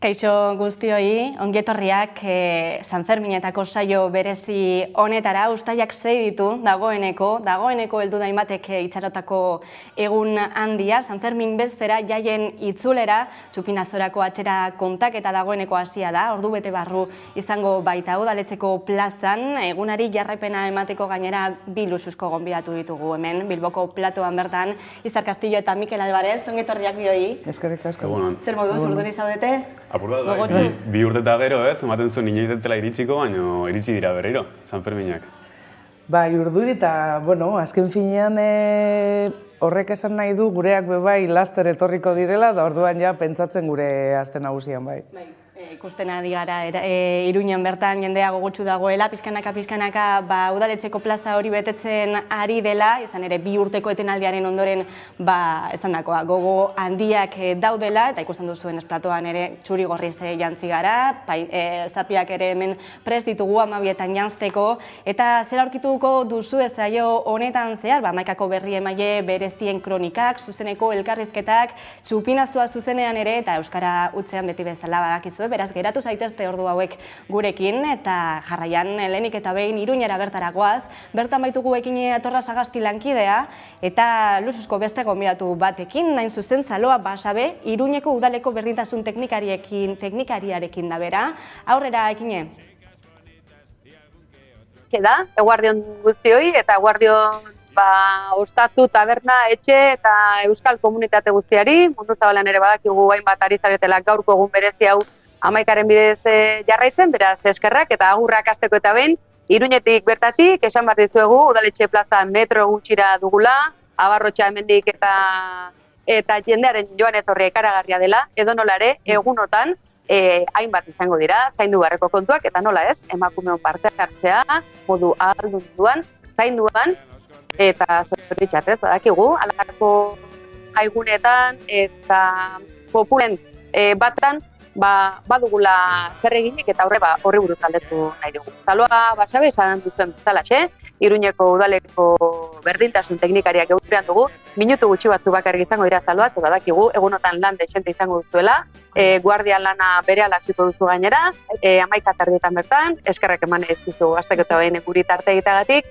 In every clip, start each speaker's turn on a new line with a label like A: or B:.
A: Kaixo guztioi, ongietorriak Sanferminetako saio berezi honetara. Uztailak 6 ditu dagoeneko heldu da hainbatek itxarotako egun handia. Sanfermin bezpera jaien itzulera, Txupinazorako atzera kontaketa dagoeneko hasia da. Ordu bete barru izango baita Udaletxeko plazan. Egunari jarraipena emateko gainera bi luxuzko gonbidatu ditugu hemen, Bilboko platoan bertan, Izar Castillo eta Mikel Alvarez. Ongietorriak bioi.
B: Eskerrik asko.
A: Zer moduz, urduri zaudete?
C: Apur bat, bi urte eta gero, ematen zuen inoiz ez zela iritsiko, baina iritsi dira berriro, Sanferminak.
B: Bai, urduri eta, azken finean horrek esan nahi du gureak bebai laster etorriko direla, da orduan ja pentsatzen gure aste nagusian bai.
A: Ikusten ari gara, Iruñan bertan jendea gogotsu dagoela, pizkanaka Udaletxeko plaza hori betetzen ari dela, izan ere bi urteko etenaldiaren ondoren esandakoa gogo handiak daudela, eta ikusten duzuen esplatoan ere txuri gorriz jantzi gara, zapiak ere hemen prest ditugu 12etan janzteko, eta zer aurkituko duzu ez zaio honetan zehar, hamaikako berri emaile berezien kronikak, zuzeneko elkarrizketak, Txupinazua zuzenean ere, eta Euskara utzean beti bezala badakizue, beraz, geratu zaitezte ordu hauek gurekin, eta jarraian lehenik eta behin Iruñera bertara goaz, bertan baitugu Ekine Atorra Sagasti lankidea, eta luxuzko beste gonbidatu batekin, nain zuzen Zaloa Basabe, Iruñeko udaleko berdintasun teknikariarekin da bera. Aurrera, Ekine.
D: Eguardion guztioi, eta eguardion ostatu, taberna, etxe eta euskal komunitate guztiari, mundu zabalan ere badakigu hainbat ari zaretela gaurko egun berezi hau 11aren bidez jarraitzen, beraz eskerrak eta agurrak hasteko eta behin, Iruñetik bertatik, esan behar dizuegu, Udaletxe plaza metro gutxira dugula, abarrotxa hemendik eta jendearen joan etorria ikaragarria dela, edo nola ere, egunotan, hainbat izango dira, zaindu beharreko kontuak, eta nola ez, emakumeon parte hartzea, modu ahaldunduan, zainduan, eta zoritxatez, badakigu, alako jaigunetan eta populen batan, badugula zer eginik eta horri buruz aldetu nahi dugu. Zaloa Basabe esan duzuen bezalaxe, Iruñeko udaleko berdintasun teknikariak eurrean dugu, minutu gutxi batzu bakarrik izango dira Zaloa, eta badakigu, egunotan lan desente izango duzuela, guardia lana berehala hasiko duzu gainera, 11 bertan, eskerrak eman ez duzu hasteko eta behin guri tarte egiteagatik.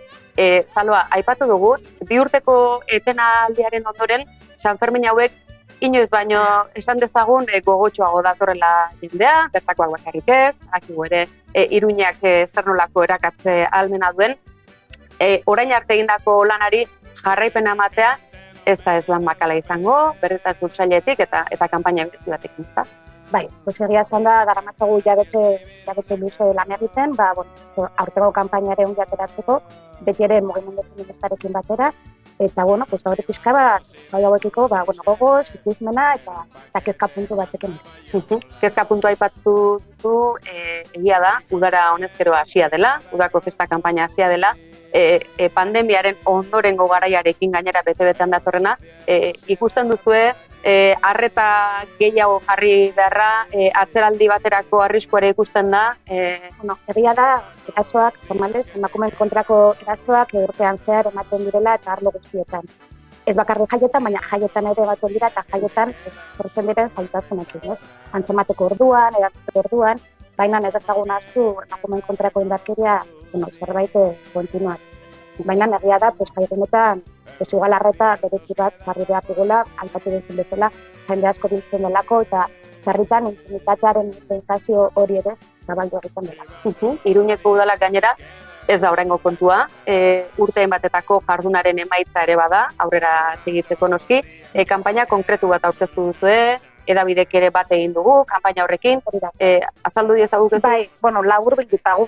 D: Zaloa, aipatu dugu, bi urteko etenaldiaren ondoren, Sanfermin hauek inoiz baino esan dezagun gogotsuago datorrela jendea, bertakoak bakarrik ez, akigu ere Iruñak zer nolako erakatze ahalmena duen. Orain arte egindako lanari jarraipena ematea, ez da ez lan makala izango, berritasun sailetik eta kanpaina berezi batekin, ezta?
E: Bai, egia esan da, daramatzagu jabete luze lan egiten, aurtego kanpainare ongi ateratzeko, beti ere mugimendu feministarekin batera, eta, hori pixka gai hauekiko, gogoz, ikusmena eta kezka puntu batekin.
D: Kezka puntu aipatu duzu, egia da, udara honezkero hasia dela, udako festa kanpaina hasia dela, pandemiaren ondorengo garaiarekin gainera bete-betean datorrena, ikusten duzue, arreta gehiago jarri beharra, atzeraldi baterako arriskuare ikusten da.
E: Egia da, erasoak, formalez, emakumeen kontrako erasoak urtean zehar ematen direla eta arlo guztietan. Ez bakarrik jaietan, baina jaietan ere batzen dira eta jaietan sortzen diren zailtasunekin, antzemateko orduan, edatzeko orduan, baina ez ezagun ahaztu emakumeen kontrako indarkeria zerbait kontinuat. Baina egia da, jaietan igual arreta berezi bat jarri behar dugula, aipatu duzun bezala, jende asko biltzen delako eta sarritan intimitatearen sensazio hori ere zabaldu egiten dela.
D: Iruñeko udalak gainera ez da oraingo kontua, urteen batetako jardunaren emaitza ere bada, aurrera segitzeko noski, kanpaina konkretu bat aurkeztu duzue, edabidek ere bat egin dugu, kanpaina horrekin, azaldu diezaguk ez?
E: Bai, labur bilduta,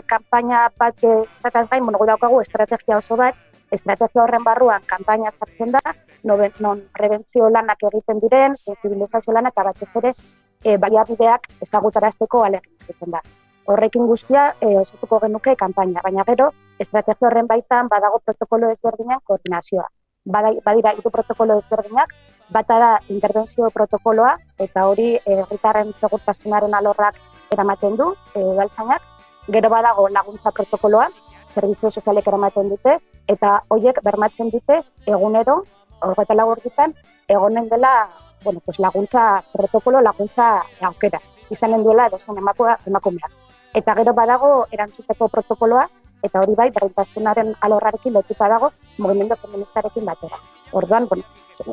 E: kanpaina bat izataz gain, gu daukagu estrategia oso bat, estrategia horren barruan kanpaina sartzen da, non prebentzio lanak egiten diren, sensibilizazio lanak eta batez ere baliabideak ezagutarazteko ahalegin egiten da. Horrekin guztia osatuko genuke kanpaina, baina gero estrategia horren baitan badago protokolo ezberdinen koordinazioa. Badira 3 protokolo ezberdinak, bata da interbentzio protokoloa eta hori herritarren segurtasunaren alorrak eramaten du, udaltzainak, gero badago laguntza protokoloa, zerbitzu sozialek eramaten dute, eta horiek bermatzen dute egunero, 24 ordutan, egonen dela laguntza protokolo, laguntza aukera. izanen duela edozen emakumeak. Eta gero badago erantzuteko protokoloa, eta hori bai, berdintasunaren alorrarekin lotuta dago, mugimendu feministarekin batera. Orduan,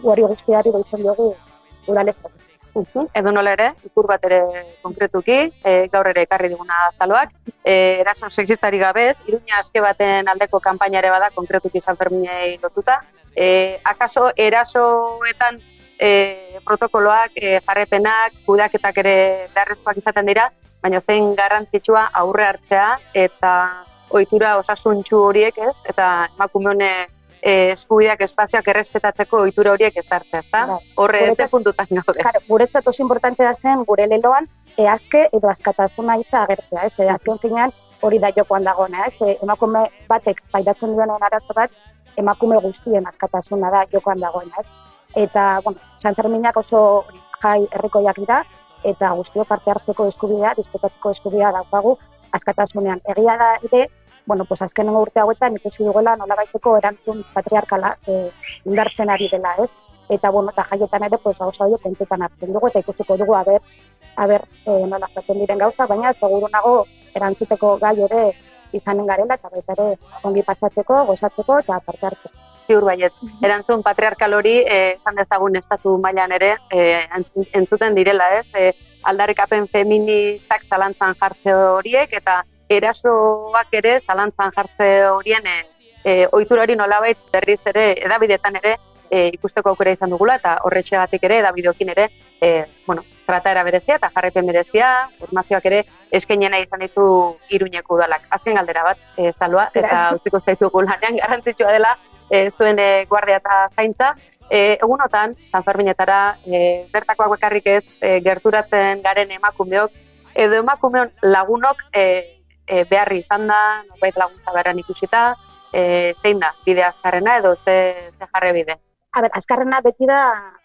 E: hori guztiari deitzen diogu udalezko.
D: Edo nola ere, ikur bat ere konkretuki, gaur ere ekarri diguna Zaloak, eraso sexistari gabez, Iruña aske baten aldeko kanpaina ere bada konkretuki San Ferminei lotuta. Akaso erasoetan protokoloak, jarrepenak, kudeaketak ere beharrezkoak izaten dira, baina zein garrantzitsua aurre hartzea eta ohitura osasuntsu horiek ez, eta emakumeon eskubideak espazioak errespetatzeko ohitura horiek ezartzea, ezta? Horre ez puntutan gaude.
E: Guretzat oso importantea zen gure leloan aske edo askatasuna hitza agertzea, ez? Azken finean hori da jokoan dagoena, ez? Emakume batek pairatzen duen arazo bat, emakume guztien askatasuna da jokoan dagoena, ez? Eta, San Ferminak oso jai herrikoiak dira, eta guztiok parte hartzeko eskubidea, disputatzeko eskubidea daukagu askatasunean. Egia da ere, azkenengo urte hauetan ikusi dugula nolabaiteko erantzun patriarkala indartzen ari dela, ez? Eta, eta jaietan ere, gauza horiek kontutan hartzen dugu, eta ikusiko dugu, nola jaten diren gauza, baina seguru nago erantzuteko gai ere izanen garela, eta baita ere ongi pasatzeko, gozatzeko eta parte hartzeko.
D: Ziur baiet, erantzun patriarkal hori, esan dezagun estatu mailan ere, entzuten direla, ez? Aldarrikapen feministak zalantzan jartze horiek, eta erasoak ere zalantzan jartze horien ohitura hori nolabait berriz ere edabideetan ere ikusteko aukera izan dugula, eta horretxegatik ere edabideokin ere trataera berezia eta jarraipen berezia, formazioak ere eskainena izan ditu Iruñeko udalak. Azken galdera bat, Zaloa, eta utziko zaitugu lanean garrantzitsua dela zuen guardia eta zaintza. Egunotan, San Ferminetara, bertakoak bekarrik ez gerturatzen garen emakumeok, edo emakumeon lagunok beharri izan da, norbait laguntza beharren ikusita, zein da, bide azkarrena edo ze jarre bide?
E: Azkarrena beti da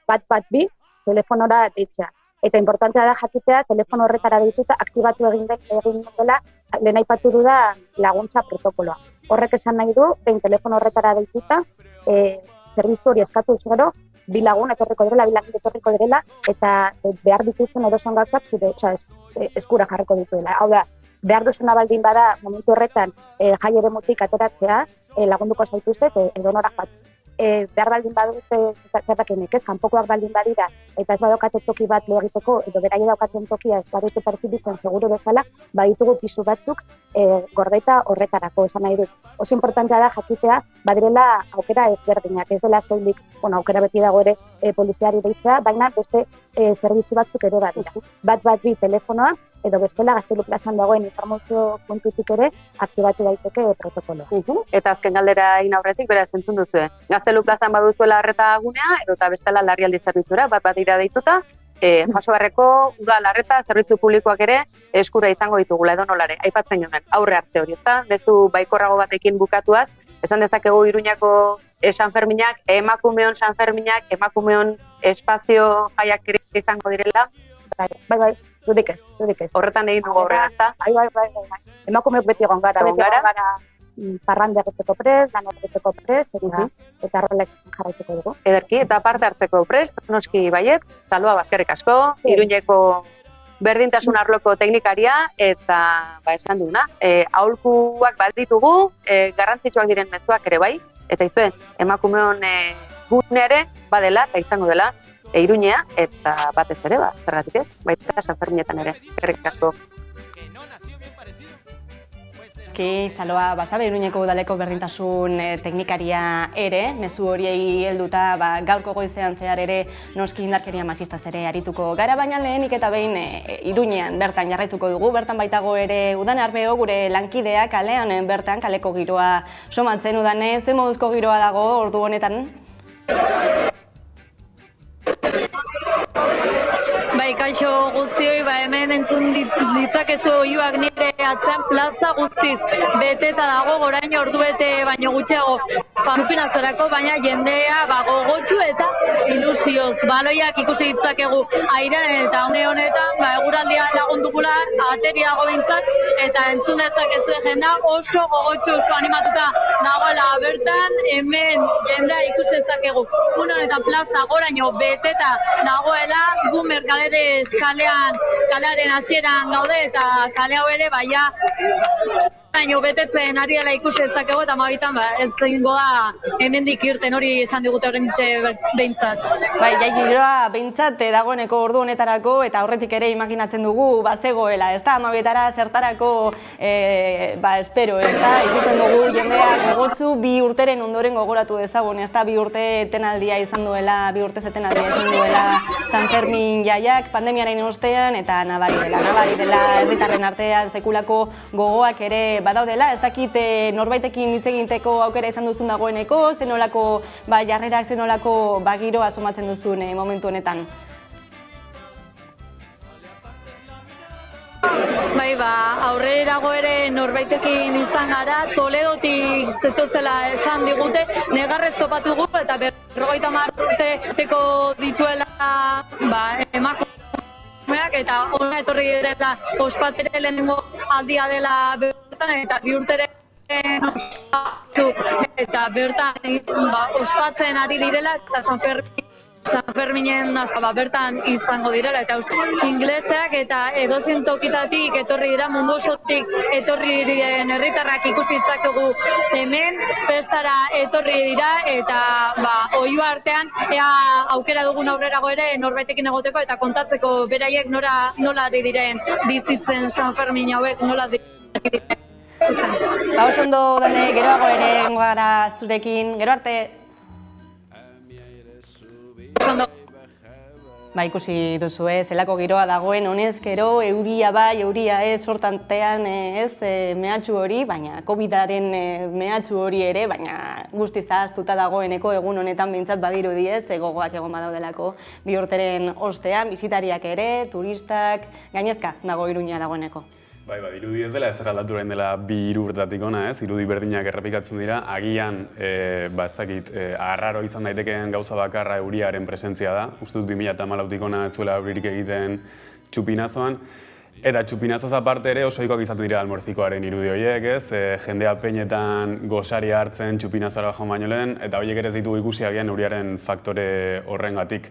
E: bat-bi telefonora deitzea. Eta importantea da jakitea, telefono horretara deituta aktibatu egin dela, lehen aipatu du da laguntza protokoloa. Horrek esan nahi du, behin telefono horretara deituta, zerbitzu hori eskatu gero, bi lagun etorriko direla, eta behar dituzen edoson gauzak eskura jarriko dituela. Hau da, behar duzuna baldin bada momentu horretan jai eremutik ateratzea, lagunduko zaituzte edo nora joat. Behar baldin badute zerrakenek ez, kanpokoak baldin badira, eta ez badokate toki bat lo egiteko, edo beraia daukaten tokia ez badute perzibitzen seguru bezala, baditugu pisu batzuk gordeta horretarako esan nahi dut. Oso importantea da jakitea, badirela aukera ezberdinak, ez dela soilik, aukera beti dago ere poliziari deitzea, baina beste zerbitzu batzuk ere badira. Bat-bi telefonoa, edo bestela Gaztelu plazan dagoen informazio puntutik ere aktibatu daiteke protokolo.
D: Eta azken galdera egin aurretik, beraz entzun duzue. Gaztelu plazan baduzuela arreta gunea, edo eta bestela larrialdi zerbitzura, bat dira deituta, Jasobarreko udal arreta zerbitzu publikoak ere eskura izango ditugula edo nolare. Aipatzen joan, aurre arte hori, ezta? Bezu baikorrago batekin bukatuaz, esan dezakegu Iruñako San Ferminak, emakumeon San Ferminak, emakumeon espazio jaiak ere izango direla.
E: Bai, dudik ez.
D: Horretan egin dugu aurrera, ezta?
E: Bai. Emakumeok beti egon gara. Parranda egiteko prest, lan egiteko prest, eta horrelek jarraitzeko dugu.
D: Ederki, eta parte hartzeko prest, noski baiet, Zaloa baskerrik asko, Iruñeko berdintasun arloko teknikaria, eta esan duguna, aholkuak baditugu, garrantzitsuak diren mezuak ere bai, eta izue, emakumeon gune ere badela, eta izango dela, Iruñea, eta batez ere, zergatik ez, baita San Ferminetan ere, eskerrik asko.
A: Zaloa, basabe Iruñeko udaleko berdintasun teknikaria ere, mezu horiei helduta gaurko goizean zehar ere noski indarkeria matxistaz ere arituko gara, baina lehenik eta behin Iruñean bertan jarraituko dugu, bertan baitago ere Udane Arbeo gure lankidea kalean bertan kaleko giroa somatzen. Udane, ze moduzko giroa dago ordu honetan?
F: Kaixo guztioi, hemen entzun ditzakezu oiuak nire atzean plaza guztiz beteta dago, goraino ordu bete baino gutxiago Lupinazorako, baina jendea gogotsu eta ilusioz. Baloiak ikusi ditzakegu airean eta une honetan eguraldia lagundukula ateri dago bintzat, eta entzun dezakezu jendea oso gogotsu, oso animatuta dagoela bertan, hemen jendea ikusi ditzakegu une honetan plaza goraino beteta dagoela, gu merkadere berez kalearen hasieran gaude eta kale hau ere baina baino betetzen ari dela ikusi dezakegu eta amabitan ez egingo da hemendik irten hori esan digute oraintxe behintzat.
A: Bai, giroa behintzat dagoeneko ordu honetarako eta horretik ere imaginatzen dugu bazegoela, ez da, amabietara zertarako espero, ez da, ikusten dugu jendeak gogotsu 2 urteren ondoren gogoratu dezagun, ez da, 2 urte etenaldia izan duela, 2 urte etenaldia izan duela San Fermin jaiak pandemiaren ostean eta nabari dela herritarren artean sekulako gogoak ere badaudela, ez dakit norbaitekin hitz egiteko aukera izan duzun dagoeneko, zenolako jarrerak, zenolako giroa somatzen duzun momentu honetan.
F: Bai, aurrerago ere norbaitekin izan gara, Toledotik zetozela esan digute, negarrez topatugu eta 50 urteko dituela emakumeak eta hona etorri direla ospatzera lehenengo aldia dela bertan eta 2 urteren eta bertan ospatzen ari direla eta San Ferminen bertan izango direla eta ingleseak eta edozein tokitatik etorri dira mundu osotik etorri diren herritarrak ikusi ditzakegu hemen festara etorri dira eta oihu artean ea aukera dugun aurrerago ere norbaitekin egoteko eta kontatzeko beraiek nola ari diren bizitzen San Fermin hauek nola diren.
A: Oso ondo dane, geroago ere gara zurekin, gero arte. Ikusi duzu zelako giroa dagoen honez, gero euria bai, euria ez, hortantean ez mehatxu hori, baina COVID-aren mehatxu hori ere, baina guztiz ahaztuta dagoeneko egun honetan behintzat badirudi ez, gogoak egon badaudelako 2 urteren ostean, bisitariak ere, turistak, gainezka dago Iruña dagoeneko.
C: Bai, irudi ez dela, ezer aldatu orain dela 2 urtetatik ona, ez? Irudi berdinak errepikatzen dira, agian, ez dakit, arraro izan daitekeen gauza bakarra euriaren presentzia da. Uste dut 2014tik ona ez zuela euririk egiten txupinazoan. Eta txupinazoz aparte ere oso ohikoak izaten dira almorzikoaren irudi horiek, ez? Jendea peñetan gosaria hartzen txupinazora joan baino lehen, eta horiek ere ez ditugu ikusi agian euriaren faktore horrengatik.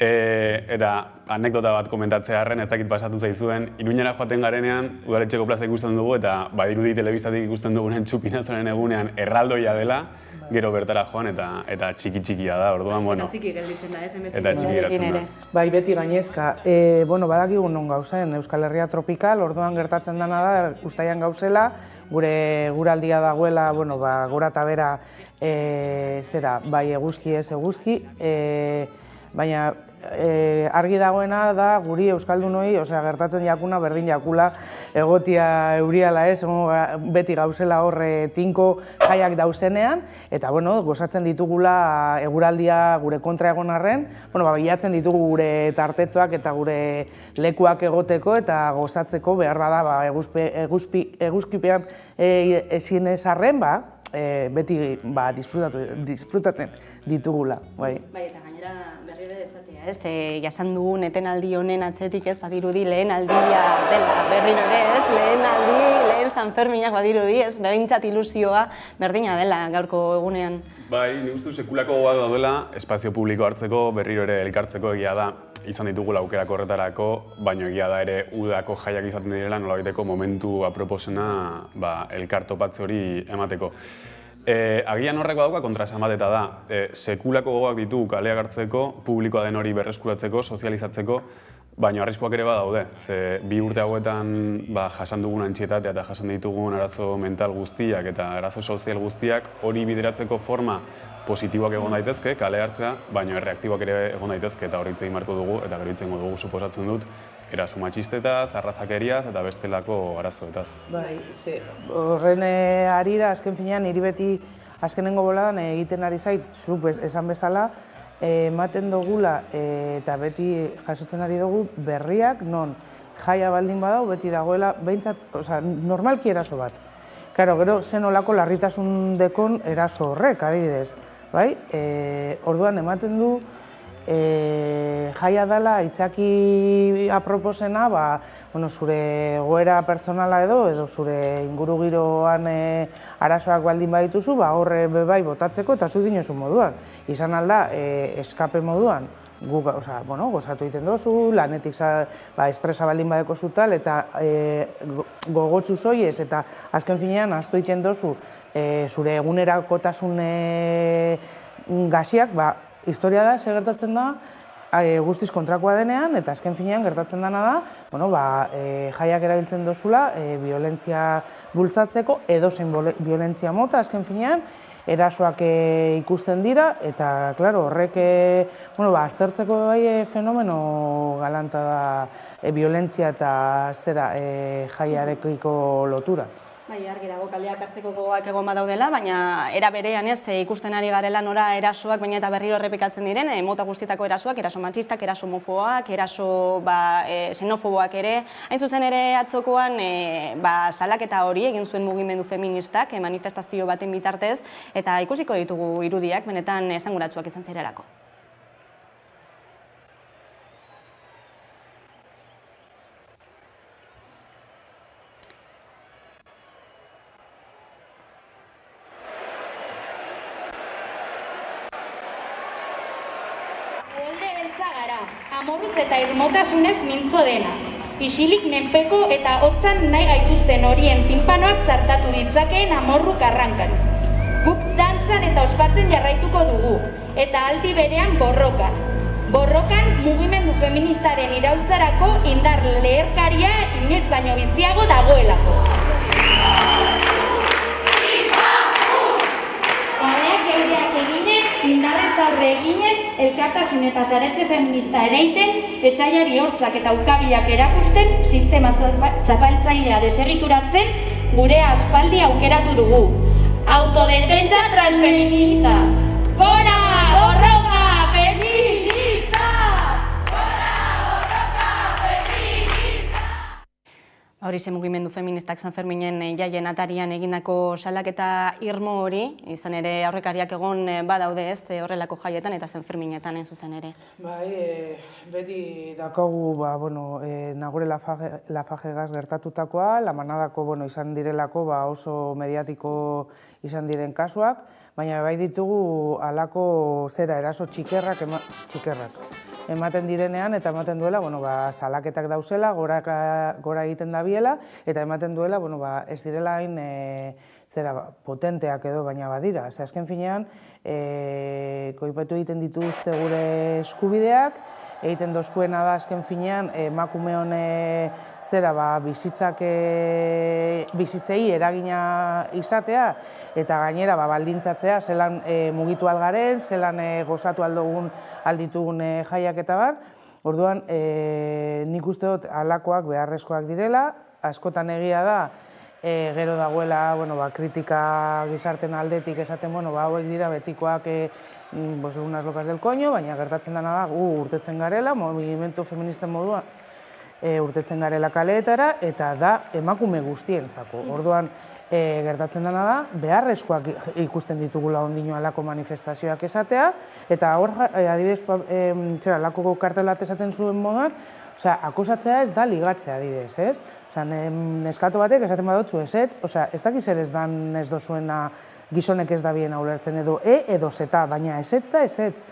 C: Eta anekdota bat komentatzea harren, ez dakit pasatu zaizuen, Iruñara joaten garenean, udaletxeko plaza ikusten dugu, eta badirudi telebistatik ikusten dugunen txupinazoren egunean erraldoia dela, gero bertara joan, eta txiki-txikia da, orduan, bueno.
A: Eta txiki gelditzen da, ez?
C: Eta txiki geratzen da.
B: Bai, beti gainezka. Badakigu non gauzen, Euskal Herria tropikal, orduan gertatzen dena da, uztaian gauzela, gure guraldia dagoela, gora eta bera, bai eguzki ez eguzki, baina argi dagoena da guri euskaldunoi, gertatzen jakuna berdin jakula egotia euriala ez, beti gauzela horre tinko jaiak dauzenean, eta gozatzen ditugula eguraldia gure kontra egon arren, bilatzen ditugu gure tartetzoak eta gure lekuak egoteko eta gozatzeko behar bada eguzkipean ezin ez arren, beti disfrutatzen ditugula. Bai,
A: eta gainera berriro esatea, ez? Jasan dugun etenaldi honen atzetik ez, badirudi lehen aldia dela, berriro ere ez, lehen San Ferminak badirudi ez, behintzat ilusioa berdina dela gaurko egunean.
C: Bai, nik uste sekulako gogoak daudela, espazio publiko hartzeko, berriro ere elkartzeko egia da, izan ditugu aukerak horretarako, baina egia da ere udako jaiak izaten direla nolabiteko momentu aproposena elkar topatze hori emateko. Agian horrek badauka kontraesan bat eta da, sekulako gogoak ditugu kaleak hartzeko, publikoa den hori berreskuratzeko, sozializatzeko, baina arriskuak ere badaude. Ze 2 urte hauetan jasan dugun antsietatea eta jasan ditugun arazo mental guztiak eta arazo sozial guztiak hori bideratzeko forma positiboak egon daitezke, kale hartzea, baina erreaktiboak ere egon daitezke eta hori hitz marko dugu eta gero hitz dugu suposatzen dut eraso matxistetaz, arrazakeriaz eta bestelako arazoetaz.
B: Bai, horren harira, azken finean, niri beti azkenengo boladan egiten ari zait, zuk esan bezala, ematen dugula eta beti jasotzen ari dugu berriak, non jaia baldin badau, beti dagoela, behintzat, normalki eraso bat. Karo, gero, zen olako larritasun dekon eraso horrek, adibidez. Bai, orduan ematen du, jaia dela itzaki aproposena, zure goera pertsonala edo zure inguru giroan arazoak baldin badituzu, horre bebai botatzeko eta zu dinozu moduan. Izan alda, eskape moduan. gozatu egiten dozu, lanetik estresa baldin badeko zutal, eta gogotzu zoiez, eta azken finean ahaztu egiten dozu zure egunerakotasun gaziak, historia da, ze gertatzen da, guztiz kontrakoa denean, eta azken finean gertatzen dena da, jaiak erabiltzen dozula, violentzia bultzatzeko, edozein violentzia mota, azken finean, erasoak ikusten dira, eta, klaro, horrek, aztertzeko fenomeno galanta da violentzia eta jaiarekiko lotura.
A: Bai, argi dago kaleak hartzeko gogoak egon badaudela, baina era berean ez ikusten ari garela nora erasoak, baina eta berriro errepikatzen diren, mota guztietako erasoak, eraso matxistak, eraso homofoboak, eraso xenofoboak ere. Hain zuzen ere atzokoan salaketa hori egin zuen mugimendu feministak manifestazio baten bitartez, eta ikusiko ditugu irudiak, benetan esanguratsuak izan zirelako.
G: Amorruz eta irmotasunez mintzo dena. Isilik menpeko eta hotzan nahi gaituzten horien tinpanoak zartatu ditzakeen amorru karrankariz. Guk dantzan eta ospatzen jarraituko dugu, eta aldi berean borrokan. Borrokan mugimendu feministaren iraultzarako indar leherkaria inoiz baino biziago dagoelako. Kaleak geureak eginez, indarrez aurre eginez, elkartasun eta saretze feminista ereiten, etsaiari hortzak eta ukabilak erakusten, sistema zapaltzailea desegituratzen, gure aspaldi aukeratu dugu. Autodefentsa transfeminista! Gora borroka feminista! Gora borroka feminista!
A: Horixe mugimendu feministak San Ferminen jaien atarian egindako salaketa irmo hori, izan ere aurrekariak egon badaude ez horrelako jaietan eta San Ferminetan zuzen ere.
B: Bai, beti daukagu, Nagore Lafagegaz gertatutakoa, La Manadako izan direlako oso mediatiko izan diren kasuak, baina bai ditugu halako eraso txikerrak ematen direnean eta ematen duela salaketak dauzela, gora egiten dabiela, eta ematen duela ez direla hain potenteak edo baina badira. Azken finean, koipatu egiten dituzte gure eskubideak, egiten dozkuena da azken finean emakumeon bizitzei eragina izatea eta gainera baldintzatzea zelan mugitu algaren, zelan gozatu aldogun alditugun jaiak eta bar. Orduan, nik uste dut halakoak beharrezkoak direla, askotan egia da, gero dagoela kritika gizarten aldetik esaten, hauek dira betikoak unas locas del coño, baina gertatzen dena da, urtetzen garela, mugimendu feministen moduan, urtetzen garela kaleetara, eta da emakume guztientzako. Orduan, gertatzen dena da, beharrezkoak ikusten ditugula ondino alako manifestazioak esatea, eta hor, adibidez, alako kartelat esaten zuen moduan, akusatzea ez da ligatzea, adibidez, ez? Neskato batek esaten badotzu ezetz, ez dakiz ere ez dan ez dozuena gizonek ez da bien ulertzen edo edo zeta, baina ezetz da ezetz.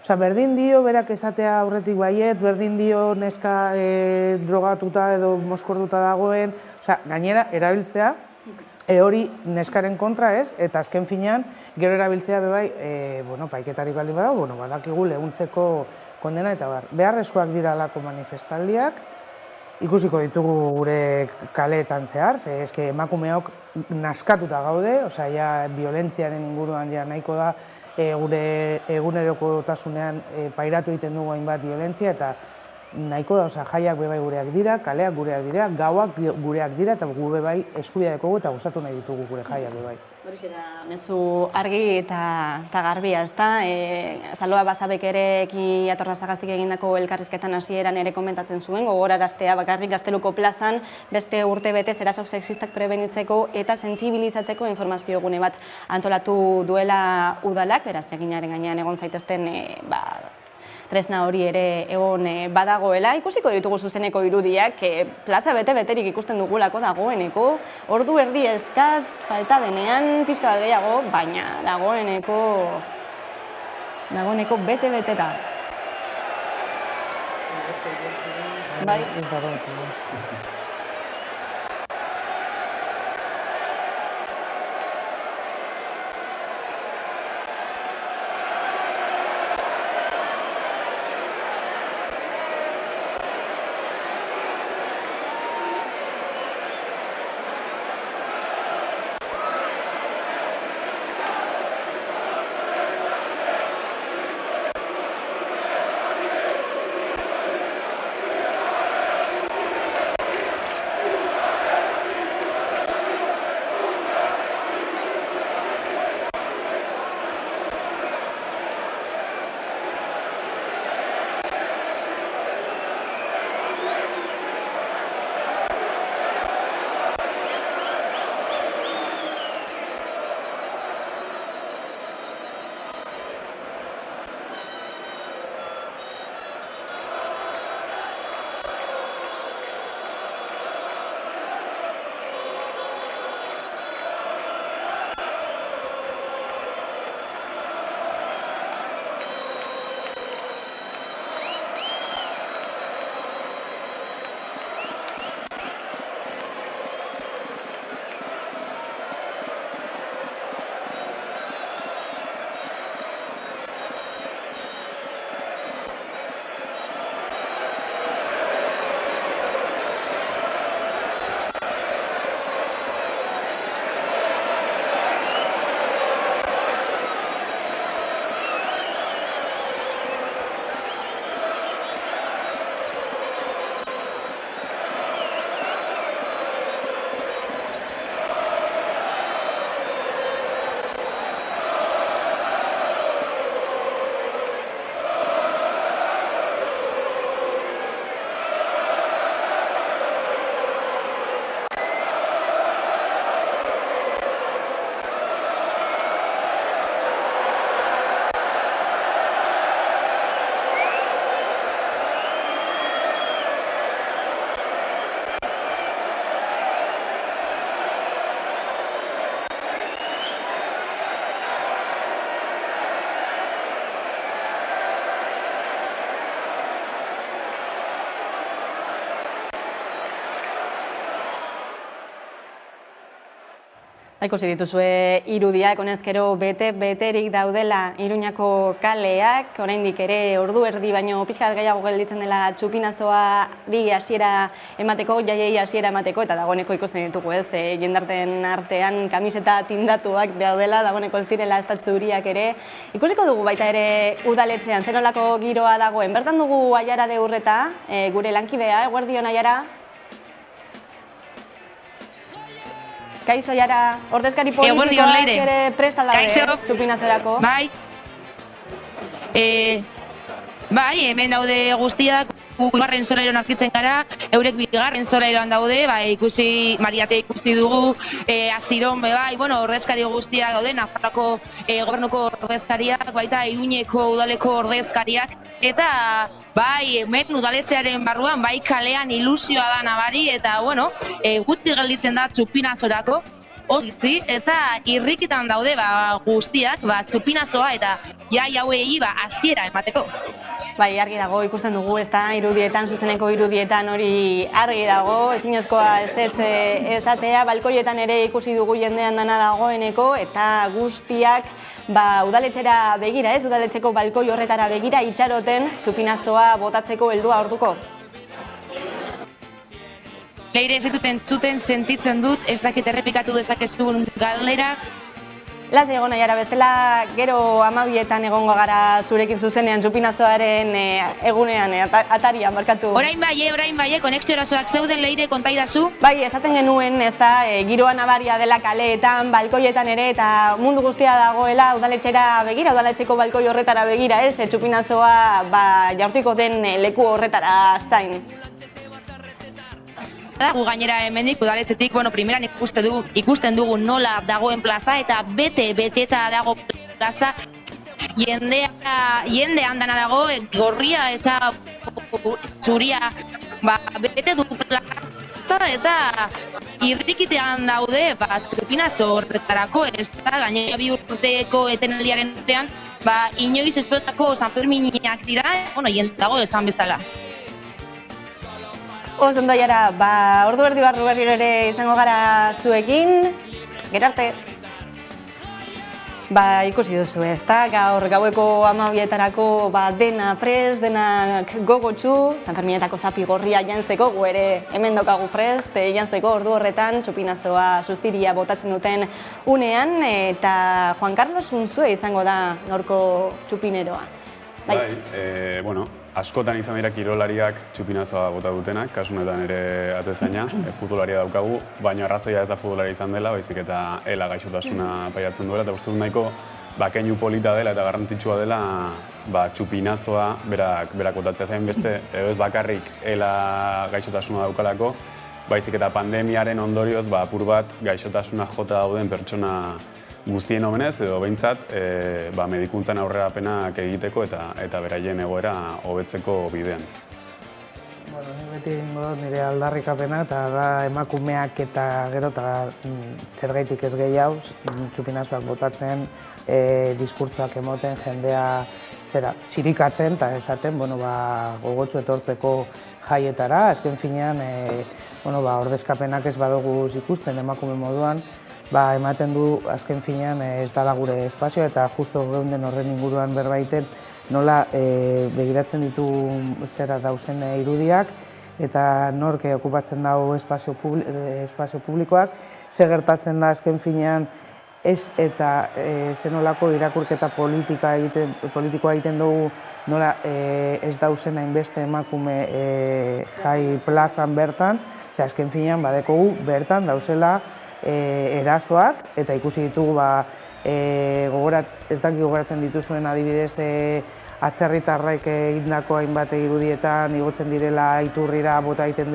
B: Berdin dio berak esatea aurretik baietz, berdin dio neska drogatuta edo moskorduta dagoen, gainera erabiltzea, hori neskaren kontra ez, eta azken finean gero erabiltzea bebai, paiketarik baldin badago, badakigu lehuntzeko kondena eta bar. Beharrezkoak dira alako manifestaldiak, ikusiko ditugu gure kaleetan zehar, ze eske emakumeok naskatuta gaude, violentziaren inguruan nahiko da gure egunerokotasunean pairatu egiten dugu hainbat violentzia eta nahiko da, jaiak bebai gureak dira, kaleak gureak dira, gauak gureak dira eta gu bebai eskubidea dekogu eta gustatu nahi ditugu gure jaiak bebai.
A: Horixe da, mezu argi eta garbia, ezta? Saloa Basabek ere eki Atorra Sagaztik egindako elkarrizketan hasieran ere komentatzen zuen, gogoraraztea bakarrik Gazteluko plazan beste urte betez erasok sexistak prebenitzeko eta sentsibilizatzeko informazio gune bat antolatu duela udalak, beraz eginaren gainean egon zaitezten tresna hori ere egon badagoela. Ikusiko ditugu zuzeneko irudiak, plaza bete-beterik ikusten dugulako dagoeneko, ordu erdi eskaz, falta denean pixka bat gehiago, baina dagoeneko bete-beteta. Bai.
B: Ez dago, ez dago.
A: Ikusi dituzue irudiak, honezkero beterik daudela Iruñako kaleak, oraindik ere ordu erdi baino pixkat gehiago gelditzen dela txupinazoari hasiera emateko, jaiei hasiera emateko, eta dagoeneko ikusten ditugu ez, jendarten artean kamiseta tindatuak daudela, dagoeneko ez direla estatzu-uriak ere. Ikusiko dugu baita ere udaletzean, zenolako giroa dagoen. Bertan dugu Aiara de Urreta, gure lankidea, eguerdion Aiara. Kaixo, Aiara, ordezkari politikoak ere presta daude txupinazorako.
H: Bai. Bai, hemen daude guztiak, bigarren solairuan aurkitzen gara, eurek bigarren solairuan daude, bai, ikusi, Mariate ikusi dugu, Aziron, bai, bueno, ordezkari guztiak daude, Nafarroako gobernuko ordezkariak, baita Iruñeko udaleko ordezkariak, eta bai, hemen udaletzearen barruan, bai kalean ilusioa da nabari, eta, bueno, gutxi gelditzen da txupinazorako, ositzi, eta irrikitan daude guztiak, txupinazoa eta jai hauei hasiera emateko.
A: Bai, argi dago, ikusten dugu, ez da, irudietan, zuzeneko irudietan hori argi dago, ezinezkoa ez esatea, balkoietan ere ikusi dugu jendean dana dagoeneko, eta guztiak udaletxera begira, ez, udaletxeko balkoi horretara begira itxaroten txupinazoa botatzeko heldua orduko.
H: Leire, ez ditut entzuten sentitzen dut, ez dakit errepikatu dezakezun galdera.
A: Las egon Aiara, bestela gero 12etan egongo gara zurekin zuzenean txupinazoaren egunean, atarian, markatu.
H: Orain bai, konexio arazoak zeuden, Leire, kontaidazu?
A: Bai, esaten genuen, ez da, giroa nabaria dela kaleetan, balkoietan ere, eta mundu guztia dagoela udaletxera begira, udaletxeko balkoi horretara begira, ez, txupinazoa jaurtiko den leku horretara astain.
H: Gu gainera hemendik udaletxetik, primeran ikusten dugu nola dagoen plaza eta beteta dago plaza, jende handana dago, gorria eta txuria bete du plaza eta irrikitean daude txupinazo horretarako, ez da gainera 2 urteko etenaldiaren urtean, inoiz espelotako San Ferminiak dira, jende dago esan bezala.
A: Oso ondo jara, ordu erdi barru berriro ere izango gara zuekin, gero arte. Ikusi duzu ezta, gaur gaueko 12etarako dena prest, denak gogotsu, Sanferminetako zapi gorria jantzeko, gu ere hemen daukagu prest, jantzeko ordu horretan, txupinazoa suziria botatzen duten unean, eta Juan Carlos Unzue izango da gaurko txupineroa.
C: Bueno, askotan izan dira kirolariak txupinazoa bota dutenak, kasunetan ere atezaina, futbolaria daukagu, baina arrazoia ez da futbolaria izan dela, baizik eta ELA gaixotasuna paiatzen duela, eta uste dut nahiko keinu polita dela eta garrantzitsua dela txupinazoa berak botatzea zain beste, edo ez bakarrik ELA gaixotasuna daukalako, baizik eta pandemiaren ondorioz apur bat gaixotasuna jota dauden pertsona guztien omenez, edo behintzat medikuntzan aurrerapenak egiteko eta beraien egoera hobetzeko bidean.
B: Ni beti egingo dut nire aldarrikapena eta da emakumeak eta gero eta zergaitik ez gehiago, txupinazoak botatzen, diskurtsoak emoten, jendea sirikatzen eta esaten gogotsu etortzeko jaietara. Azken finean, ordezkapenak ez badugu ikusten emakume moduan, ematen du azken finean ez dela gure espazioa eta justo geunden horren inguruan berbaiten nola begiratzen ditu dauzen irudiak eta nork okupatzen dago espazio publikoak, ze gertatzen da azken finean ez eta zenolako irakurketa politikoa egiten dugu nola ez dauzen hainbeste emakume jai plazan bertan, ze azken finean badekogu bertan dauzela erasoak, eta ikusi ditugu ez daki gogoratzen dituzuen adibidez atzerritarrek egindako hainbat irudietan igotzen direla iturrira bota egiten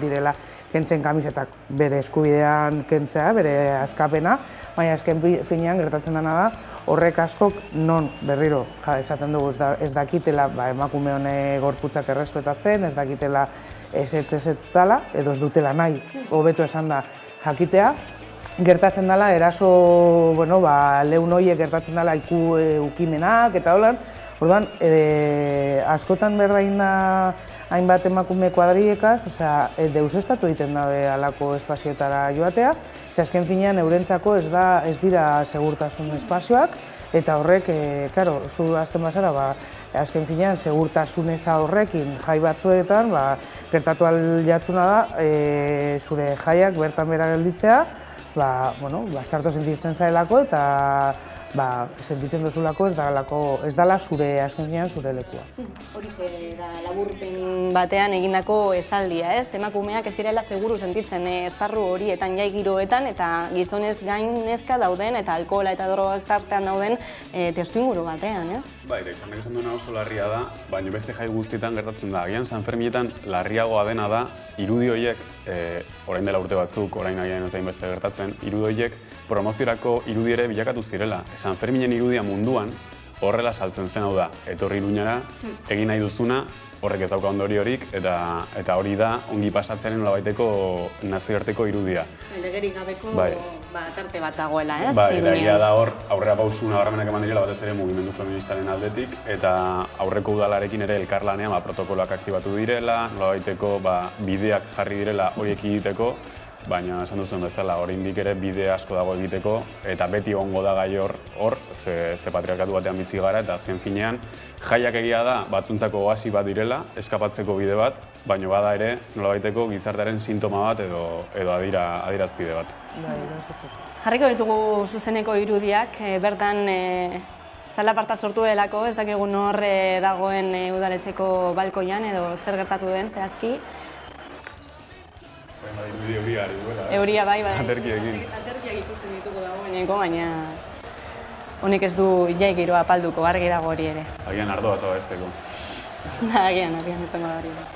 B: direla kentzen kamisetak bere eskubidean kentzea, bere askapena, baina azken finean gertatzen dena da horrek askok non berriro esaten dugu ez dakitela emakume hone gorputzak errespetatzen, ez dakitela ez dela, edo ez dutela nahi, hobeto esan da jakitea, gertatzen dela eraso, lehun horiek gertatzen dela ukimenak eta holan, orduan, askotan berbain da hainbat emakume kuadriekaz, deusestatu egiten dabe alako espazioetara joatea, ze azken finean eurentzako ez dira segurtasun espazioak, eta horrek, zu azten bazara, azken finean segurtasun eza horrekin jai batzuetan, gertatu aljatzuna da, zure jaiak bertan bera gelditzea, txarto sentitzen zaelako eta sentitzen duzulako ez dela zure azken finean zure lekua.
A: Horixe da laburpen batean egindako esaldia, ez? Emakumeak ez direla seguru sentitzen esparru horietan, jai giroetan, eta gizonez gain neska dauden eta alkohola eta drogak tartean dauden testuinguru batean, ez?
C: Eta izan esan duena oso larria da, baina beste jai guztietan gertatzen da. Agian Sanferminetan larriagoa dena da, irudi horiek, orain dela urte batzuk, orain agian ez da inbeste gertatzen, irudi horiek promoziorako irudi ere bilakatu zirela. Sanferminen irudia munduan horrela saltzen zen hau da, etorri Iruñara, egin nahi duzuna, horrek ez dauka ondoriorik, eta hori da ongi pasatzearen nolabaiteko nazioarteko irudia.
A: Legerik gabeko tarte bat dagoela, ez?
C: Eta egia da hor, aurrera pausu nabarmenak eman direla batez ere mugimendu feministaren aldetik, eta aurreko udalarekin ere elkarlanean protokoloak aktibatu direla, nolabaiteko bideak jarri direla horiek egiteko, baina esan duzuen bezala, oraindik ere bide asko dago egiteko, eta beti egongo da gai hor, ze patriarkatu batean bizi gara, eta azken finean, jaiak egia da batzuntzako oasi bat direla, eskapatzeko bide bat, baina bada ere nolabaiteko gizartearen sintoma bat edo adierazpide bat.
A: Jarriko ditugu zuzeneko irudiak, bertan zalaparta sortu delako, ez dakigun hor dagoen udaletxeko balkoian edo zer gertatu den, zehazki. Euria bai.
C: Aterkiekin.
A: Aterkiak ikusten ditugu dagoeneko, baina honek ez du jai giroa apalduko, argi dago hori ere.
C: Agian ardoa zabesteko.
A: Agian izango da hori ere.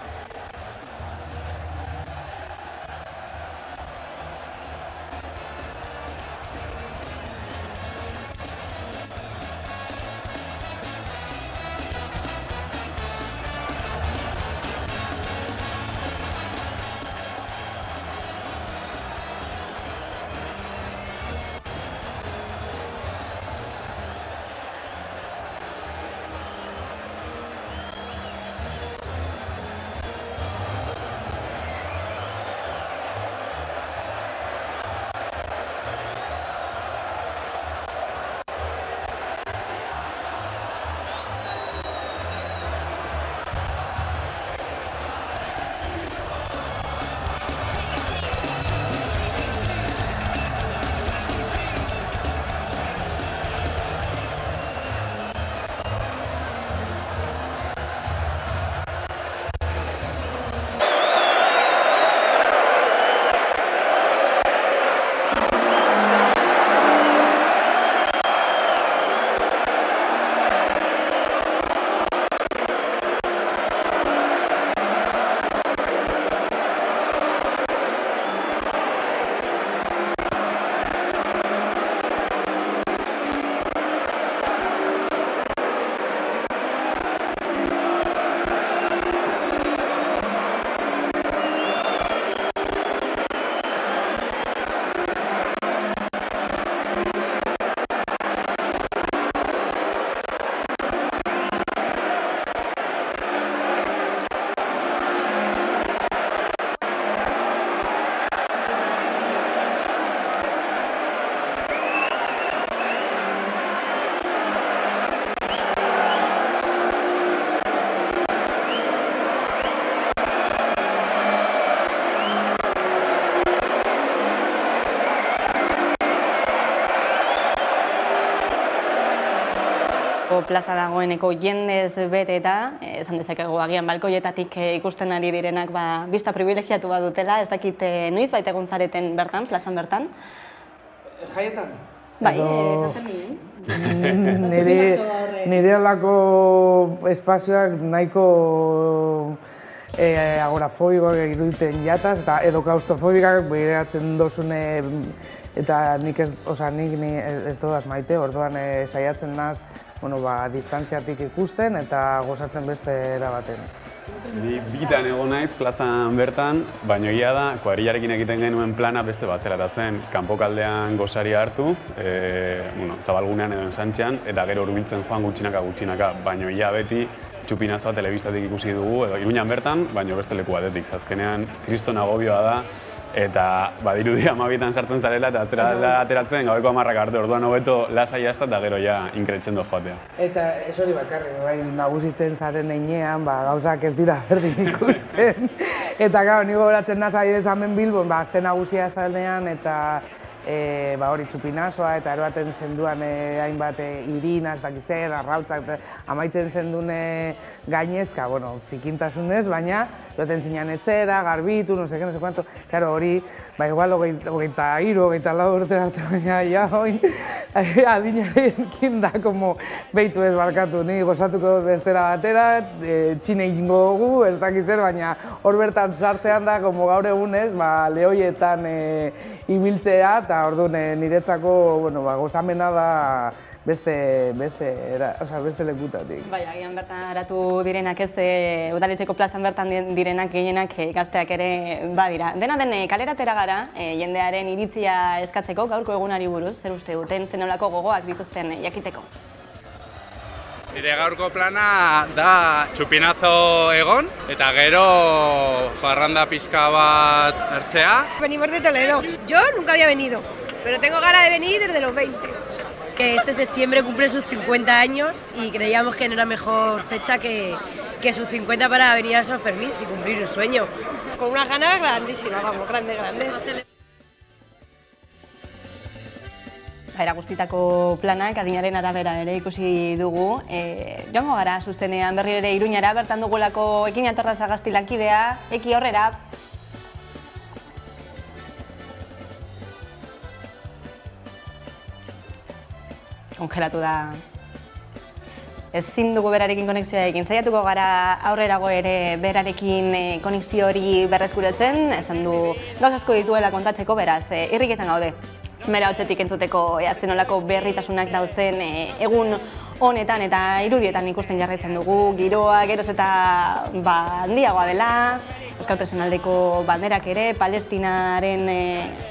A: plaza dagoeneko jendez beteta, esan dezakegu agian balkoietatik ikusten ari direnak bista privilegiatu bat dutela, ez dakit noiz baita egun zareten bertan, plazan bertan?
B: Jaietan?
A: Bai, zaten
B: nire olako espazioak nahiko agorafobikoak iruditen jataz, eta edo klaustrofobikak behiratzen dozune, eta nik ez dodaz maite, orduan saiatzen naz, distantziatik ikusten eta gozatzen beste erabaten.
C: Ni bitan egon naiz plazan bertan, baina egia da, kuadrillarekin egiten genuen plana beste bat zela zen, kanpokaldean gosaria hartu, zabalgunean edo ensantxean, eta gero hurbiltzen joan gutxinaka, baina egia beti txupinazoa telebistatik ikusi dugu, edo Iruñan bertan, baina beste leku batetik. Azkenean, kriston agobioa da, eta badirudi 12etan sartzen zarela eta ateratzen gaueko 10 arte, orduan hobeto lasai hasta eta gero ja inkretxendo joatea.
B: Eta ez hori bakarrik, nagusitzen zaren heinean, gauzak ez dira berdin ikusten. Eta gau, niko goratzen nasa hemen Bilbon, azte nagusia zaldean eta hori txupinazoa eta eroaten zenduan hainbat irinaz, dakizen, arrautzak, amaitzen zendun gainezka, zikintasunez, baina joaten zinean etzera, garbitu, no sé cuánto, claro, hori, igual 23, 24 urte arte, baina ja, hori, adinarekin da, como, behitu ez barkatu, ni gozatuko bestera batera, txine egingo dugu, ez dakizer, baina hor bertan sartzean da, como gaur egunez, lehoietan ibiltzea, eta orduan niretzako gozamena da beste lekutatik.
A: Bai, agian bertan aratu direnak ez, udaletxeko plazan bertan direnak gehienak gazteak ere badira. Dena den kaleratera gara, jendearen iritzia eskatzeko gaurko egunari buruz, zer uste duten, zenolako gogoak dituzten jakiteko?
I: Nire gaurko plana da txupinazo egon, eta gero parranda pixka bat hartzea.
J: Venimos de Toledo. Yo nunca había venido, pero tengo ganas de venir desde los 20. Que este septiembre cumple sus 50 años y creíamos que no era mejor fecha que sus 50 para venir a San Fermín y cumplir un sueño. Con unas ganas grandísimas, grandes.
A: Era guztitako planak adinaren arabera ere ikusi dugu. Joango gara zuzenean berri ere Iruñara, bertan dugulako Ekin Atorra Sagasti lankidea, Eki horrera. Kongelatu da. Ezin dugu berarekin konexioa egin. Saiatuko gara aurrerago ere berarekin konexio hori berreskuratzen, esan du gauz asko dituela kontatzeko, beraz, irriketan gaude. Mera hotzetik entzuteko zenolako berritasunak dauzen egun honetan eta irudietan ikusten jarraitzen dugu, giroa, geroz eta handiagoa dela, Euskal Presionaldeko banderak ere, Palestinaren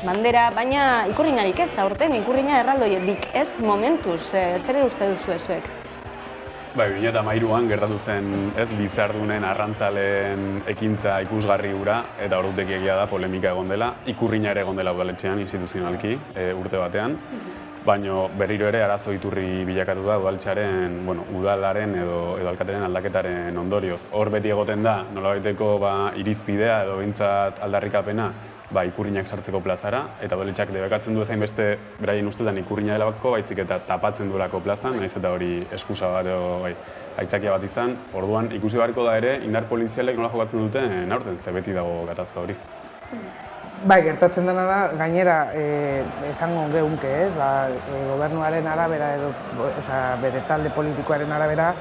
A: bandera, baina ikurrinarik ez, aurten ikurrina erraldoietik ez momentuz, zer uste duzu ezuek?
C: Bai, 2013an gertatu zen ez bizardunen arrantzaleen ekintza ikusgarri hura, eta ordutik egia da polemika egon dela, ikurrina ere egon dela udaletxean instituzionalki urte batean, baina berriro ere arazo iturri bilakatu da udalaren edo alkatearen aldaketaren ondorioz. Hor beti egoten da, nolabaiteko irizpidea edo behintzat aldarrikapena ikurrinak sartzeko plazara, eta udaletxeak debekatzen du ezain beste beraien ustetan ikurrina delako, baizik eta tapatzen duelako plazan, nahiz eta hori eskusa bat edo aitzakia bat izan. Orduan ikusi beharko da ere, indar polizialek nola jokatzen duten aurten, ze beti dago gatazka hori.
B: Bai, gertatzen dena da, gainera, esango geunke, gobernuaren arabera edo bere talde politikoaren arabera,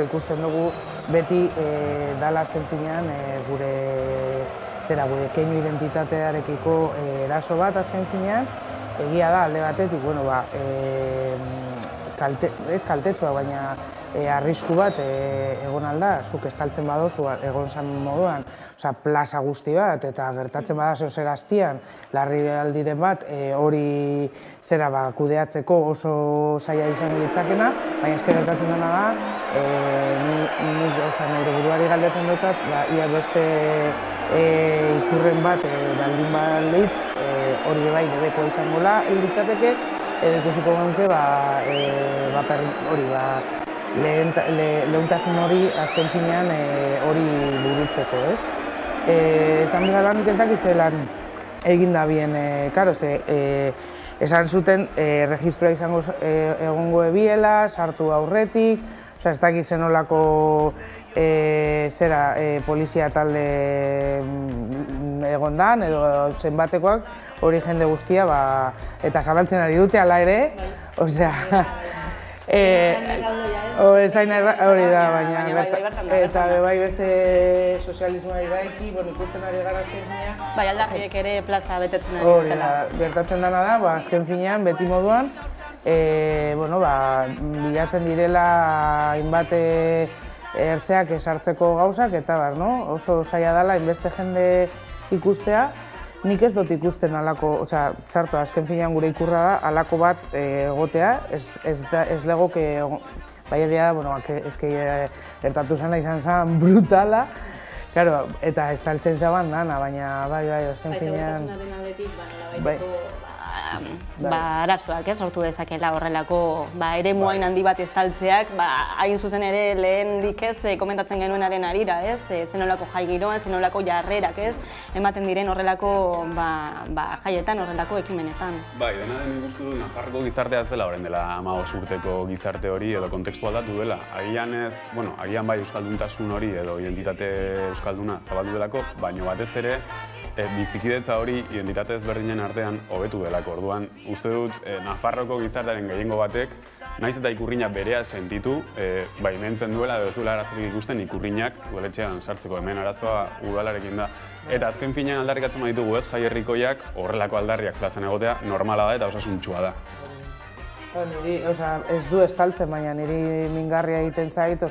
B: ikusten dugu beti dala azken finean gure keinu identitatearekiko eraso bat azken finean, egia da alde batetik, ez kaltetzua, baina arrisku bat egon alda, zuk estaltzen badozu egon zan moduan, plaza guzti bat, eta gertatzen bada zer azpian, larri aldiren bat, hori kudeatzeko oso zaila izan ditzakena, baina ezken gertatzen dena da, nire buruari galdetzen dutzat, ia beste ikurren bat, baldin balitz, hori bai debeko izangola, litzateke, edo ikusiko genuke, lehuntasun hori azken finean hori burutzeko, ez? Ez da mila lanik ez dakiz lan egin da bien, karo, esan zuten registroa izango egongo ebiela, sartu aurretik, ez dakit zenolako polizia talde egondan edo zenbatekoak hori jende guztia eta zabaltzen ari dute ala ere, osea, hori da, baina eta bai beste sozialismoa iraiki, ikusten ari gara azken finean.
A: Bai, aldarriek ere plaza betetzen ari dutela.
B: Hori da, gertatzen dena da, azken finean, beti moduan, bilatzen direla hainbat ertzeak esartzeko gauzak, eta oso zaila dela, hainbeste jende ikustea, nik ez dut ikusten alako, txartu, azken finean gure ikurra da, alako bat egotea, ez legoke, bai egia da, eski gertatu zena izan zen brutala, eta ez taltzen zaban dana, baina bai, azken finean...
A: arazoak sortu dezakela horrelako eremu handi bat estaltzeak, hain zuzen ere lehendik komentatzen genuenaren arira, zenolako jai giroan, zenolako jarrerak, ematen diren horrelako jaietan, horrelako ekimenetan.
C: Bai, dena den ikustu du Nafarroko gizartea zela orain dela 15 urteko gizarte hori edo kontekstu aldatu dela. Agian bai euskalduntasun hori edo identitate euskalduna zabaldu delako, baina batez ere bizikidetza hori identitate ezberdinen artean hobetu delako. Orduan, uste dut Nafarroko gizartearen gehiengo batek, naiz eta ikurrina berea sentitu, baimentzen duela edo ez duela arazorik ikusten ikurrinak udaletxean sartzeko, hemen arazoa udalarekin da. Eta azken finean aldarrikatzen baditugu ez, jai herrikoiak horrelako aldarriak plazan egotea normala da eta osasuntsua da.
B: Ez du estaltzen, baina niri mingarria egiten zait,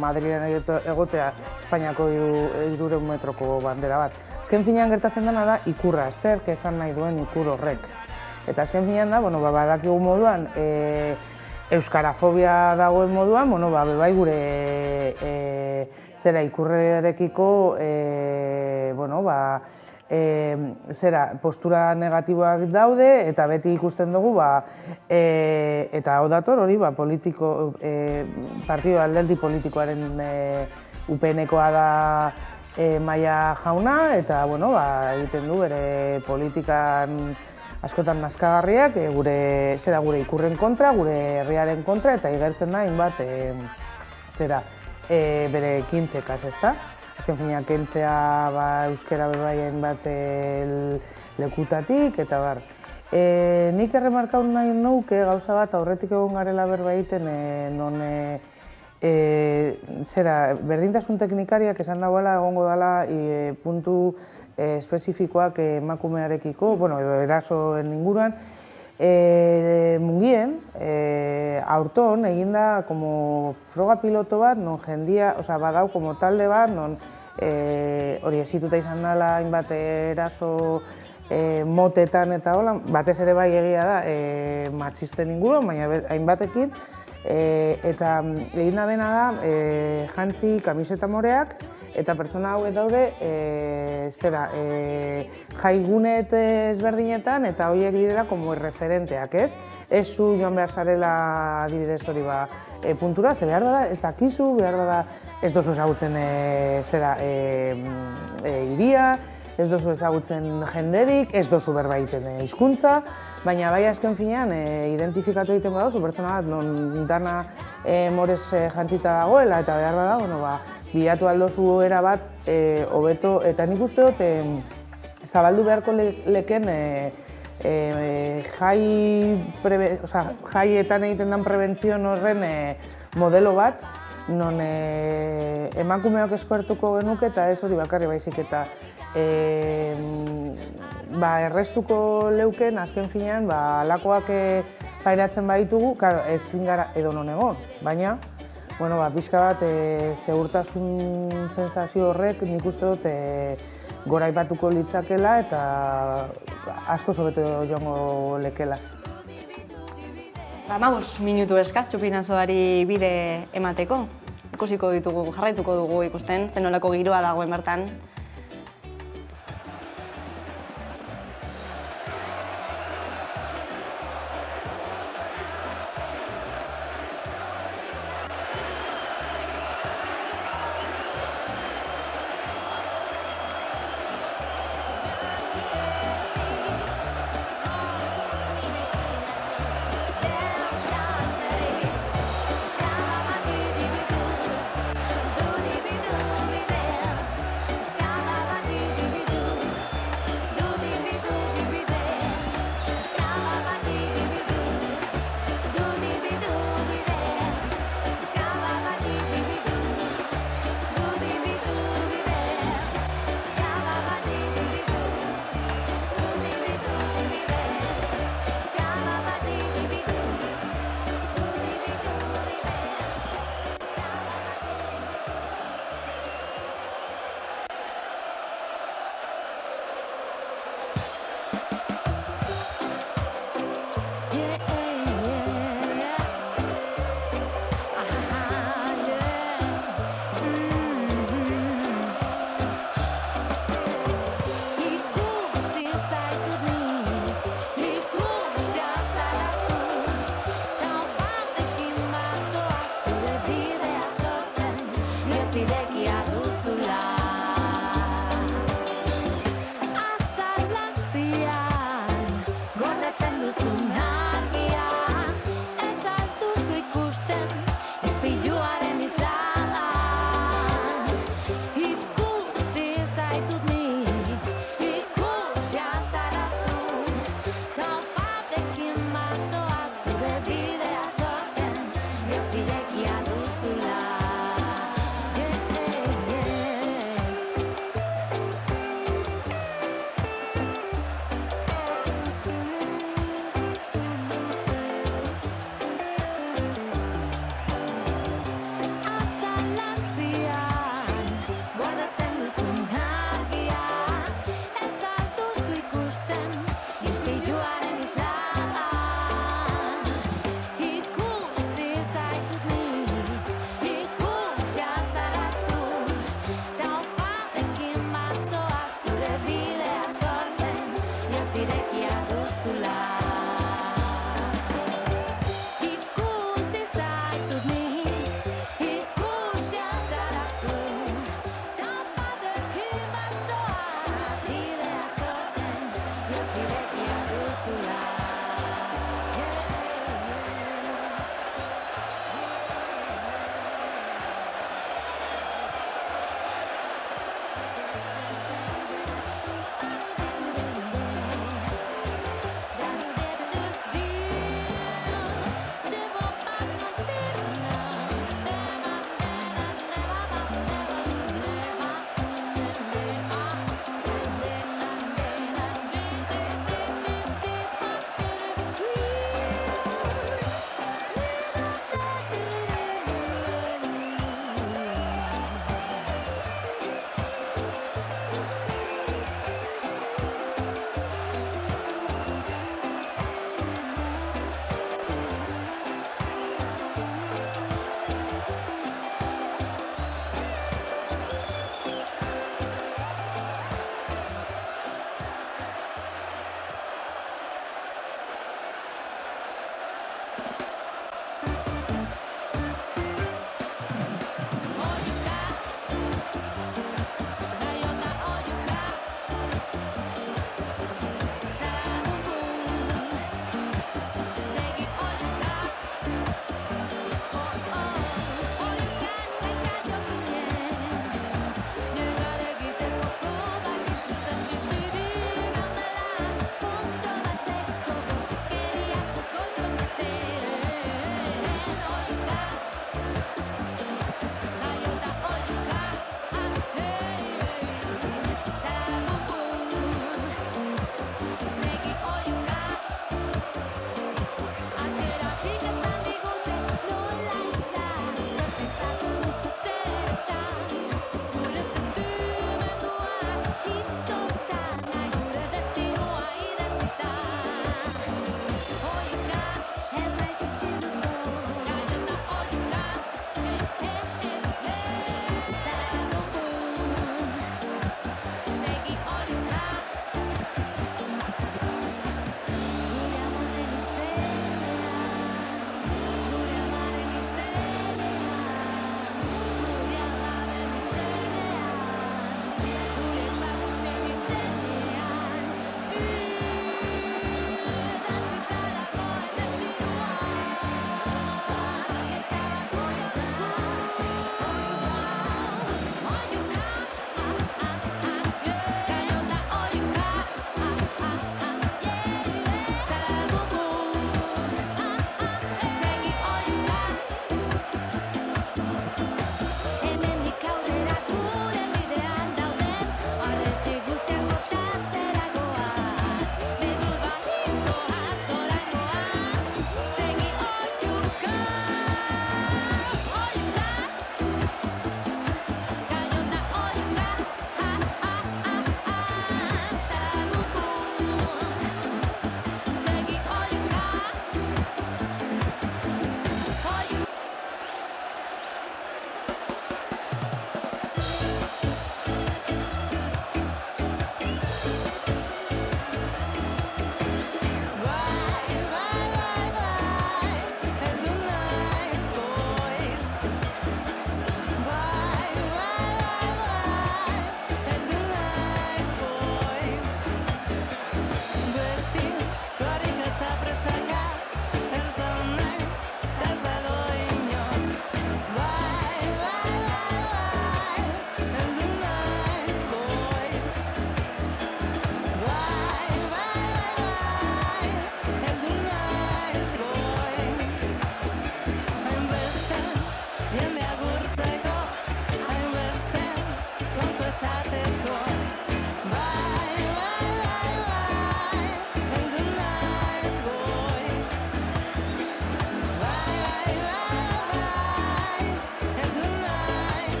B: Madrilen egotea Espainiako 300 metroko bandera bat. Azken finean gertatzen dena da ikurra, zerk esan nahi duen ikur horrek. Eta azken finean da, badakigu moduan, euskarafobia dagoen moduan, bai gure ikurrerekiko postura negatiboak daude, eta beti ikusten dugu, eta hau dator hori, partido alderdi politikoaren UPN-ekoa da Maia jauna, eta egiten du bere politikan askotan nazkagarriak, gure ikurren kontra, gure herriaren kontra, eta igertzen da hainbat bere ekintzekaz, ezta? Azken finean kentzea euskara bebaien bat lekutatik, eta bar. Nik erremarkau nahi nuke gauza bat aurretik egon garela berba egiten non berdintasun teknikariak esan dagoela egongo dela puntu espezifikoak emakumearekiko, edo erasoen inguruan. Mungien, aurton eginda froga piloto bat, non jendia, badau talde bat, non hori ezituta izan dela hainbat eraso motetan eta hola, batez ere bai egia da matxisten inguruan, baina hainbatekin, eta eginda dena da jantzi kamiseta moreak, eta pertsona hauek daude jaigunet ezberdinetan eta horiek direla como referenteak, ez? Ez zu joan behar zarela adibidez hori puntura, ze behar bada ez dakizu, behar bada ez dozu ezagutzen hiria, ez dozu ezagutzen jenderik, ez dozu berba egiten hizkuntza, baina bai azken finean identifikatu egiten baduzu pertsona bat non dana morez jantzita dagoela eta behar bada, bilatu aldozu era bat hobeto, eta nik uste dut zabaldu beharko leken jaietan egiten den prebentzio horren modelo bat, non emakumeok eskuartuko genuke eta ez hori bakarri baizik eta errestuko leuken azken finean alakoak pairatzen baditugu, ezin gara edonon egon, baina pixka bat segurtasun sensazio horrek nik uste dut goraipatuko litzakela eta asko hobeto joango lekela.
A: 15 minutu eskaz txupinazoari bide emateko. Ikusiko ditugu, jarraituko dugu ikusten, zenolako giroa dagoen bertan.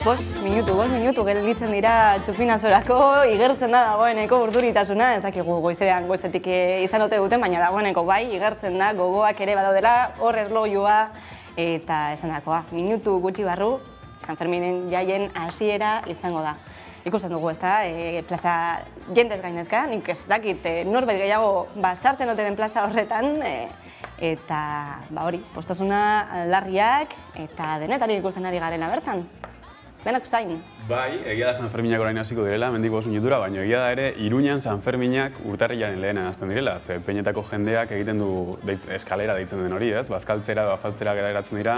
A: minutu gelditzen dira txupinazorako, igertzen da dagoeneko urduritasuna, ez dakigu goizean goizetik izan ote duten, baina dagoeneko bai, igertzen da, gogoak ere badaudela, hor erlojua, eta esanakoa, minutu gutxi barru, San Ferminen jaien hasiera izango da. Ikusten dugu, ezta, plaza jendez gainezka, nik ez dakit norbait gehiago sartzen ote den plaza horretan, eta hori, postasuna larriak eta denetari ikusten ari garena bertan. Denak zain.
C: Bai, egia da San Ferminak orain hasiko direla, mendik 5 minutura, baina egia da ere Iruñan San Ferminak urtarrilaren lehenen hasten direla, ze peinetako jendeak egiten du eskalera deitzen den hori, ez? Bazkaltzera edo afaltzera geratzen dira,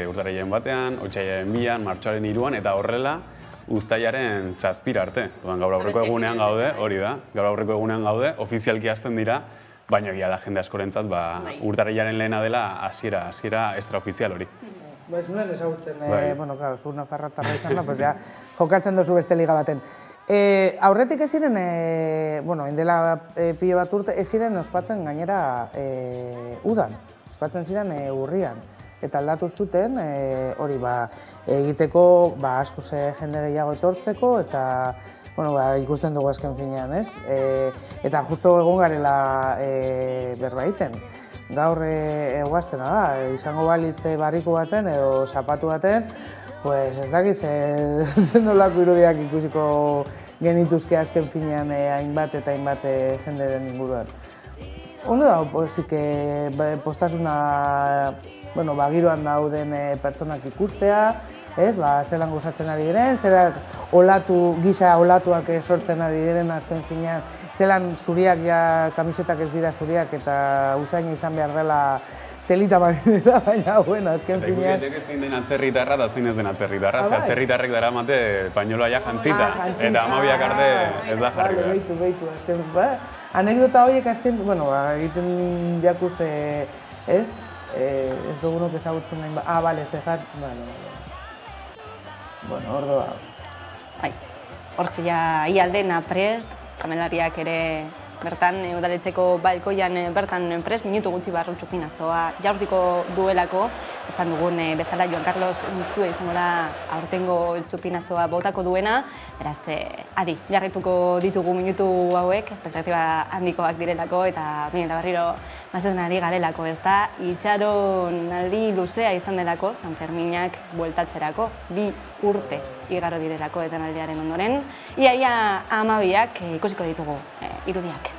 C: urtarrilaren batean, otsailaren 2an, martxoaren 3an eta horrela uztailaren 7 arte. Gaur aurreko egunean gaude, hori da, gaur aurreko egunean gaude, ofizialki hasten dira, baina egia da jende askorentzat urtarrilaren lehena dela hasiera extraofizial hori.
B: Ba, ez nuen ezagutzen, bueno, claro, zu nafarratarra izan da, pues ja, jokatzen dozu beste liga baten. Aurretik ez ziren, bueno, indela pilo bat urte, ez ziren ospatzen gainera udan, ospatzen ziren urrian. Eta aldatu zuten, hori, egiteko, asko jende gehiago etortzeko, eta, bueno, ikusten dugu azken finean, ez? Eta justo egon garela berbaiten. Gaur eguaztena da, izango balitze barriko baten edo zapatu baten, pues ez dakiz zen nolako irudiak ikusiko genituzke azken finean hainbat eta hainbat jenderen inguruan. Ondo da, pozik, postasuna, bueno, giroan dauden pertsonak ikustea, ez, zelan gozatzen ari diren, zelan gisa olatuak sortzen ari diren azken finean, zelan zuriak, kamisetak ez dira zuriak eta usaina izan behar dela telita baina, bueno, azken finean.
C: Eta ikusi zein den atzerritarra eta zein ez den atzerritarra, ze atzerritarrek daramate pañoloa ja jantzita, eta amabiak arte ez da jarri behar.
B: Behitu, azken, anekdota horiek azken, bueno, egiten jakuz, ez? Ez dugunok ezagutzen nahi, bale, zehar, bueno, ordo da.
A: Bai, hortxe ja ialdena prest, kamelariak ere bertan udaletzeko balkoian bertan prest, minutu gutxi barru txupinazoa jaurtiko duelako, ezan dugun bezala Joan Carlos Unzue izango da aurtengo txupinazoa botako duena, beraz, adi, jarrituko ditugu minutu hauek, espektatiba handikoak direlako eta berriro mazetan ari garelako, ez da, itxaron aldi luzea izan delako, San Ferminak bueltatzerako, 2 urte igaro direlako etenaldiaren ondoren. Iaia 12ak ikusiko ditugu irudiak.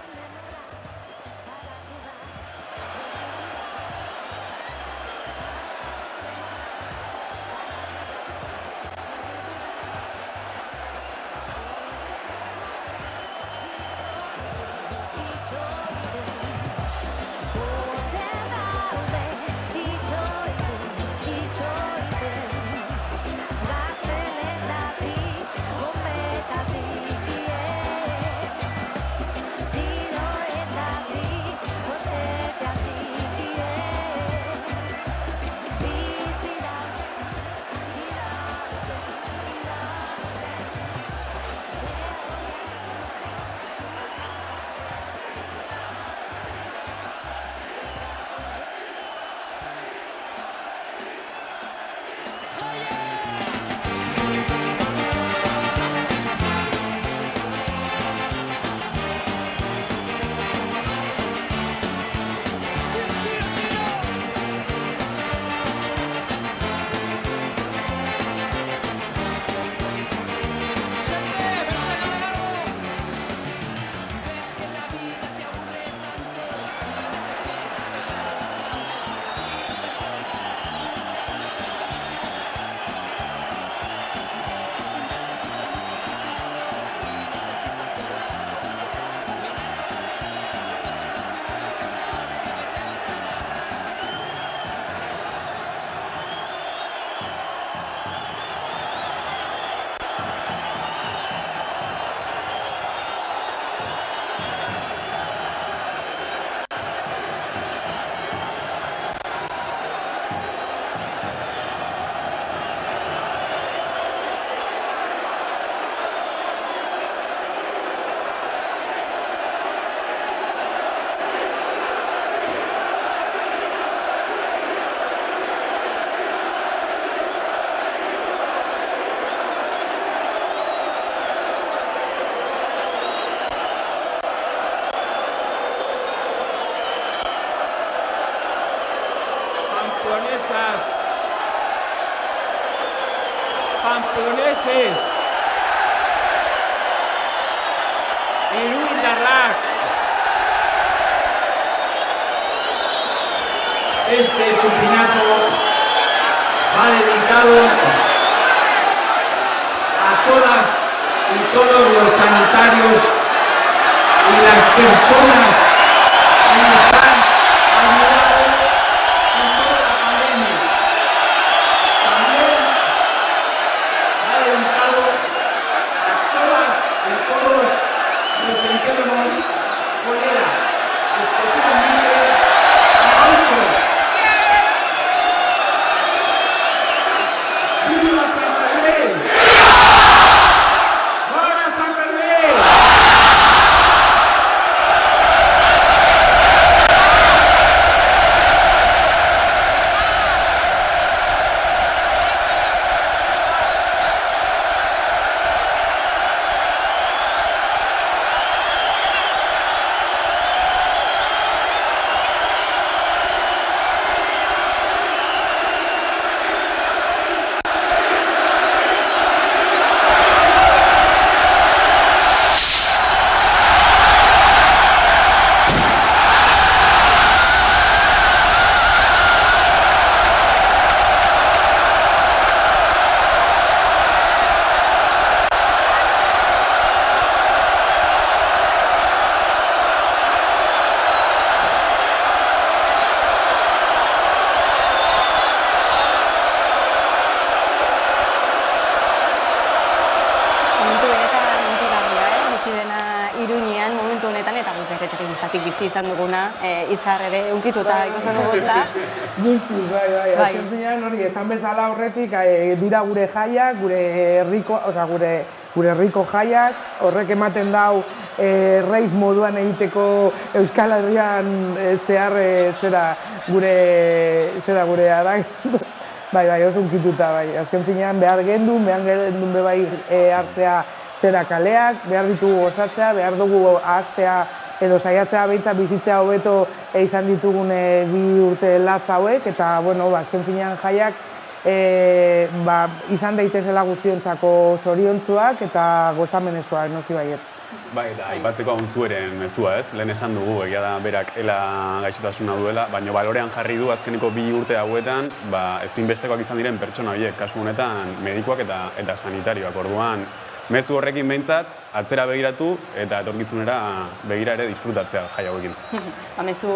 K: Be Pamploneses, iruindarrak, este chupinazo va dedicado a todas y todos los sanitarios y las personas que nos han ayudado en toda la pandemia. También va dedicado a todas y todos los enfermos cólera, especialmente a Pancho. ¡Viva San Fermín! ¡Viva San Fermín!
A: bizi izan duguna, izar ere unkituta ikusten dugu ezta.
B: Guztiz, bai. Azken finean hori, esan bezala horretik, dira gure jaiak, gure herriko jaiak, horrek ematen dau rave moduan egiteko Euskal Herrian zehar gure adak. Bai, oso unkituta, bai. Azken finean behar gendun bebai hartzea zera kaleak, behar ditugu osatzea, behar dugu ahaztea edo saiatzea behintzat bizitzea hobeto izan ditugun 2 urte latz hauek, eta, azken finean jaiak izan daitezela guztiontzako zoriontsuak eta gozamenezkoak, noski baietz.
C: Bai, eta aipatzeko hauntzueren mezua, ez? Lehen esan dugu, egia da berak ela gaixotasuna duela, baina balorean jarri du azkeneko 2 urte hauetan, ezinbestekoak izan diren pertsona horiek, kasu honetan medikuak eta sanitarioak. Orduan, mezu horrekin behintzat, atzera begiratu eta etorkizunera begira ere disfrutatzea jai hauekin.
A: Mezu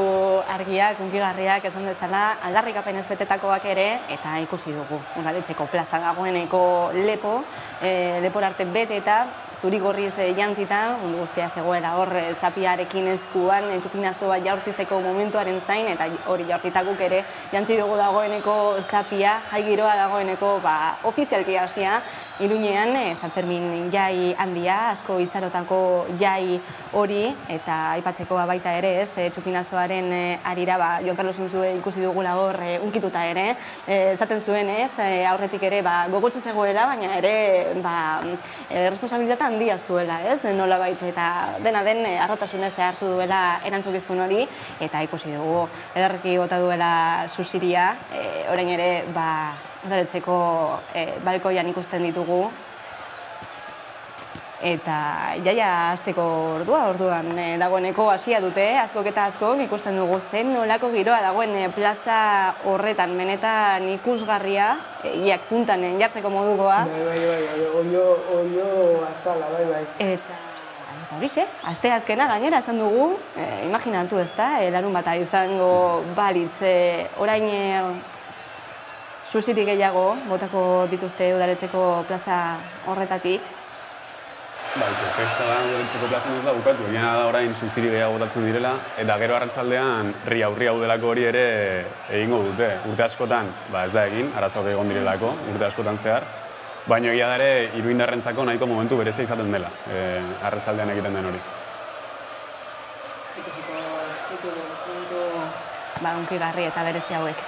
A: argiak, hunkigarriak esan bezala, aldarrikapenez betetakoak ere, eta ikusi dugu. Udaletxeko plaza dagoeneko lepora arte bete eta zuri gorriz jantzita, mundu guztia zegoela hor zapiarekin eskuan, txupinazoa jaurtitzeko momentuaren zain, eta hori jaurtitakuk ere jantzi dugu dagoeneko zapia, jai giroa dagoeneko ofizialki hasia, Iruñean San Fermin jai handia, asko itzarotako jai hori, eta aipatzeko baita ere ez, txupinazoaren arira, Jon Carlos Unzue ikusi dugula hor unkituta ere, esaten zuen ez, aurretik ere gogotsu zegoela, baina ere responsabilitatea handia zuela, ez, nolabait, eta dena den harrotasunez hartu duela erantzukizun hori, eta ikusi dugu ederreki bota duela susiria, orain ere, Udaletzeko balkoian ikusten ditugu, eta jaia hasteko orduan dagoeneko hasia dute, askok eta askok ikusten dugu zen nolako giroa dagoen plaza horretan, benetan ikusgarria, iak puntan jartzeko modukoa.
B: Bai, oio azala, bai.
A: Eta horixe, asteazkena gainera izan dugu, imaginatu ezta, larun bata izango balitz, orain susirik gehiago botako dituzte Udaletzeko plaza horretatik.
C: Festa da Udaletzeko plazan ez da bukatu, egina da orain susirik gehiago botatzen direla, eta gero arratsaldean riau delako hori ere egingo dute. Urte askotan, ez da egin, arazoak egon direlako, urte askotan zehar, baina egia da ere iruindarrentzako nahiko momentu berezia izaten dela, arratsaldean egiten den hori.
A: Ikusiko ditugu momentu hunkigarri eta berezi hauek.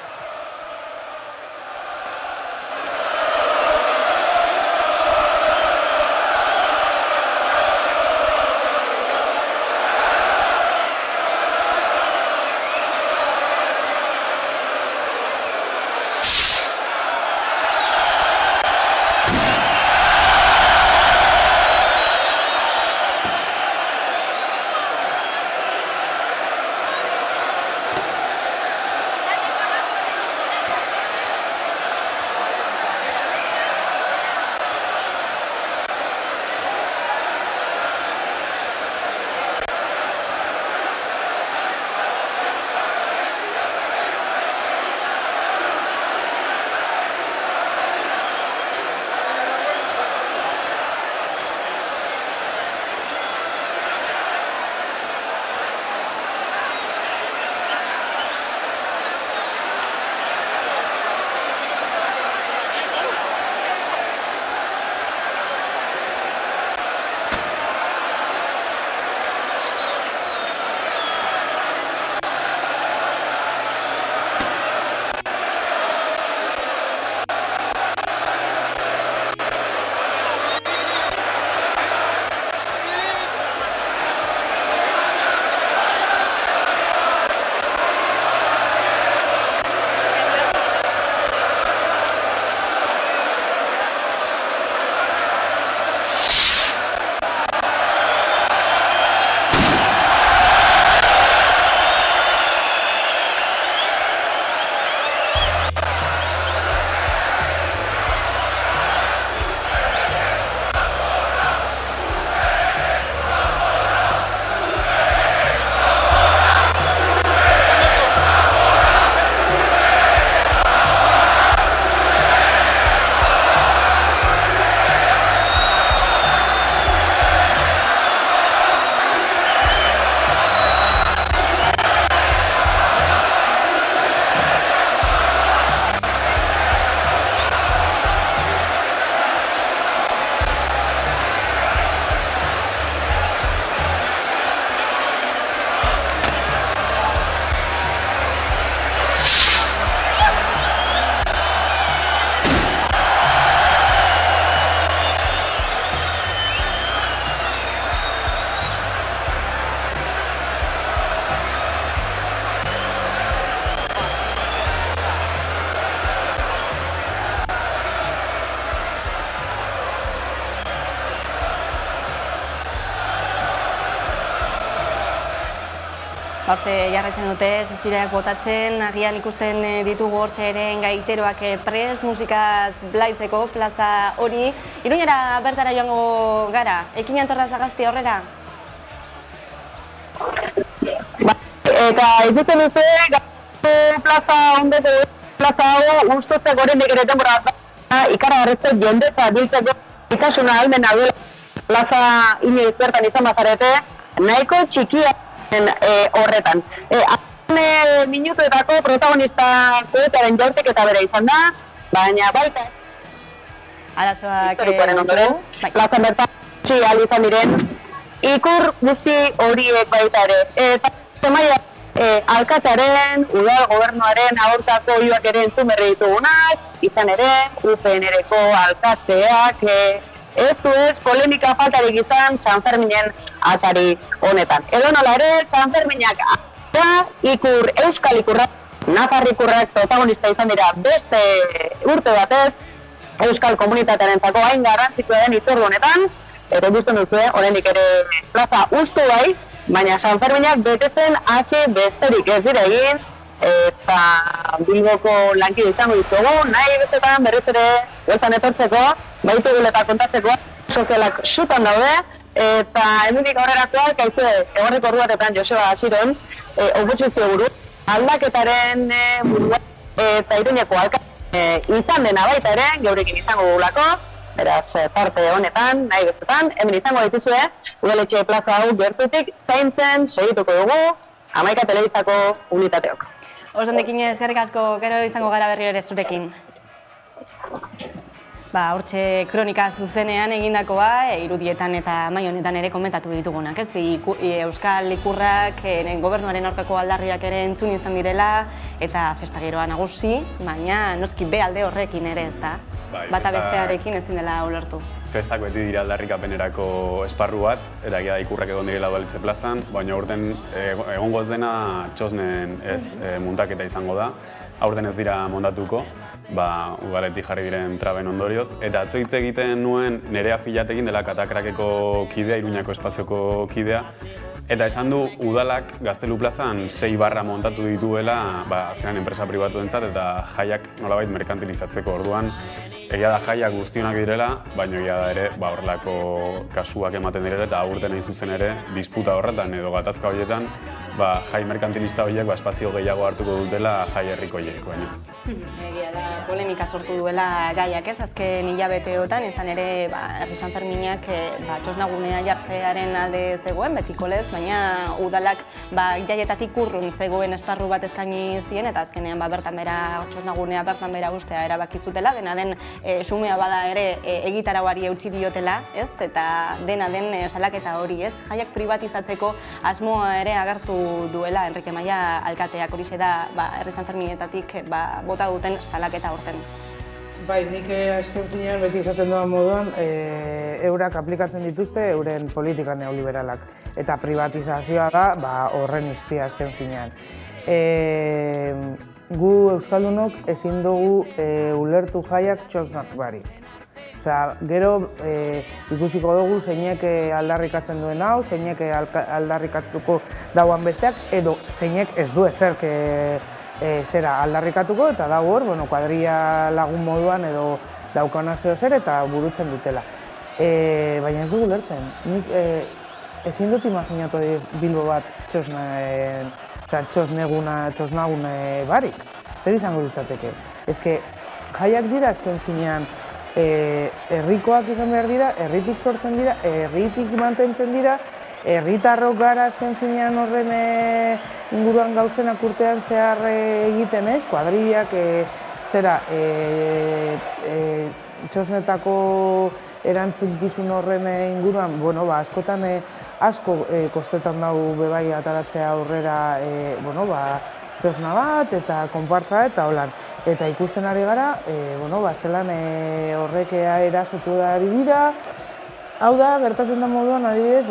A: Hortze jarraitzen dute, sustireak botatzen, agian ikusten ditugu hortxe ere gaiteroak prest, musikaz blaitzeko plaza hori. Iruñera bertara joango gara, ekin antorra zagazti horrera?
D: Eta ikusten duzu, plaza ondete, plaza hau ustuzte gorendik ere denbora ikara harretzek jendeza biltzeko ikasuna almen duela plaza inoiz bertan izan bazarete, nahiko txikia horretan. Minutuetako protagonista koetaren jaurtek eta bere izan da, baina baita
A: arazoak
D: historikoaren ondoren, plazan bertan ahal izan diren ikur guzti horiek baita ere. Eta zemaia alkatearen, udal gobernuaren aurkako oihuak ere entzun berri ditugunak, izan ere, UPN-ereko alkateak ez du ez polemika faltarik izan San Ferminen atari honetan. Edo nola ere, San Ferminak ikur, euskal ikurrak, nafar ikurrak protagonista izan dira beste urte batez, euskal komunitatearentzako hain garrantzitsua den itzordu honetan, eta ikusten duzu, oraindik ere plaza ustu bai, baina San Ferminak betetzen hasi besterik ez dira egin, eta Bilboko lankide izango ditugu, nahi bestetan berriz ere bueltan etortzeko, baitugu eta kontatzeko, sozialak sutan daude, eta hemendik aurrerakoak haize egorriko orduatetan Joseba Asiron, oposizio buru, aldaketaren burua eta Iruñeko izan dena baita ere, geurekin izango dugulako, beraz parte honetan, nahi bestetan, hemen izango dituzue, udaletxe plaza hau gertutik zaintzen segituko dugu, 11 telebistako unitateok.
A: Osondekin eskerrik asko, gero izango gara berriro ere zurekin. Hortxe kronika zuzenean egindakoa, irudietan eta mahai honetan ere komentatu ditugunak, ez? Euskal ikurrak gobernuaren aurkako aldarriak ere entzun izan direla eta festageroa nagusi, baina noski be alde horrekin ere ez da. Bata bestearekin ez dela ulertu.
C: Festak beti dira aldarrikapenerako esparru bat, eta egia da ikurrak egon direla udaletxe plazan, baina aurten egongo ez dena txosnen muntaketa izango da. Aurten ez dira mondatuko, udaletik jarri diren traben ondorioz. Eta atzo hitz egiten nuen Nerea Filatekin dela Katakrakeko kidea, Iruñako espazioko kidea. Eta esan du udalak Gaztelu plazan 6 barra montatu dituela azkenan enpresa pribatuentzat eta jaiak nolabait merkantilizatzeko orduan. Egia da jaiak guztionak direla, baina egia da ere horrelako kasuak ematen direla eta aurten hain zuzen ere disputa horretan edo gatazka horietan jai merkantilista horiek espazio gehiago hartuko dutela jai herriko horiek baina.
A: Egia da polemika sortu duela gaiak ez, azken hilabeteotan, izan ere Herri San Ferminak txosnagunea jartzearen alde zegoen, betiko lez, baina udalak jaietatik urrun zegoen esparru bat eskaini zien eta azkenean bertan bera txosnagunea bertan bera ustea erabaki zutela, dena den sumea bada ere egitarauari eutsi diotela, ez? Eta dena den salaketa hori, ez? Jaiak pribatizatzeko asmoa ere agertu duela Enrique Maia alkateak, horixe da Herri San Ferminetatik bota duten salaketa horten.
B: Bai, nik azken finean beti izaten doan moduan eurak aplikatzen dituzte euren politika neoliberalak. Eta privatizazioa da horren izpia azken finean. Gu euskaldunok ezin dugu ulertu jaiak txosnak barik. Gero ikusiko dugu zeinek aldarrikatzen duen hau, zeinek aldarrikatuko dauan besteak, edo zeinek ez du ezerk zera aldarrikatuko eta dago hor, kuadrilla lagun moduan edo daukanazio zer eta burutzen dutela. Baina ez dugu lertzen. Nik ezin dut imaginatu Bilbo bat txosnagune barik. Zer izango ditzateke? Ezke, jaiak dira azken finean herrikoak izan behar dira, herritik sortzen dira, herritik mantentzen dira, herritarrok gara azken finean horren inguruan gauzenak urtean zehar egiten ez, kuadrillak, txosnetako erantzunkizun horren inguruan, askotan asko kostetan dago bebai ataratzea aurrera txosna bat eta konpartza eta holan. Eta ikusten ari gara, zelan horrek erasotu ari dira. Hau da, gertatzen da moduan, adibidez,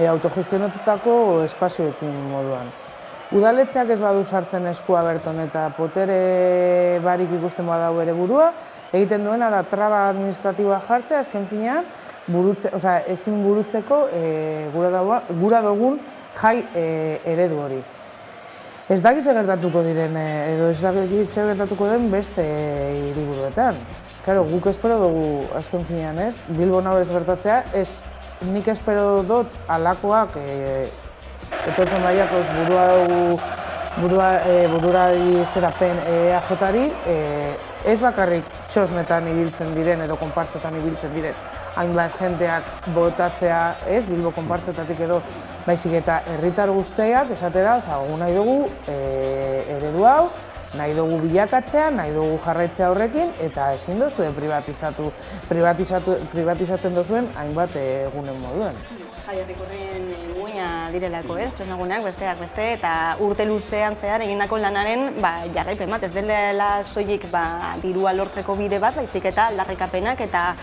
B: autogestionatutako espazioekin moduan. Udaletxeak ez badu sartzen eskua berton eta potere barik ikusten badau ere burua, egiten duena da traba administratiboa jartzea, azken finean, ezin burutzeko gura dugun jai eredu hori. Ez dakit zer gertatuko diren, edo ez dakit zer gertatuko den beste hiriburuetan. Claro, guk espero dugu azken finean, ez? Bilbon hau ez gertatzea, nik espero dut alakoak etortzen baiakoz bururari zerapen EAJ-ari, ez bakarrik txosnetan ibiltzen diren edo konpartzetan ibiltzen diren hainbat jendeak botatzea, ez, Bilbo konpartzetatik edo baizik eta herritar guztiak esatera, nahi dugu eredu hau, nahi dugu bilakatzea, nahi dugu jarraitzea horrekin, eta ezin duzue privatizatzen duzuen hainbat egunen moduen.
A: Jai herrikorren muina direlako, ez, txosnagunak besteak beste, eta urte luzean zehar egindako lanaren jarraipen bat, ez dela soilik dirua lortzeko bide bat, baizik eta aldarrikapenak eta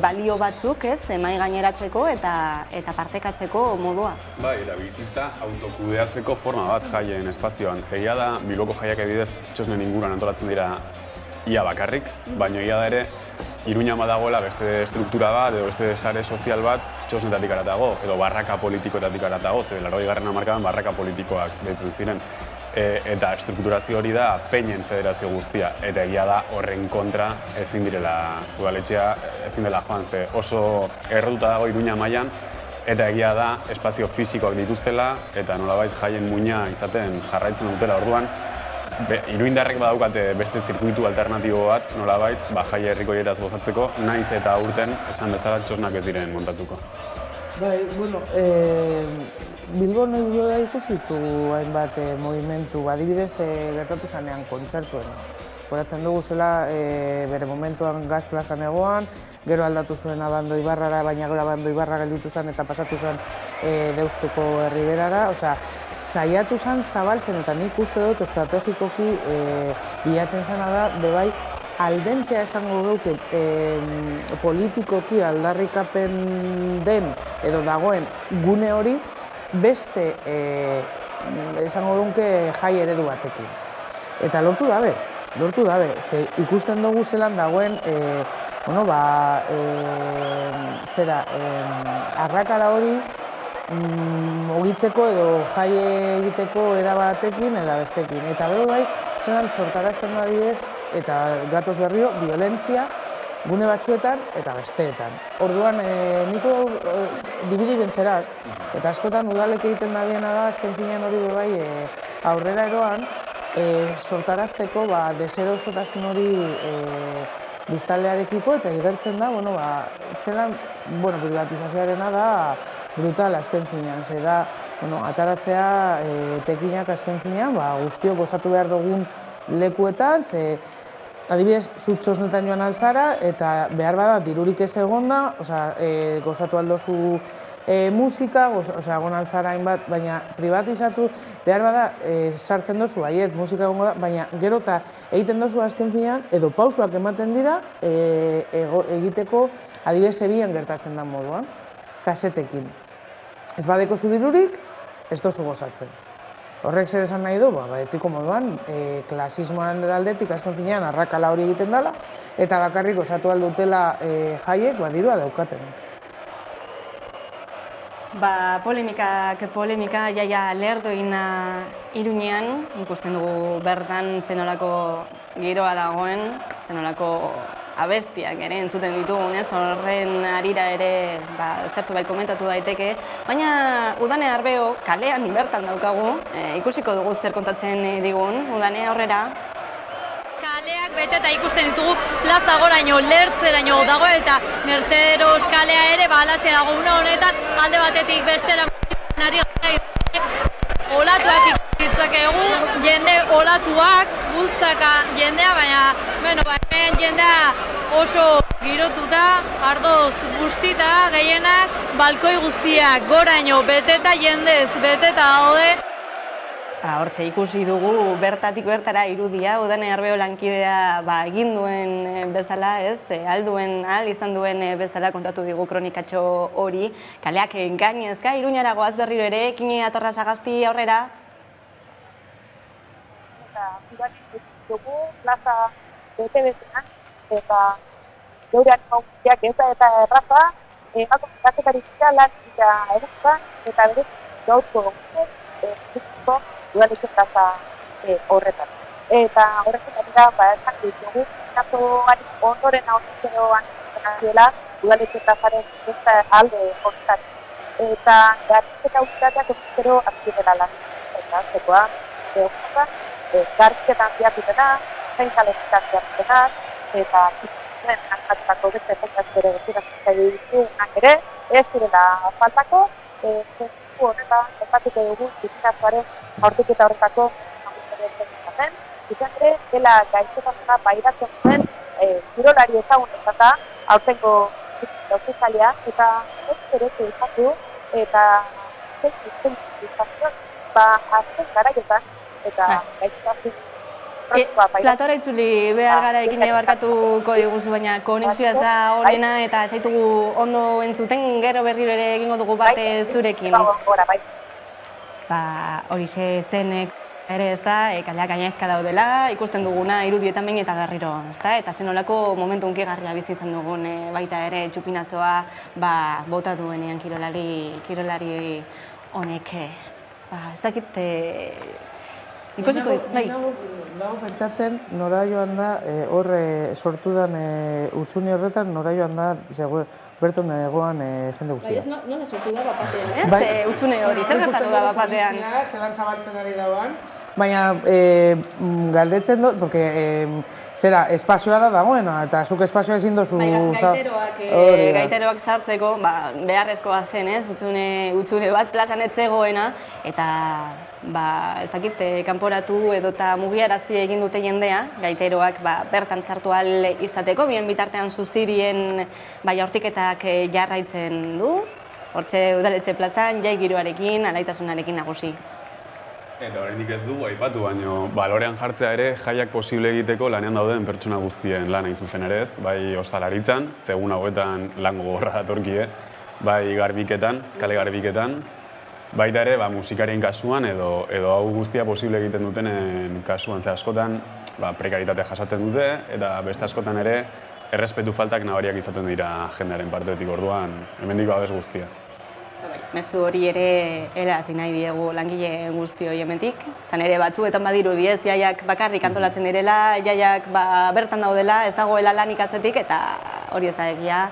A: balio batzuk, ez, mahai gaineratzeko eta partekatzeko modua.
C: Bai, eta bizitza autokudeatzeko forma bat jaien espazioan. Egia da, Bilboko jaiak bidez txosnen inguruan antolatzen dira ia bakarrik, baina egia da ere, Iruñan badagoela beste struktura bat edo beste sare sozial bat txosnetatik aratago, edo barraka politikoetatik aratago, ze 80. hamarkadan barraka politikoak deitzen ziren. Eta strukturazio hori da peinen federazio guztia, eta egia da horren kontra ezin direla udaletxea, ezin dela joan, ze oso errotuta dago Iruña mailan, eta egia da espazio fisikoak dituztela, eta nolabait jaien muina izaten jarraitzen dutela orduan. Iruindarrek badaukate beste zirkuitu alternatibo bat, nolabait, jai herrikoieraz gozatzeko, naiz eta aurten esan bezala txosnak ez diren montatuko.
B: Bai, bueno, Bilbon da ikusitu hainbat movimentu, adibidez gertatu zanean kontzertuen. Goratzen dugu zela bere momentuan Gaz plazan egoan, gero aldatu zuen Abando Ibarrara, baina gero Abando Ibarra gelditu zen eta pasatu zen Deustuko Herriberara. Osea, saiatu zen zabaltzen eta nik uste dut estrategikoki bilatzen zena da, bebai, aldentzea esango duke politikoki aldarrikapen den edo dagoen gune hori beste esango duke jai eredu batekin. Eta lortu dabe, ze ikusten dugu zelan dagoen arrakala hori mugitzeko edo jai egiteko erabatekin eta bestekin. Eta bero bai, zelan sortarazten da bidez, eta gatoz berrio, violentzia gune batzuetan eta besteetan. Orduan, niko dibidi bentzeraz, eta askotan udalek egiten da biena da, azken finean hori bai aurrera eroan, sortarazteko deserosotasun hori biztanlearekiko eta igertzen da, zelan, privatizazioarena da brutal azken finean, ze da, ataratzea tekinak azken finean, guztiok gozatu behar dugun lekuetan, ze adibidez, zu txosnetan joan alzara, eta behar bada dirurik ez egonda, gozatu aldozu musika, egon alzara hainbat, baina privatizatu behar bada sartzen dozu, baiet, musika egongo da, baina gero eta egiten dozu azken finean, edo pausuak ematen dira egiteko adibidez Sevillan gertatzen da moduan, kasetekin. Ez badeko zu dirurik, ez dozu gozatzen. Horrek zer esan nahi du, etiko moduan, klasismoan aldetik azken finean arrakala hori egiten dela, eta bakarrik osatu aldutela jaiek dirua daukaten.
A: Polemika, jaia lerdo egina Iruñean, ikusten dugu bertan zenolako giroa dagoen, zenolako abestiak ere entzuten ditugunez, horren harira ere zertzu bai komentatu daiteke, baina Udane Arbeo kalean bertan daukagu, ikusiko dugu zer kontatzen digun, Udane aurrera.
F: Kaleak bete eta ikusten ditugu plaza goraino, lertzeraino dago eta Merceros kalea ere alaxe dago una honetan, alde batetik bestera nari olatuak ditzakegu, jende olatuak, bultzaka jendea, baina hemen jendea oso girotuta, ardoz guztita, gehienak, balkoi guztiak goraino beteta, jendez beteta daude.
A: Hortxe ikusi dugu bertatik bertara irudia, Udane Arbeo lankidea egin duen bezala, ahal izan duen bezala kontatu digu kronikatxo hori. Kaleak gainezka, Iruñara goaz berriro ere, Kini Atorra Sagasti aurrera.
E: Eta Udane dugu, plaza bete-betean, eta geure animauziak ez da eta erraza, emakume gazetarik lan eta errazta, eta berez gaurko eguneko udaletxe plaza horretan. Eta horretan dira, esan ditugu, natoari ondoren aurrezeroan dela udaletxe plazaren beste alde horretan. Eta garrizketa unitateak ezkero akzidela lan. Eta zekoa, garrizketan biatutena, zaintzalenetan biatutena, eta zuen nankatutako beste zaintzak bere bezira ditugunak ere, ez direla faltako, zentzuk horretan, ezatuko dugu, disinazuaren aurtiketa horretako nagusen izan ere, dela gaitzetasuna pairatzen duen kirolari ezagun ezata, aurtengo dauzizalea, eta ez zerete izatu, eta zein izazioan, azken garaiotan, eta gaitzetasuna
A: Platora itzuli behar gara ekin barkatuko diguzu, baina konexioa ez da honena eta ez zaitugu ondo entzuten, gero berriro ere egingo dugu bat zurekin. Horixe zenek ere ez da, kaleak gainezka daudela, ikusten duguna irudietan behin eta berriro, ez da? Eta zenolako momentu unkigarria bizitzen dugun baita ere txupinazoa bota duenean kirolari honek. Ez dakit... Ikusiko, bai.
B: Nago pentsatzen, nora joan da, horre sortu den utxune horretan, nora joan da, berton egoan jende guztia.
A: Bai, ez nola sortu da bapatean, ez? Utxune hori, zer gertatu da bapatean?
B: Zelan zabaltzen ari dauan, baina galdetzen dut, porque espazioa da dagoena, eta zuk espazioa ezin dozu...
A: Gaiteroak sartzeko, beharrezkoa zen, ez? Utxune bat plazan ez zegoena, eta ez dakit, kanporatu edota mugiarazi egin dute jendea, gaiteroak bertan sartu ahal izateko, bien bitartean zuzirien hortiketak jarraitzen du, hortxe udaletxe plazan, jai giroarekin, alaitasunarekin nagusi.
C: Eta oraindik ez dugu aipatu, baina balorean jartzea ere jaiak posible egiteko lanean dauden pertsona guztien lan hain zuzen ere ez, bai ostalaritzan, segun hauetan lan gogorra datorkie, bai garbiketan, kale garbiketan, baita ere musikarien kasuan edo hau guztia posible egiten dutenen kasuan, ze askotan prekaritatea jasaten dute eta beste askotan ere errespetu faltak nabariak izaten dira jendearen partetik, orduan hemendik babes guztia.
A: Mezu hori ere helazi nahi diegu langile guzti hori hemendik. Zan ere batzuetan badirudi ez, jaiak bakarrik antolatzen direla, jaiak bertan daudela, ez dagoela lanik atzetik eta hori ez da egia.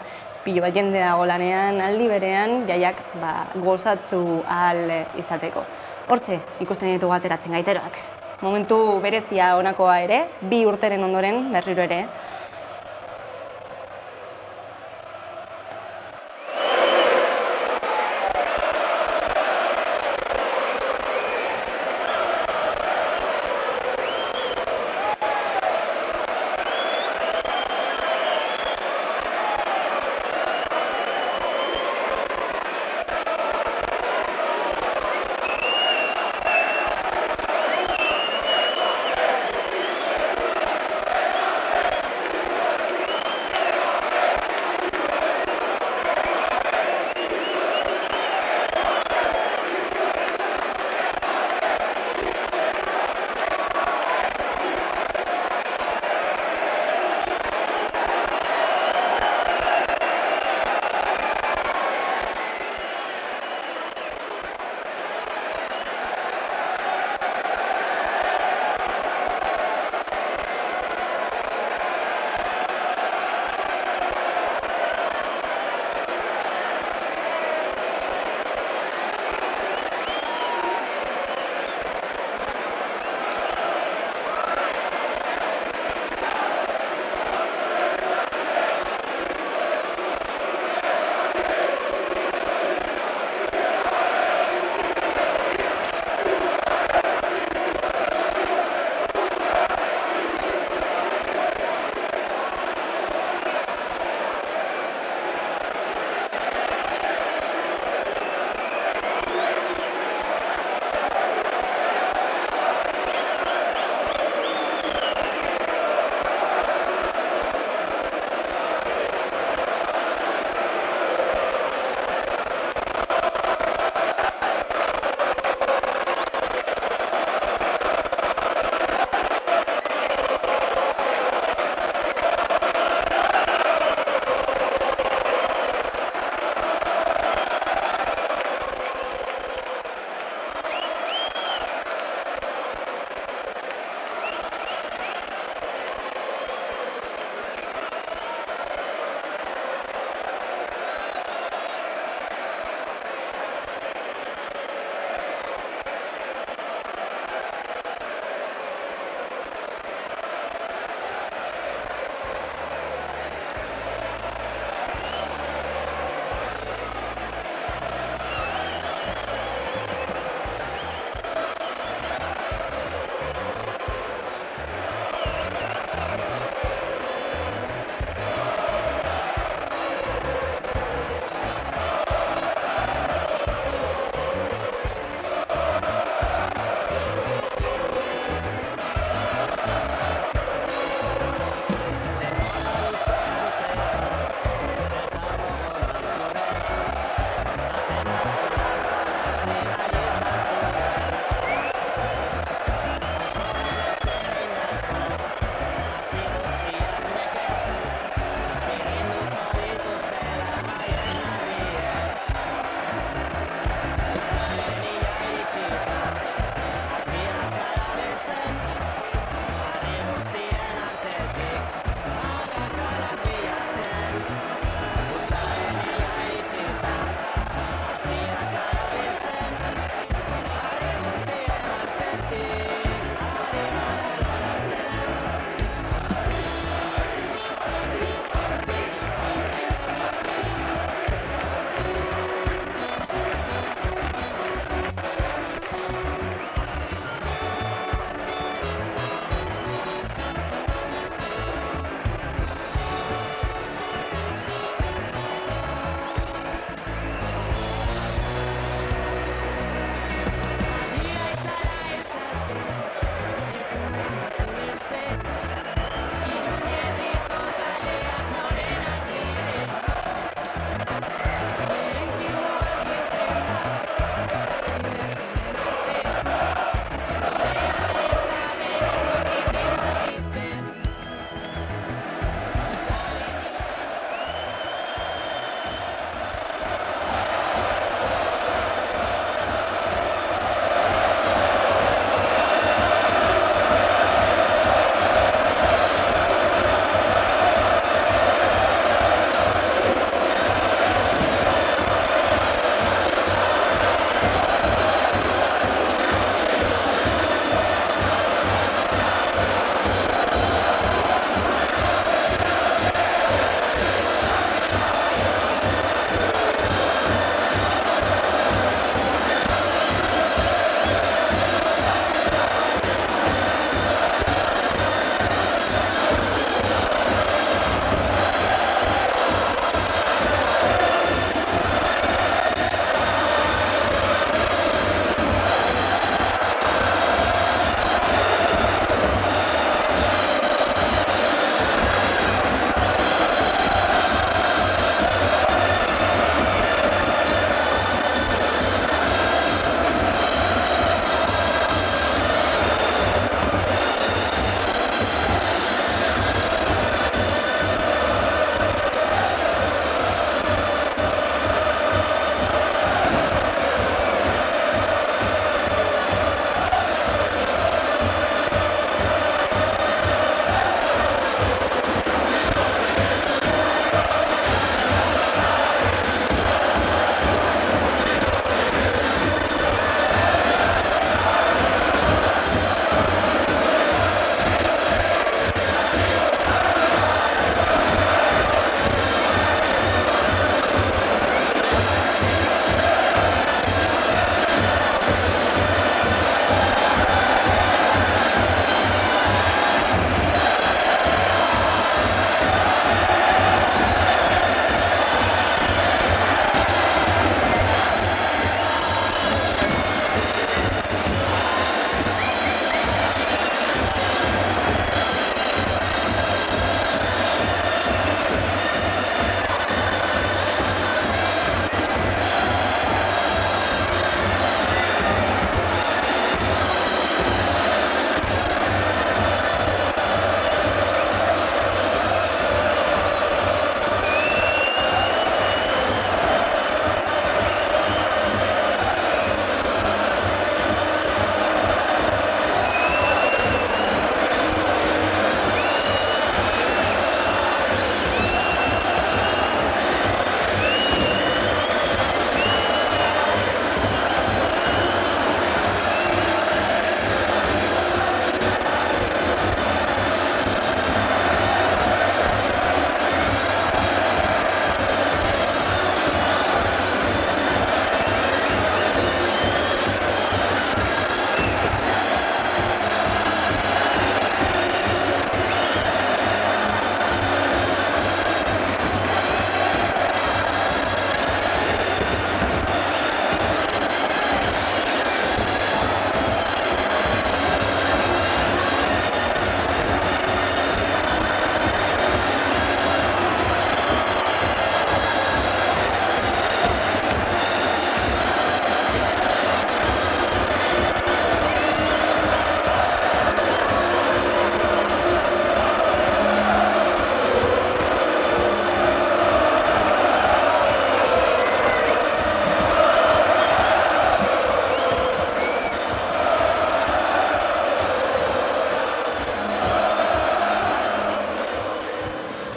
A: Pilo bat jende dago lanean, aldi berean, jaiak gozatu ahal izateko. Hortxe, ikusten ditugu ateratzen gaiteroak. Momentu berezia honakoa ere, 2 urteren ondoren berriro ere.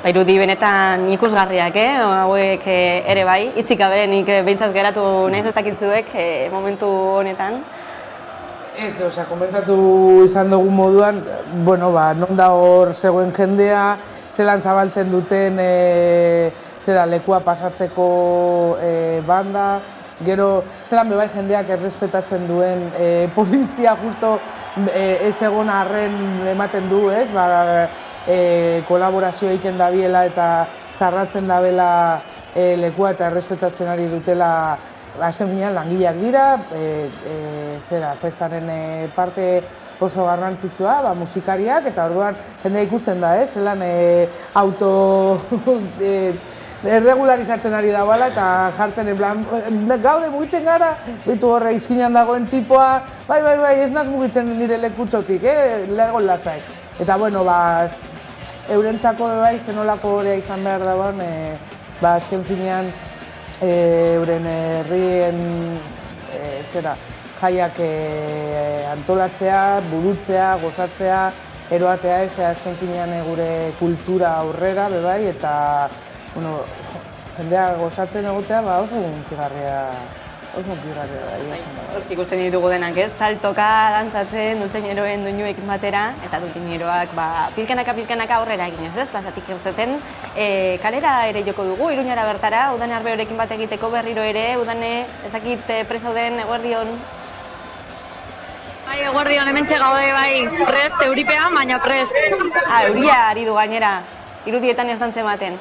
A: Irudi benetan ikusgarriak, hauek ere bai, hitzik gabe nik behintzat geratu nahiz ez dakitzuek momentu honetan.
B: Ez, komentatu izan dugun moduan, non da hor zegoen jendea, zelan zabaltzen duten zera lekua pasatzeko banda, gero zelan bebai jendeak errespetatzen duen polizia justo ez egon arren ematen du, ez? Kolaborazio egiten dabiela eta zarratzen dabela lekua eta errespetatzen ari dutela azken finean langileak dira, festaren parte oso garrantzitsua, musikariak, eta orduan jendea ikusten da, zelan auto erregularizatzen ari dagoela eta jartzen en plan, gaude mugitzen gara, bitu horre izkinan dagoen tipoa, bai, ez naz mugitzen nire lekutxotik, legon lasai. Eta eurentzako bai zenolako horea izan behar dagoen, azken finean euren herrien jaiak antolatzea, burutzea, gozatzea, eroatea ez, azken finean gure kultura aurrera bebai, eta jendea gozatzen egotea oso hunkigarria da.
A: Hortzik ikusten ditugu denak ez, saltoka, dantzatzen, dultzaineroen doinuekin batera, eta dultzaineroak pizkanaka aurrera eginez ez, plazatik irteten. Kalera ere joko dugu, Iruñara bertara, Udane Arbeorekin bat egiteko berriro ere, Udane, ez dakit presauden, eguerdion?
F: Bai, eguerdion, hementxe gaude bai, prest, euripean, baina prest.
A: Euria ari du gainera, irudietan ez dantzen baten.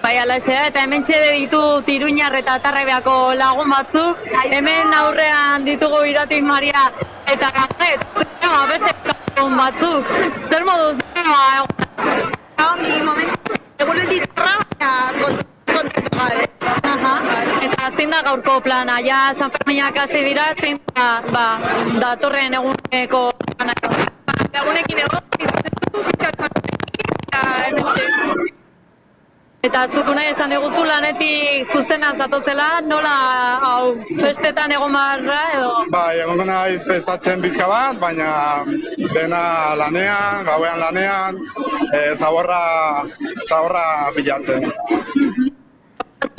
F: Bai, ala da, eta hementxe ditut Iruñar eta Tarrabeako lagun batzuk, hemen aurrean ditugu Iratik Maria eta beste lagun batzuk. Zer moduz?
L: Ongi, momentu, egunen ditarra, kontento gara.
F: Eta zein da gaurko plana, ja San Ferminak hasi dira, zein da datorren eguneko plana. Egunekin egon, hementxe. Eta zuk nahi esan diguzu lanetik zuzenan zatozela, nola festetan egon barra edo?
M: Bai, egon naiz festatzen bizka bat, baina dena lanean, gauean lanean, zaborra bilatzen.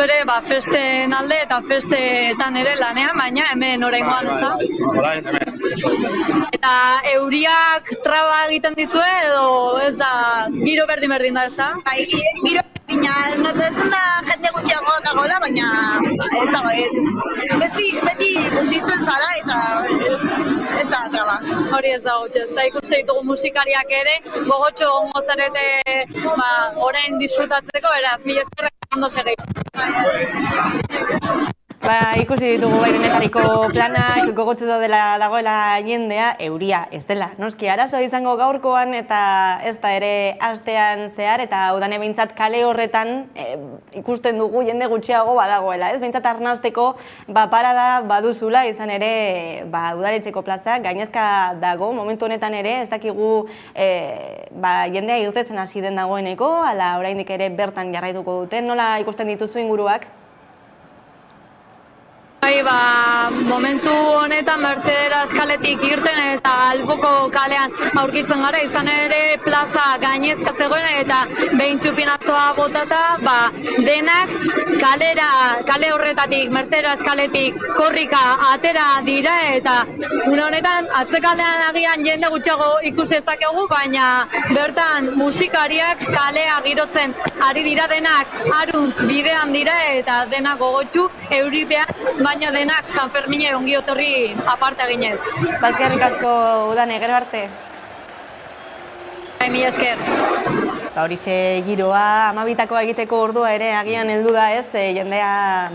F: Ere, festen alde eta festetan ere lanean, baina hemen oraingoan, ezta?
M: Orain hemen.
F: Eta euriak traba egiten dizue edo ez da giro berdin da, ezta?
L: Bai, giro berdina, notatzen da jende gutxiago dagoela, baina ez dago, beti bustitzen zara eta ez da traba.
F: Hori ez da gutxe, eta ikuste ditugu musikariak ere, gogotxo gongo zarete orain disfrutatzeko, beraz, mila esker ondo segei.
A: Ikusi ditugu Iruñetariko planak, gogotsu dagoela jendea, euria ez dela. Noski, arazo izango gaurkoan eta ez da ere astean zehar, eta Udane behintzat kale horretan ikusten dugu jende gutxiago badagoela. Ez behintzat arnazteko parada baduzula, izan ere udaletxeko plaza, gainezka dago, momentu honetan ere, ez dakigu jendea irtetzen hasi den dagoeneko, ala oraindik ere bertan jarraituko duten, nola ikusten dituzu inguruak?
F: Bai, momentu honetan Mercedes kaletik irten eta Alboko kalean aurkitzen gara, izan ere plaza gainezka zegoen eta behin txupinazoa botata, denak kale horretatik, Mercedes kaletik korrika atera dira eta une honetan atzekaldean agian jende gutxiago ikusi ezakegu, baina bertan musikariak kalea girotzen ari dira, denak aruntz bidean dira eta denak gogotsu euripean, baina denak San Fermine ongi otorri aparte eginez.
A: Eskerrik asko Udane, gero arte.
F: Mila esker.
A: Horixe giroa, 12takoa egiteko ordua ere agian heldu da ez, jendea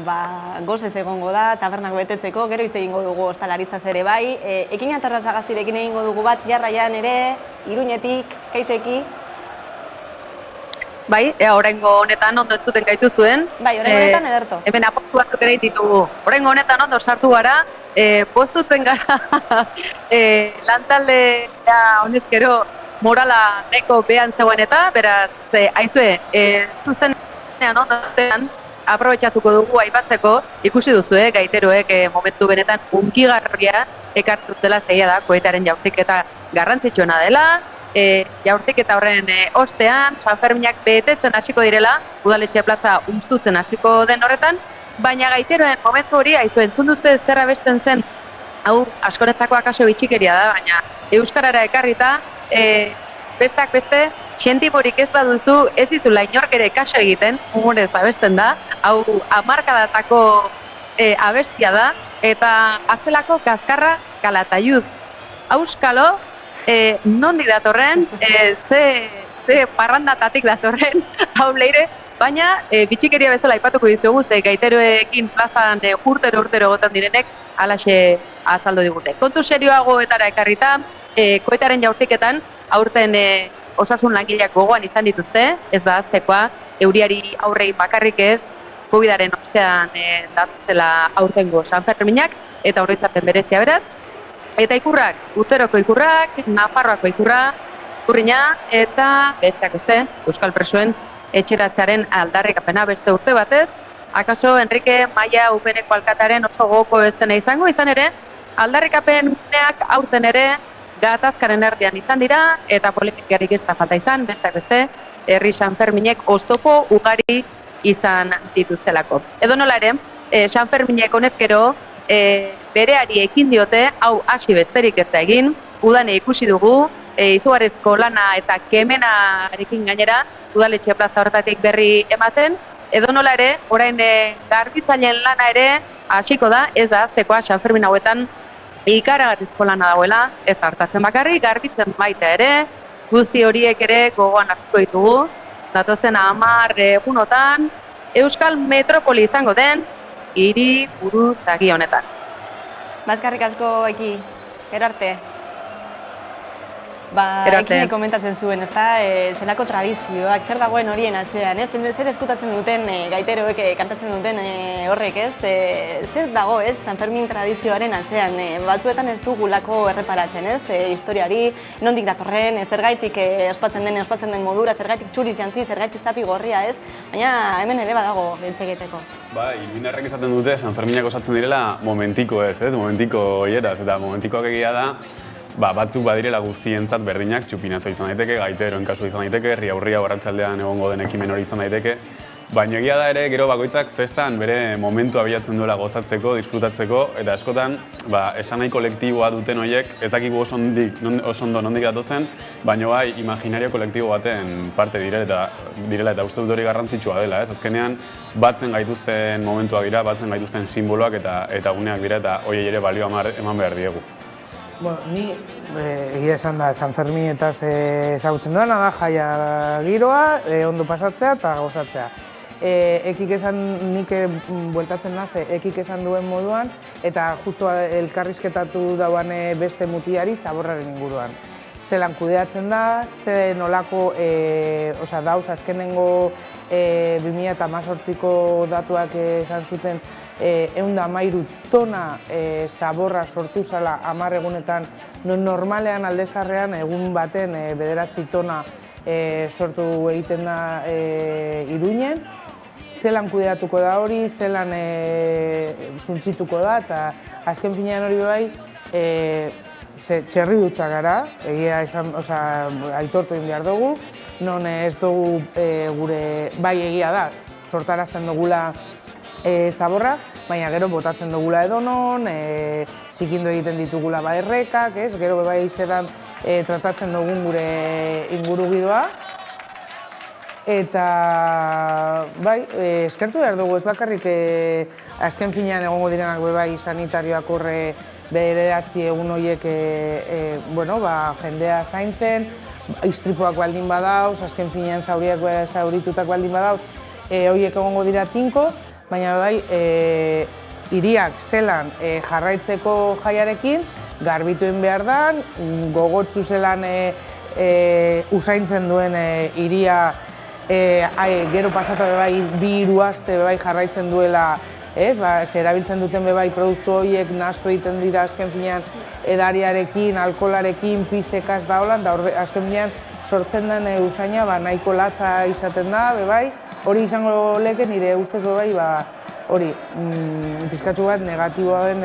A: gozez egongo da, tabernak betetzeko, gero hitz egingo dugu ostalaritzaz ere bai. Ekin Atarra Sagaztirekin egingo dugu bat jarraian ere, Iruñetik, kaixoeki.
D: Bai, oraingo honetan ondo ez zuten gaituzuen.
A: Bai, oraingo honetan ederto.
D: Hemen apostu batzuk ere ditugu. Oraingo honetan ondo sartu gara, postutzen gara lantaldea honezkero morala nahiko behan zegoen eta, beraz, aizue, zuzenean ondoan aprobetxatuko dugu aipatzeko, ikusi duzu, gaiteroek momentu benetan hunkigarria ekartu zela zeia da, koetaren jauziketa garrantzitsuena dela, jaurtik eta horren ostean, San Ferminak betetzen hasiko direla, udaletxe plaza uztutzen hasiko den horretan, baina gaiteroen momentu hori, aizu entzun dute zer abesten zen, hau askorentzako akaso bitxikeria da, baina euskarara ekarrita, bestak beste, xentimorik ez baduzu, ez dizula inork ere kaso egiten, humorez abesten da, hau hamarkadatako abestia da, eta azelako kaskarra kalataiuz. Auskalo, nondik datorren, ze parrandatatik datorren, hau leire, baina bitxikeria bezala aipatuko dizugu, ze gaiteroekin plazan urtero gotan direnek, alaxe azaldu digute. Kontu serioagoetara ekarrita, koetaren jaurtiketan, aurten osasun langileak gogoan izan dituzte, ez da aztekoa, euriari aurrei bakarrik ez, COVID-aren ostean datzela aurtengo San Ferminak, eta horretzaten berezia beraz. Eta ikurrak, urteroko ikurrak, Nafarroako ikurra, Urrina, eta besteak beste, Euskal Presoen etxeratzearen aldarrikapena beste urte batez. Akaso Enrique Maia Upeneko alkataren oso gogoko ez dena izango, izan ere, aldarrikapen uneak aurten ere gatazkaren erdian izan dira, eta polemikarik ez da falta izan, besteak beste, herri San Ferminek oztopo ugari izan dituztelako. Edo nola ere, San Ferminek honezkero, bereari ekin diote, hau hasi besterik ez da egin, udane ikusi dugu, izugarrizko lana eta kemenarekin gainera, udaletxe plaza horretatik berri ematen, edo nola ere, orain garbitzaileen lana ere hasiko da, ez da aztekoa San Fermin hauetan ikaragarrizko lana dagoela, ez hartatzen bakarrik, garbitzen baita ere, guzti horiek ere gogoan hartuko ditugu, datozen 10 egunotan, Euskal Metropoli izango den, hiri buruzagi honetan.
A: Baskarrik asko, Eki, gero arte. Eki komentatzen zuen, zelako tradizioak, zer dagoen horien atzean, zer eskutatzen duten gaiteroek kantatzen duten horrek, zer dago, San Fermin tradizioaren atzean, batzuetan ez dugulako erreparatzen, historiari, nondik datorren, zergaitik ospatzen den modura, zergaitik txuriz jantzi, zergaitik tapi gorria, baina hemen ere badago gentzeketeko.
C: Iluminarrek esaten dute, San Ferminak osatzen direla momentiko momentiko hieraz, eta momentikoak egia da, batzuk badirela guztientzat berdinak, txupinazo izan daiteke, gaiteroen kasu izan daiteke, herri aurria arratsaldean egongo den ekimen hori izan daiteke. Baina egia da ere, gero bakoitzak festan bere momentu abiatzen duela gozatzeko, disfrutatzeko, eta askotan esanai kolektiboa duten horiek, ez dakigu oso ondo nondik datozen, baina bai imaginario kolektibo baten parte direla eta uste dut hori garrantzitsua dela. Azkenean, batzen gaituzten momentuak dira, batzen gaituzten simboloak eta guneak dira, eta horiei ere balio eman behar diegu.
B: Ni egia esan da San Ferminetaz ezagutzen duena da jaia giroa, ondo pasatzea eta gozatzea. Ekik esan, nik bueltatzen naz, ekik esan duen moduan, eta justu elkarrizketatu dauan beste mutiari zaborraren inguruan. Zelan kudeatzen da, ze nolako dauz azkenengo 2018ko datuak esan zuten 113 tona zaborra sortu zela 10 egunetan, normalean aldezarrean egun baten 9 tona sortu egiten da Iruinen. Zelan kudeatuko da hori, zelan suntsituko da, eta azken finean hori bai, txerri dutza gara, egia esan, aitortu egin behar dugu, non ez dugu gure, bai egia da, sortarazten dugula zaborra, baina gero botatzen dugula edonon, zikindu egiten ditugula errekak, gero bai zeran tratatzen dugun gure inguru giroa. Eta, bai, eskertu behar dugu, ez bakarrik azken finean egongo direnak bai sanitarioak horre bederatzi egun horiek jendea zaintzen, istripuak baldin badauz, azken finean zauritutak baldin badauz, horiek egongo dira tinko, baina bai, hiriak zelan jarraitzeko jaiarekin, garbituen behar da, gogotzu zelan usaintzen duen hiria gero pasatu bai 2 aste jarraitzen duela, erabiltzen duten produktu horiek nahastu egiten dira azken finean edariarekin, alkoholarekin, pisekaz da holan, da azken finean sortzen den usaina nahiko latza izaten da, hori izango leke nire ustez hori pizkatxu bat negatiboa den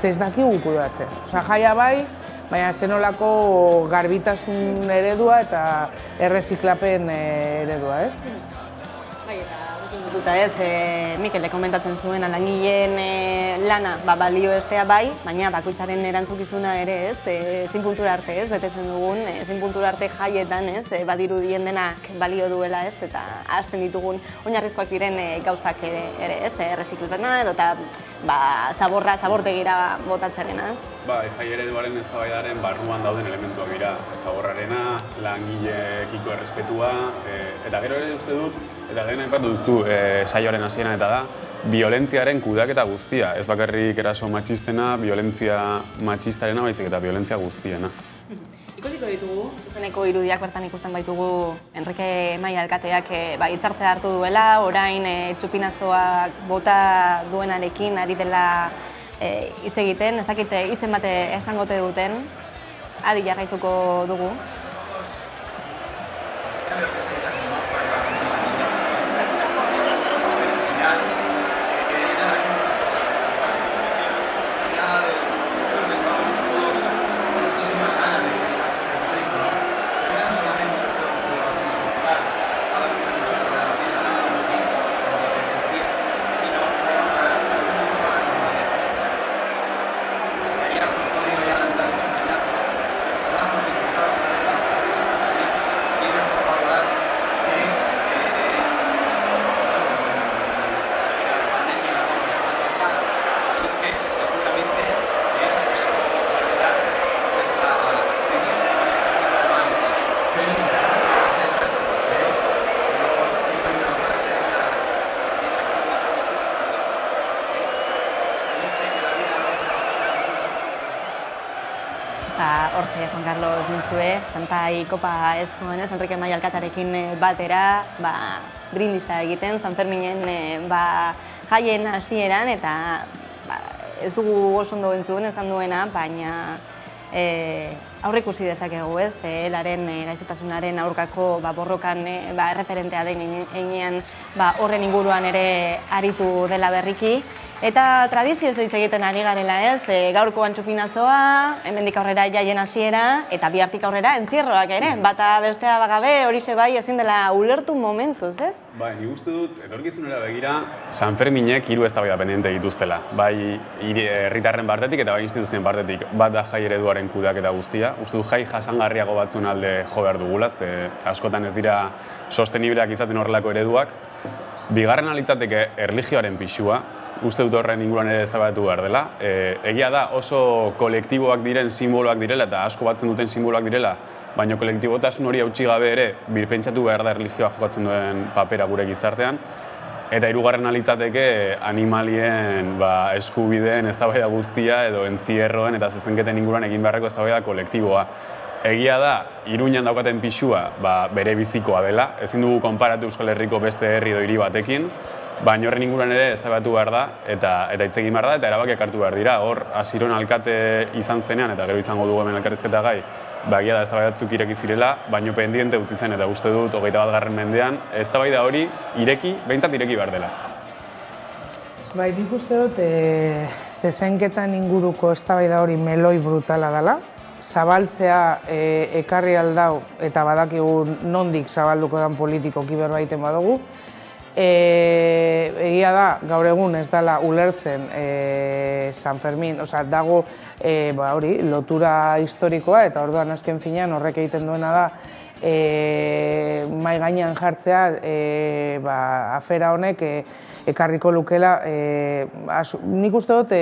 B: ez dakigu kudeatzen. Jaia bai, baina zenolako garbitasun eredua eta erreziklapen eredua, ez?
A: Bai, eta dututa ez, Mikel komentatzen zuen langileen lana balio estea bai, baina bakoitzaren erantzukizuna ere ez, ezin puntura arte ez, betetzen dugun, ezin puntura arte jaietan ez, badirudien denak balio duela ez, eta hasten ditugun oinarrizkoak diren gauzak ere ez, erreziklapena edo eta zabortegira botatzearena.
C: Bai, jai ereduaren eztabaidaren barruan dauden elementuak dira, zaborrarena, langileekiko errespetua, eta gero ere uste dut, eta lehen aipatu duzu saioaren hasieran eta da, biolentziaren kudeaketa guztia, ez bakarrik eraso matxistena, biolentzia matxistarena baizik eta biolentzia guztiena.
A: Ikusiko ditugu, zuzeneko irudiak bertan ikusten baitugu Enrique Maia alkateak hitzartzea hartu duela, orain txupinazoak bota duenarekin ari dela hitz egiten, ez dakit hitzen bate esangote duten, adi jarraituko dugu. Hortxe, Juan Carlos Mintzue, Sanpai Kopa ez duenez, Enrique Maia alkatarekin batera, brindisa egiten, San Ferminen jaien hasieran, eta ez dugu oso ondo entzun ezan duena, baina aurreikusi dezakegu ez, helaren gaixotasunaren aurkako borrokan erreferentea den heinean horren inguruan ere aritu dela berriki. Eta tradizioz hitz egiten ari garela ez, gaurkoan txupinazoa, hemendik aurrera jaien hasiera, eta bihartik aurrera entzierroak ere, bata bestea bagabe horixe bai ezin dela ulertu momentuz, ez?
C: Bai, nik uste dut, etorkizunera begira, San Ferminek hiru eztabaida pendiente dituztela. Bai herritarren partetik eta bai instituzioen partetik, bat da jai ereduaren kudeaketa guztia. Uste dut jai jasangarriago batzuen alde jo behar dugula, askotan ez dira sostenibleak izaten horrelako ereduak. Bigarren litzateke erlijioaren pisua, uste dut horren inguruan ere eztabaidatu behar dela. Egia da oso kolektiboak diren simboloak direla eta asko batzen duten simboloak direla, baina kolektibotasun hori hautsi gabe ere birpentsatu behar da erlijioa jokatzen duen papera gure gizartean. Eta hirugarren litzateke animalien eskubideen eztabaida guztia edo entzierroen eta zezenketen inguruan egin beharreko eztabaida kolektiboa. Egia da, Iruñan daukaten pisua bere bizikoa dela, ezin dugu konparatu Euskal Herriko beste herri edo hiri batekin, baina horren inguruan ere eztabaidatu behar da eta hitz egin behar da eta erabakiak hartu behar dira. Hor, Asiron alkate izan zenean eta gero izango dugu hemen elkarrizketa gai, egia da eztabaidatzuk ireki zirela, baino pendiente utzi zen eta uste dut 21. mendean eztabaida hori behintzat ireki behar dela.
B: Bai, nik uste dut zezenketan inguruko eztabaida hori meloi brutala dela. Zabaltzea ekarri aldau eta badakigu nondik zabalduko den politikoki berbaiten badugu. Egia da, gaur egun ez dela ulertzen San Fermin, dago lotura historikoa eta orduan azken finean horrek egiten duena da mai gainean jartzea afera honek ekarriko lukela. Nik uste dut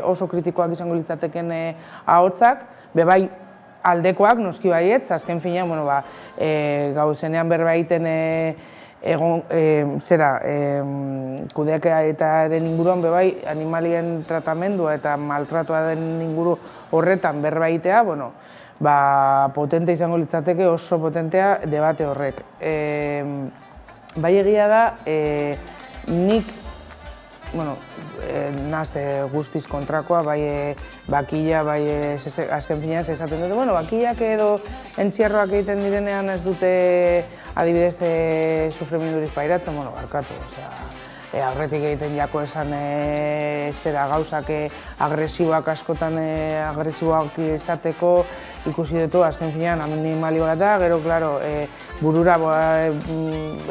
B: oso kritikoak izango litzateken ahotsak, bebai aldekoak noski baietz, azken finean gauzenean berbaiten kudeaketaren inguruan bebai animalien tratamendua eta maltratua den inguru horretan berbaitea, potente izango litzateke, oso potentea debate horrek. Bai egia da, nik naz guztiz kontrakoa, bai bakila, bai azken finean esaten dute, bakilak edo entzierroak egiten direnean ez dute adibidez sufrimendurik pairatzen, barkatu. aurretik egiten jako esan zera gauzak agresiboak askotan agresiboak izateko ikusi dutu azken finean animali bat da, gero, klaro, burura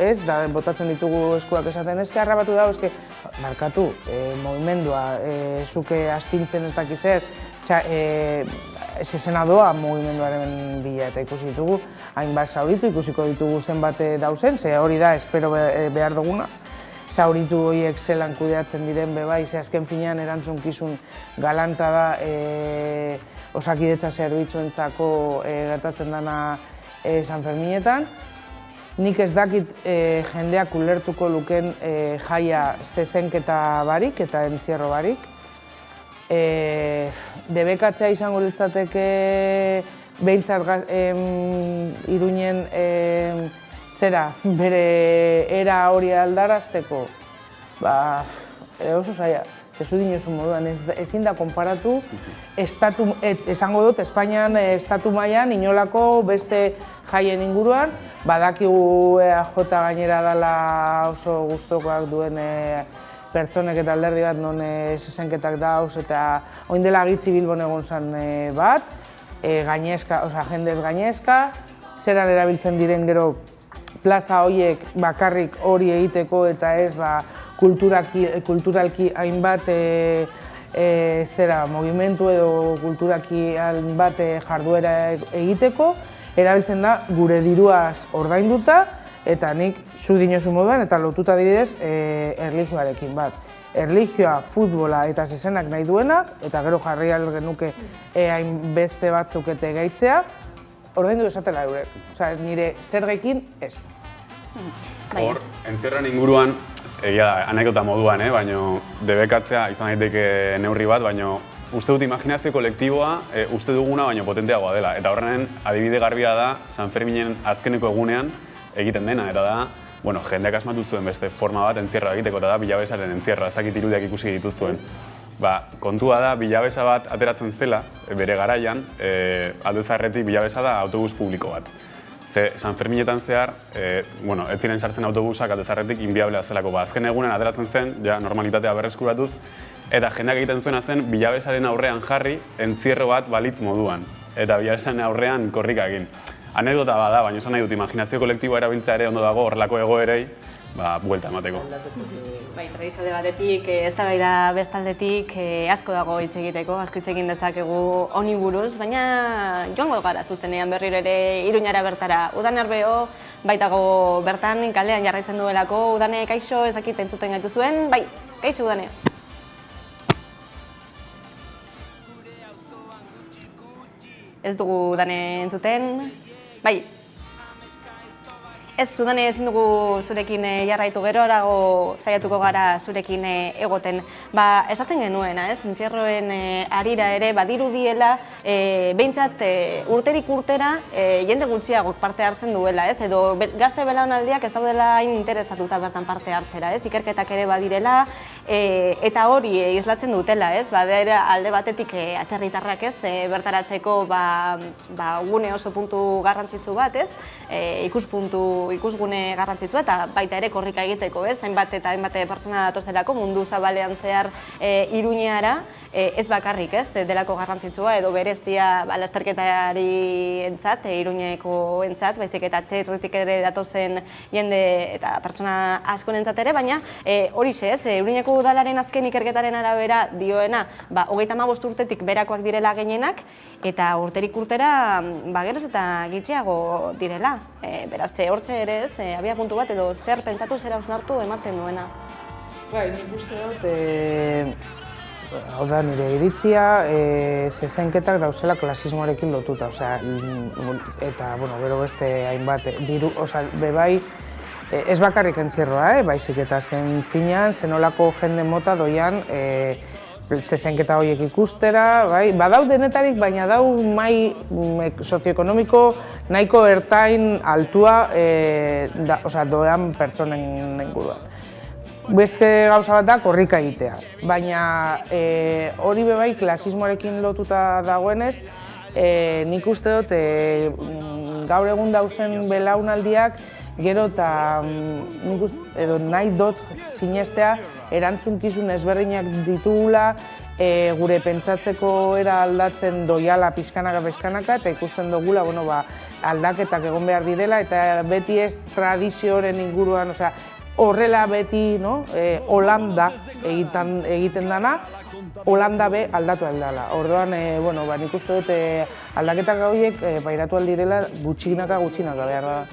B: ez, da, botatzen ditugu eskuak esaten, eske harrapatu dago, eske, markatu, movimendua, zuke astintzen ez dakizer, zezena doa movimenduaren bila eta ikusi ditugu, hainbat zauritu, ikusiko ditugu zenbat dauzen, ze hori da, espero behar duguna. Zauritu horiek zelan kudeatzen diren bebai, ze azken finean erantzunkizun galanta da Osakidetza zerbitzuentzako gertatzen dana San Ferminetan. Nik ez dakit jendeak ulertuko luken jaia zezenketa barik eta entzierro barik. Debekatzea izango litzateke behintzat Iruinen zera, bere era hori aldarazteko, oso zaila, zezu dinozu moduan, ezin da konparatu, esango dut, Espainian estatu mailan inolako beste jaien inguruan, badakigu EAJ gainera dela oso gustukoak duen pertsonek eta alderdi bat non zezenketak dauz, eta oin dela Gitzi Bilbon egon zen bat, jendez gainezka, zeran erabiltzen diren gero plaza horiek bakarrik hori egiteko eta ez kulturalki hainbat movimentu edo kulturalki hainbat jarduera egiteko, erabiltzen da gure diruaz ordainduta eta nik zu dinozu moduan eta lotuta adibidez erlijioarekin bat. Erlijioa, futbola eta zezenak nahi duenak eta gero jarri genuke hainbeste batzuk eta gaitzea, ordaindu esatela eurek. Nire zergekin ez.
C: Hor, entzierroan inguruan, egia da, anekdota moduan, baina debekatzea izan daiteke neurri bat, baina uste dut imaginazio kolektiboa uste duguna baino potenteagoa dela. Eta horrenen adibide garbia da San Ferminen azkeneko egunean egiten dena, eta da, jendeak asmatu zuen beste forma bat entzierroa egiteko, eta da bilabesaren entzierroa, ez dakit irudiak ikusi dituzuen. Kontua da, bilabesa bat ateratzen zela, bere garaian, alde zaharretik bilabesa da autobus publiko bat. Ze San Ferminetan zehar, ez ziren sartzen autobusak alde zaharretik inbiablea zelako. Azken egunen ateratzen zen, normalitatea berreskuratuz, eta jendeak egiten zuena zen bilabesaren aurrean jarri entzierro bat balitz moduan. Eta bilabesaren aurrean korrika egin. Anekdota bada, baina esan nahi dut, imaginazio kolektiboa erabiltzea ere ondo dago horrelako egoerei, buelta emateko.
A: Tradizio batetik, eztabaida bestaldetik asko dago hitz egiteko, asko hitz egin dezakegu honi buruz, baina joango gara zuzenean berriro ere Iruñara bertara. Udan Erbeo baitago bertan kalean jarraitzen duelako. Udane, kaixo, ez dakit entzuten gaitu zuen? Bai, kaixo Udane. Ez dugu Udane entzuten? Bai. Ez, Udane ezin dugu zurekin jarraitu gerorago saiatuko gara zurekin egoten. Esaten genuena, ez, entzierroen harira ere badirudiela, behintzat urterik urtera jende gutxiagok parte hartzen duela, ez, edo gazte belaunaldiak ez daudela hain interesatuta bertan parte hartzera, ez, ikerketak ere badirela, eta hori islatzen dutela, ez, alde batetik atzerritarrak, ez, bertaratzeko gune oso puntu garrantzitsu bat, ez, ikusgune garrantzitsua eta baita ere korrika egiteko, ez? Hainbat eta hainbat pertsona datozelako mundu zabalean zehar Iruñara, ez bakarrik, ez? Delako garrantzitsua edo berezia lasterketari entzat, Iruñeko entzat, baizik eta atzerritik ere datozen jende eta pertsona askorentzat ere, baina horixe, ez? Iruñeko udalaren azken ikerketaren arabera dioena, 35 urtetik berakoak direla gehienak eta urterik urtera geroz eta gitxiago direla. Beraz, hortxe ere ez, abia puntu bat edo zer pentsatu, zer hausnartu ematen duena.
B: Nik uste dut, hau da nire iritzia, zezenketak dauzela klasismoarekin lotuta, eta, gero beste hainbat, bebai, ez bakarrik entzierroa, baizik eta azken finean, zenolako jende mota doian zezenketa horiek ikustera, badau denetarik, baina dau mai sozioekonomiko nahiko ertain altua doan pertsonen inguruan. Beste gauza bat da korrika egitea, baina hori bebai klasismoarekin lotuta dagoenez, nik uste dut gaur egun dauzen belaunaldiak Gero eta edo nahi dut sinestea erantzunkizun ezberdinak ditugula, gure pentsatzeko era aldatzen doiala pixkanaka eta ikusten dugula aldaketak egon behar direla eta beti ez tradizioaren inguruan, horrela beti Holanda egiten dana, Holanda be aldatu aldala. Orduan, nik uste dut aldaketak horiek pairatu aldirela gutxinaka behar da.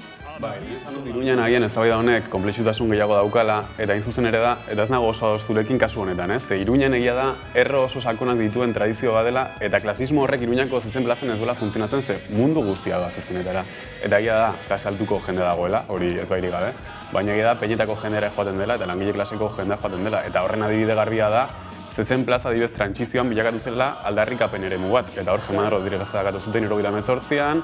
C: Izan dut Iruñan agian eztabaida honek konplexutasun gehiago daukala, eta zuzen ere da, eta ez nago oso zurekin kasu honetan, ze Iruñan egia da erro oso sakonak dituen tradizio badela, eta klasismo horrek Iruñako zezen plazan ez duela funtzionatzen, ze mundu guztia da zezenetara. Eta egia da, klase altuko jende dagoela, hori ez bairik gabe, baina egia da, peñetako jendera joaten dela, eta langile klaseko jendea joaten dela, eta horren adibide garbia da, zezen plaza adibidez trantsizioan bilakatu zela aldarrikapen eremu bat, eta hor Germán Rodríguez dakatu zuten 1978an,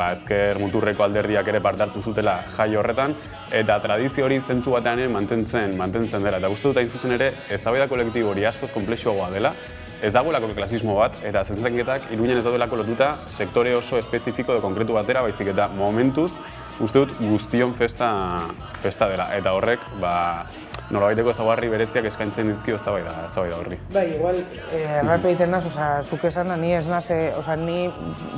C: ezker muturreko alderdiak ere parte hartzen zutela jai horretan, eta tradizio hori zentzu batean mantentzen dela. Eta uste dut hain zuzen ere, eztabaida kolektibo hori askoz konplexuagoa dela, ez dagoelako klasismo bat, eta zezenketak Iruñan ez daudelako lotuta sektore oso espezifiko edo konkretu batera, baizik eta momentuz, uste dut guztion festa dela, eta horrek, nolabaiteko ezaugarri bereziak eskaintzen dizkio eztabaida horri.
B: Igual, erratu egiten naz, zuk esan da, ni ez naz, ni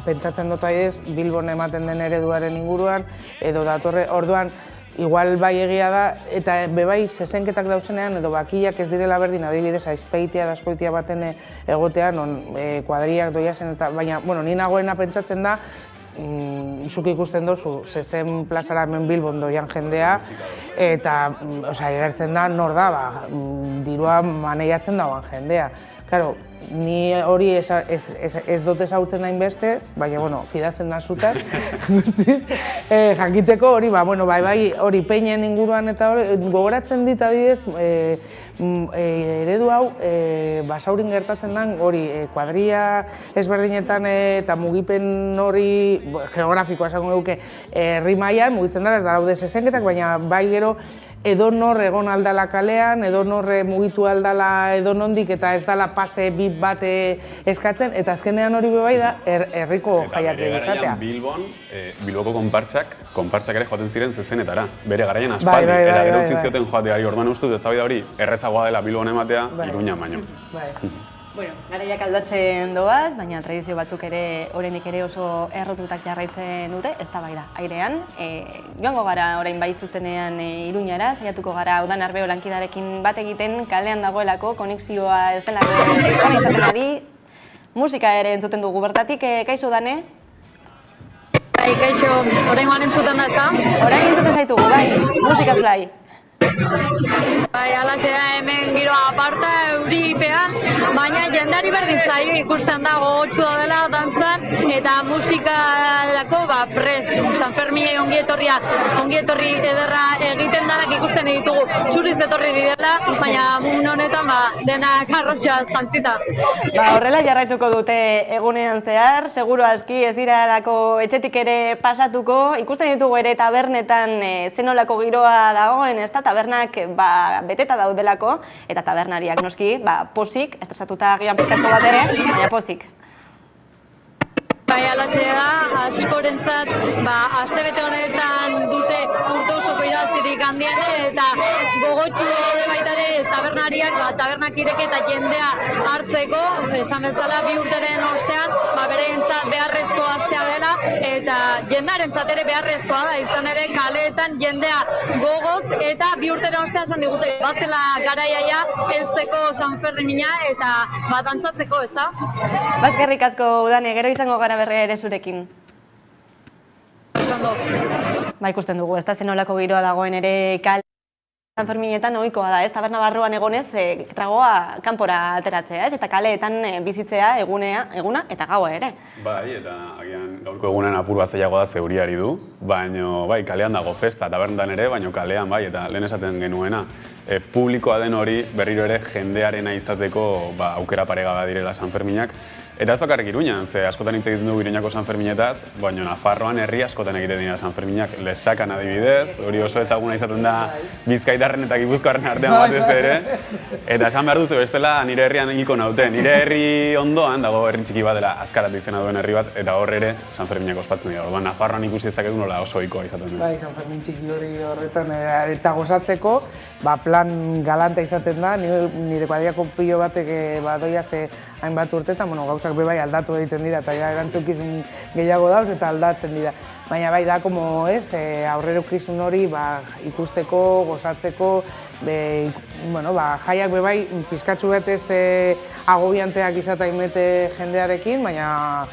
B: pentsatzen dut ez Bilbon ematen den ereduaren inguruan, edo datorre, orduan, igual bai egia da, eta bebai zezenketak dauzenean, edo bakilak ez direla berdin, adibidez, aizpeitia da askoitia baten egotean, kuadriak doiazen, baina, ni nagoena pentsatzen da, zuk ikusten dozu, zezen plazara hemen Bilbon doian jendea, eta agertzen da nor da, dirua maneiatzen dagoan jendea. Claro, ni hori ez dut ezagutzen nahin beste, baina, fidatzen da zutat, jakiteko hori, hori peinen inguruan eta hori, gogoratzen dit adibidez, eredu hau basaurin gertatzen den hori kuadria ezberdinetan eta mugipen hori geografikoa esango duke herri mailan mugitzen dara ez daude zezenketak, baina bai gero edonor egon aldala kalean, edonor mugitu aldala edonondik eta ez dala pase bit bat eskatzen, eta azkenean hori bai da herriko jaiak egizatea.
C: Bilboko konpartsak ere joaten ziren zezenetara, bere garaian aspaldi, eta gero utzi zioten joateari, orduan uste dut eztabaida hori errezagoa dela Bilbon ematea, Iruñan baino.
A: Garaiak aldatzen doaz, baina tradizio batzuk ere oraindik ere oso errotutak jarraitzen dute, eztabaida airean. Joango gara orain bai zuzenean Iruñara, saiatuko gara Udan Arbeo lankidarekin bat egiten, kalean dagoelako, konexioa ez delako izaten ari, musika ere entzuten dugu bertatik, kaixo Udane?
F: Bai, kaixo, oraingoan entzuten da eta?
A: Orain entzuten zaitugu, bai, musikaz blai.
F: Bai, alaxe da hemen giroa aparta, euripean, baina jendeari berdin zaio ikusten da gogotsua dela dantzan eta musikalako prest. San Fermine ongietorri ederra egiten danak ikusten ditugu txuriz etorri dela, baina mun honetan denak arroxa zantzita.
A: Horrela jarraituko dute egunean zehar, seguro aski ez diralako etxetik ere pasatuko, ikusten ditugu ere tabernetan zenolako giroa dagoen, ez da, tabernak beteta daudelako, eta tabernariak noski, pozik, estresatuta gian pizkatxo bat ere, baina pozik.
F: Bai, alaxe da, askorentzat, astebete honetan dute urte osoko idaztirik handiene, eta gogotsu daude baita ere tabernariak, tabernak ireke eta jendea hartzeko, esan bezala bi urteren ostean, bereentzat beharrezko astea dela, eta jendarentzat ere beharrezkoa da, izan ere kaleetan jendea gogoz, eta bi urteren ostean esan digute, bazela garaiaia, heltzeko San Fermina, eta dantzatzeko, ez da?
A: Baskerrik asko, Udane, gero izango gara berrea ere zurekin.
F: Osondo.
A: Ikusten dugu, ez da zenolako giroa dagoen ere kale San Ferminetan ohikoa da, ez? Taberna barruan egonez, tragoa kanpora ateratzea, ez? Eta kaleetan bizitzea eguna eta gaua ere.
C: Bai, eta agian gaurko egunean apur bat zailagoa da zeuriari du, baina bai, kalean dago festa, tabernetan ere, baina kalean bai, eta lehen esaten genuena. Publikoa den hori berriro ere jendearena izateko aukera paregaba direla San Ferminak, Eta ez bakarrik Iruñan, ze askotan hitz egiten dugu Iruñako Sanferminetaz, baina Nafarroan herri askotan egiten dira Sanferminak. Lesakan adibidez, hori oso ezaguna izaten da Bizkaitarren eta Gipuzkoarren artean batez ere. Eta esan behar duzu bestela nire herrian hilko naute. Nire herri ondoan dago herri txiki bat dela Azkarat izena duen herri bat, eta hor ere Sanferminak ospatzen dira. Orduan Nafarroan ikusi dezakezu nola oso ohikoa izaten da.
B: Bai, Sanfermin txiki hori horretan eta gozatzeko, plan galanta izaten da, nire kuadriako pilo batek badoia ze hainbat urtetan, gauzak bebai aldatu egiten dira eta erantzukizun gehiago dauz eta aldatzen dira. Baina bai da, aurrerukizun hori ikusteko, gozatzeko, jaiak bebai pizkatzu betez agobianteak izateimete jendearekin, baina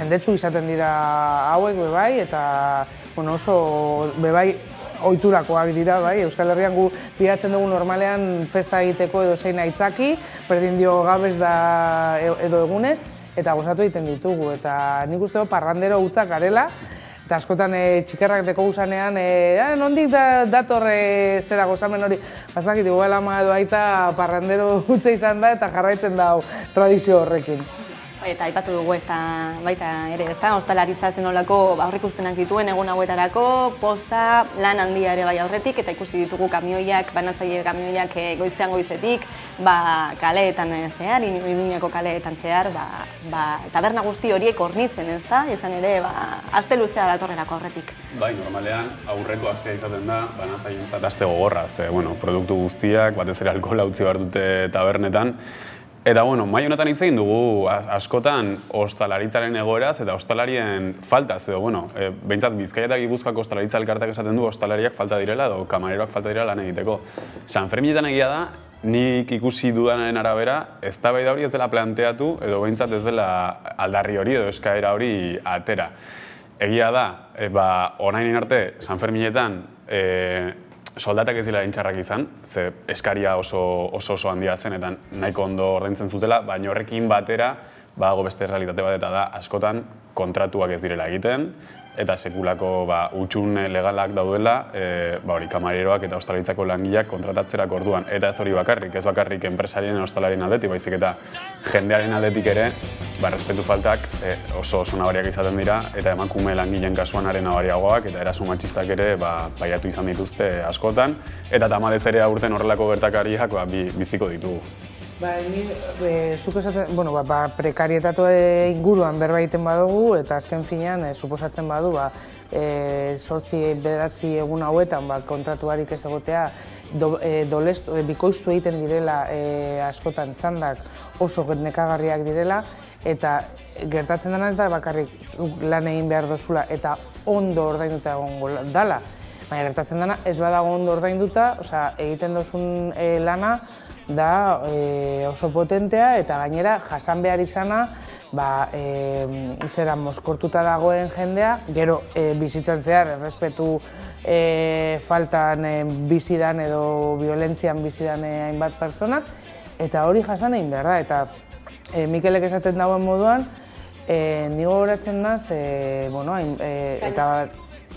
B: jendetsu izaten dira hauek bebai eta oso bebai ohiturakoak dira, bai, Euskal Herrian gu piratzen dugu normalean festa egiteko edo zein aitzaki, berdin dio gabez da edo egunez, eta gozatu egiten ditugu. Eta nik uste parrandero hutzak garela, eta askotan txikerrak deko guzanean, nondik dator zera gozamen hori, bazakit, igual ama edo aita parrandero hutsa izan da eta jarraitzen da tradizio horrekin.
A: Eta aipatu dugu baita ere, ostalaritza zen olako aurreikuspenak dituen egun hauetarako, poza, lan handia ere bai aurretik, eta ikusi ditugu kamioiak, banatzaile kamioiak goizean goizetik, kaleetan zehar, Iruñako kaleetan zehar, taberna guzti horiek hornitzen, ezta? Izan ere, aste luzea datorrerako aurretik.
C: Bai, normalean aurreko astea izaten da, banatzaileentzat aste gogorra, ze, produktu guztiak, batez ere alkohola utzi behar dute tabernetan. Eta, mai honetan hitz egin dugu askotan ostalaritzaren egoeraz eta ostalarien faltaz, edo, behintzat Bizkaia eta Gipuzkoako ostalaritza elkarteak esaten du ostalariak falta direla edo kamareroak falta direla lan egiteko. Sanferminetan egia da, nik ikusi dudanaren arabera, eztabaida hori ez dela planteatu edo behintzat ez dela aldarri hori edo eskaera hori atera. Egia da, orain arte Sanferminetan soldatak ez dira intxarrak izan, ze eskaria oso handia zen eta nahiko ondo ordaintzen zutela, baina horrekin batera badago beste realitate bat eta da askotan kontratuak ez direla egiten eta sekulako hutsun legalak daudela kamareroak eta ostalaritzako langileak kontratatzerak orduan. Eta ez hori bakarrik, ez bakarrik enpresarien ostalarien aldetik, baizik eta jendearen aldetik ere respetu faltak oso nabariak izaten dira eta emakume langileen kasuan are nabariagoak eta eraso matxistak ere baiatu izan dituzte askotan eta tamalez ere aurten horrelako gertakariak biziko ditugu.
B: Zuk esaten, prekarietatu inguruan berba egiten badugu eta azken finean suposatzen badu 8-9 egun hauetan kontratuarik ez egotea bikoiztu egiten direla askotan txandak oso nekagarriak direla eta gertatzen dena ez da bakarrik lan egin behar dozula eta ondo ordainduta egongo dala. Baina gertatzen dena ez badago ondo ordainduta, egiten dozun lana da oso potentea eta gainera jasan behar izana izera mozkortuta dagoen jendea, gero bizitzan zehar errespetu faltan bizidan edo violentzian bizidan hainbat pertsonak eta hori jasan egin behar da eta Mikelek esaten dagoen moduan ni gogoratzen naz eta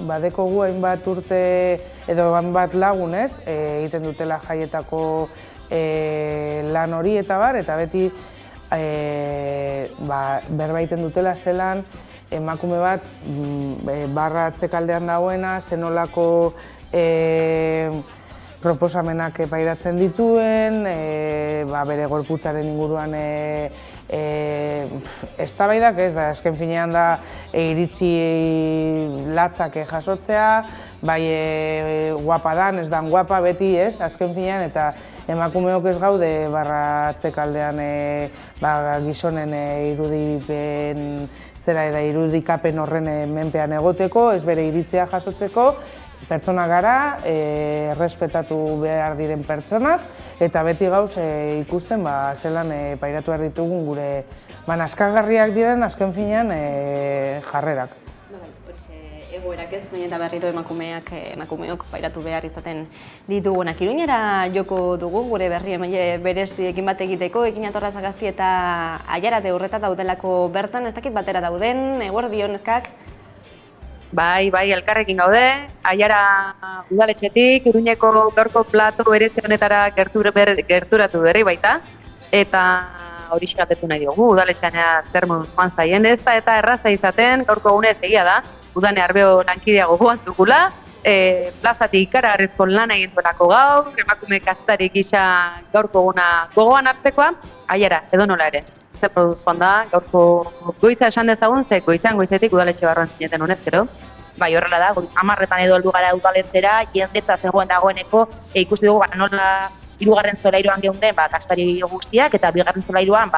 B: badeko gu hainbat urte edo hainbat lagunez egiten dutela jaietako lan hori eta eta beti berba egiten dutela zelan emakume bat barra atzekaldean dagoena, zenolako proposamenak pairatzen dituen, bere gorputzaren inguruan eztabaidak ez da, azken finean da iritzi latzak jasotzea, bai guapa dan, ez dan guapa beti ez, azken finean eta emakumeok ez gaude barra atzekaldean gizonen irudipen zera eta irudikapen horren menpean egoteko, ez bere iritzia jasotzeko, pertsona gara, errespetatu behar diren pertsonak, eta beti gauz ikusten zelan pairatu behar ditugun gure nazkagarriak diren azken finean jarrerak.
A: Egoerak ez, baina eta berriro emakumeok pairatu behar izaten ditugunak. Iruñera joko dugu, gure berri bereziekin bat egiteko, ekin atorra Sagasti eta Aiarate horreta daudelako bertan, ez dakit batera dauden, eguerdion eskak?
D: Bai, elkarrekin gaude, Aiara udaletxetik, Iruñeko gaurko plato berezi honetara gerturatu berri baita, eta hori xikatetu nahi diogu, udaletxean zer moduz joan zaien ez da, eta erraza izaten, gaurko egunez egia da, udane arbeo lankidea gogoan dugula, plazatik ikaragarrizko lan egin duelako gaur, emakume kazetari gisa gaurko eguna gogoan hartzekoa, aiera, edo nola ere. Zer moduz joan da, gaurko goiza esan dezagun, ze goizetik udaletxe barruan zineten honez, gero? Bai, horrela da, 10 edo heldu gara udaletzera, jendetza zegoen dagoeneko, ikusi dugu nola 3. solairuan geunden kastari guztiak, eta 2. solairuan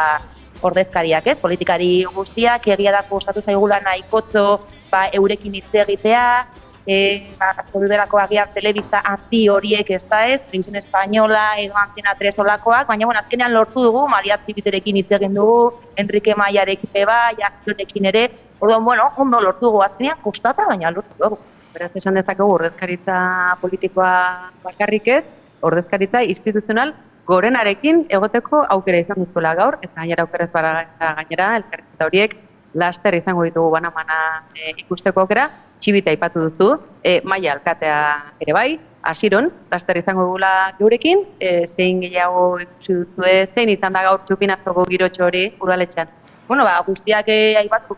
D: ordezkariak, ez? Politikari guztiak, egia da kostatu zaigula nahikotxo eurekin hitz egitea, Zoriudelako agian telebista handi horiek ez da ez, Televisión Española edo Antena 3 olakoak, baina azkenean lortu dugu, Maria Zibiterekin hitz egin dugu, Enrique Maiarekin bai, Akzionekin ere, orduan, ondo lortu dugu, azkenean kostata, baina lortu dugu. Beraz, esan dezakegu ordezkaritza politikoa bakarrik ez, ordezkaritza instituzional gorenarekin egoteko aukera izan duzuela gaur, eta gainera aukera ez bara gainera, elkarrizketa horiek laster izango ditugu bana ikusteko aukera, Txibita aipatu duzu, Maia alkatea ere bai, Asiron, laster izango dugula gurekin, zein gehiago ikusi duzue, zein izan da gaur txupinazoko girotxo hori udaletxean. Guztiak aipatu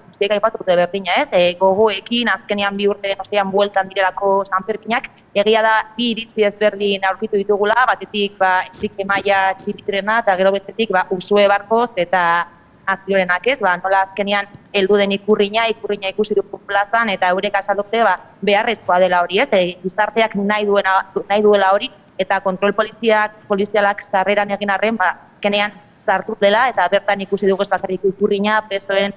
D: dute berdina ez, gogoekin azkenean 2 urte ostean bueltan direlako Sanferminak, egia da 2 iritzi ezberdin aurkitu ditugula, batetik Enrique Maia Txibitrena eta gero bestetik Usue Barkoz eta Aziorenak ez, nola azkenean heldu den ikurriña ikusi dugu plazan eta eurek azaldute beharrezkoa dela hori ez, gizarteak nahi duela hori eta kontrol polizialak sarreran egin arren, azkenean sartu dela eta bertan ikusi dugu ez bakarrik ikurriña, presoen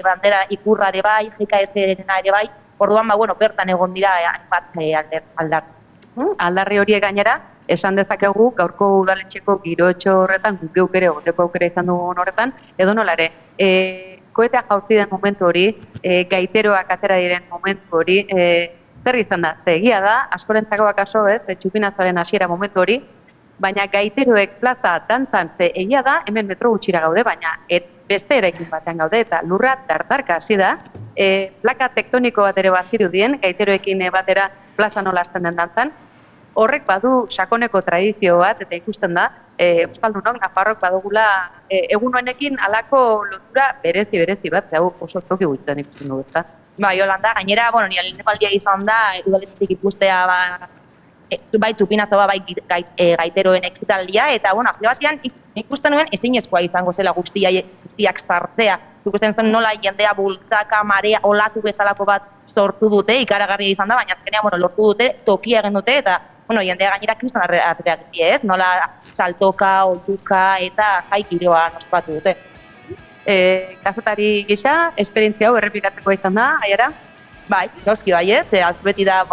D: bandera ikurra ere bai, JKS-ena ere bai, orduan bertan egon dira hainbat aldarri horiek gainera, esan dezakegu gaurko udaletxeko girotxo horretan, guk geuk ere egoteko aukera izan dugun horretan, edo nola ere, koetea jautzi den momentu hori, gaiteroak atera diren momentu hori, zer izan da, egia da, askorentzako akaso ez, txupinazoaren hasiera momentu hori, baina gaiteroek plaza dantzan, egia da, hemen metro gutxira gaude, baina beste eraikin batean gaude, eta lurra dardarka hasi da, plaka tektoniko bat ere bazirudien, gaiteroekin batera plaza nola hasten den dantzan, horrek badu sakoneko tradizio bat, eta ikusten da, Euskaldunok, Nafarrok badugula egun honekin alako lotura berezi bat, hau oso toki gutxetan ikusten dugu, ezta? Jolanda, gainera, nire leheneko aldia izan da, udaletxetik ikustea, bai txupinazoa, bai gaiteroen ekitaldia, eta, azte batean ikusten nuen ezinezkoa izango zela guztiak sartzea. Ikusten zen nola jendea bultzaka, marea, olatu bezalako bat sortu dute, ikaragarria izan da, baina azkenean lortu dute, tokia egin dute, eta jendea gainera kriston arteak ez, nola saltoka, oltuka eta jaikiroa ospatu dute. Kazetari gisa, esperientzia hau errepikatzeko izan da, aiera? Bai, gauzki bai ez, beti da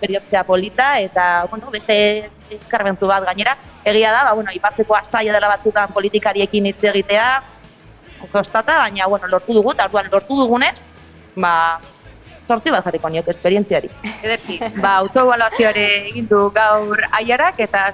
D: periotzea polita eta beste eskarbentu bat gainera. Egia da, ipatzeko zaila dela batzutan politikariekin hitz egitea, kostata, baina lortu dugu, eta orduan lortu dugunez, sortzi bat jarriko niot esperientziari. Ederki, autoebaluazioare egin du gaur aiarak eta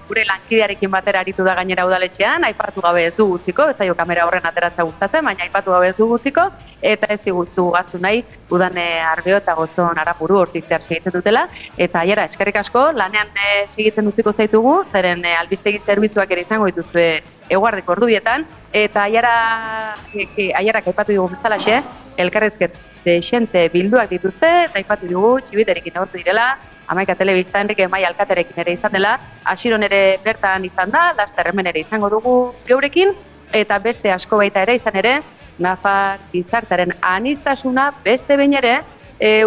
D: gure lankidearekin batera aritu da gainera udaletxean, aipatu gabe ez du guztiko, ez zaio kamera horren ateratza gustatzen, baina aipatu gabe ez du guztiko, eta ez diguztu gaztu nahi, udane arbeo eta gozon arapuru hortik zehar segitzen dutela, eta aiara, eskerrik asko, lanean segitzen utziko zaitugu, zeren albistegi zerbitzuak ere izango dituzue eguardeko ordubietan, eta aiarak aipatu dugu bezalaxe, elkarrezket xente bilduak dituzte, eta aipatu dugu Txibiterekin egotu direla, Amaika Telebista Enrique Maia alkaterekin ere izan dela, Asiron ere bertan izan da, laster hemen ere izango dugu geurekin, eta beste asko baita ere izan ere, Nafar gizartearen aniztasuna beste behin ere,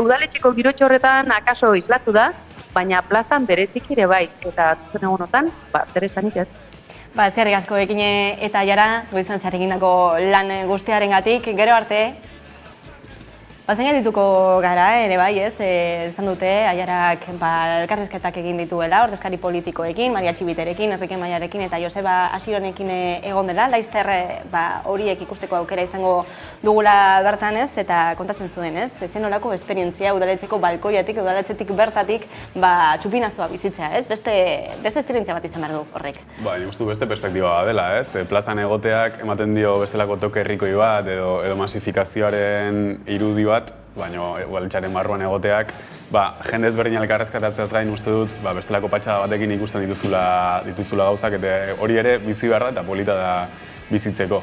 D: udaletxeko girotxo horretan akaso islatu da, baina plazan berezik ere bai, eta zen egunotan, zer esanik ez.
A: Zerrik asko ekin eta aiara, goizan zer egindako lan guztiarengatik, gero arte, Bazen dituko gara, ere bai ez, izan dute, aiarak elkarrizketak egin dituela, ordezkari politikoekin, Maria Txibiterekin, Enrique Maiarekin eta Joseba Asironekin egon dela, laizter horiek ikusteko aukera izango dugula bertan ez, eta kontatzen zuen ez, zen olako esperientzia udaletzeko balkoiatik, udaletzetik bertatik, txupinazoa bizitzea ez, beste esperientzia bat izan behar du horrek.
C: Nik uste beste perspektiba dela ez, plazan egoteak ematen dio bestelako toke herrikoi bat edo masifikazioaren irudi bat, baina udaletxearen barruan egoteak, jende ezberdin elkarrezkatatzeaz gain uste dut, bestelako patxada batekin ikusten dituzula gauzak, eta hori ere bizi behar da eta polita da bizitzeko.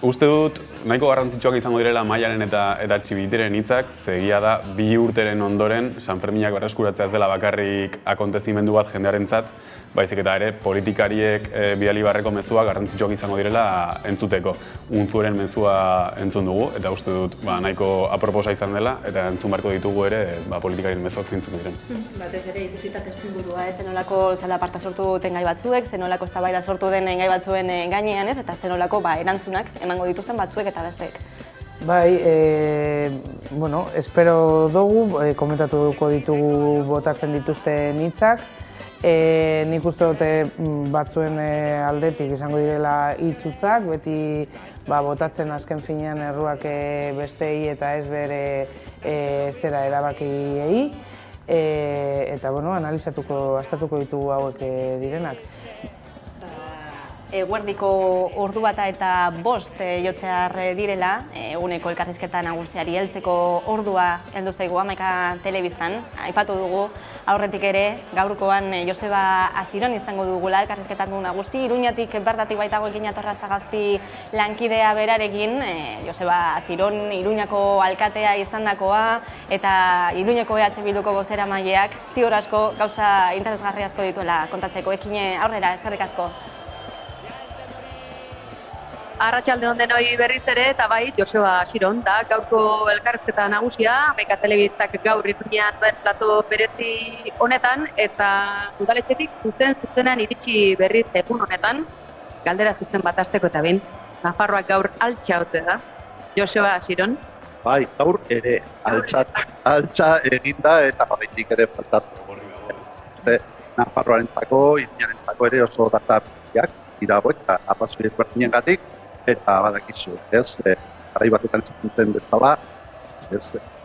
C: Uste dut, nahiko garrantzitsuak izango direla Maialen eta Txibitiren hitzak, zegia da, 2 urteren ondoren San Ferminak berreskuratzea ez dela bakarrik akontezimendu bat jendearentzat, baizik eta ere politikariek bidali barreko mezua garrantzitsuak izango direla entzuteko. Unzueren mezua entzun dugu, eta uste dut nahiko aproposa izan dela, eta entzun beharko ditugu ere politikarien mezuak zintzuk diren.
A: Batez ere ikusita testuingurua, zenolako zalaparta sortu duten gai batzuek, zenolako eztabaida sortu den gai batzuen gainean ez, eta zenolako erantzunak emango dituzten batzuek eta besteek.
B: Bai, espero dugu, komentatuko ditugu botatzen dituzten hitzak. Nik uste dute batzuen aldetik izango direla hitzutzak, beti botatzen azken finean erruak bestei eta ez bere zera erabakiei. Eta, aztertuko ditugu hauek direnak.
A: Eguerdiko ordu bata eta 5 jotzear direla, eguneko elkarrizketa nagusiari heltzeko ordua heldu zaigu 11 telebistan. Aipatu dugu aurretik ere, gaurkoan Joseba Asiron izango dugula elkarrizketako nagusi. Iruñatik bertatik baitago ekin atorra Sagasti lankidea berarekin. Joseba Asiron Iruñako alkatea izandakoa eta Iruñeko EH Bilduko bozeramaileak ziur asko gauza interesgarri asko dituela kontatzeko. Ekin aurrera, eskerrik asko.
D: Arratsalde on denoi berriz ere, eta bai, Joseba Asiron da gaurko elkarrizketa nagusia, 11 telebistak gaur Iruñean duen plato berezi honetan, eta udaletxetik zuzenean iritsi berriz egun honetan, galdera zuzen bat hasteko eta behin, Nafarroak gaur altxa ote da. Joseba Asiron.
N: Bai, gaur ere altxa eginda eta baizik ere faltatu. Nafarroarentzako, Iruñarentzako ere oso data biziak dirago eta arrazoi ezberdinengatik, eta badakizu, garai batetan esaten bezala,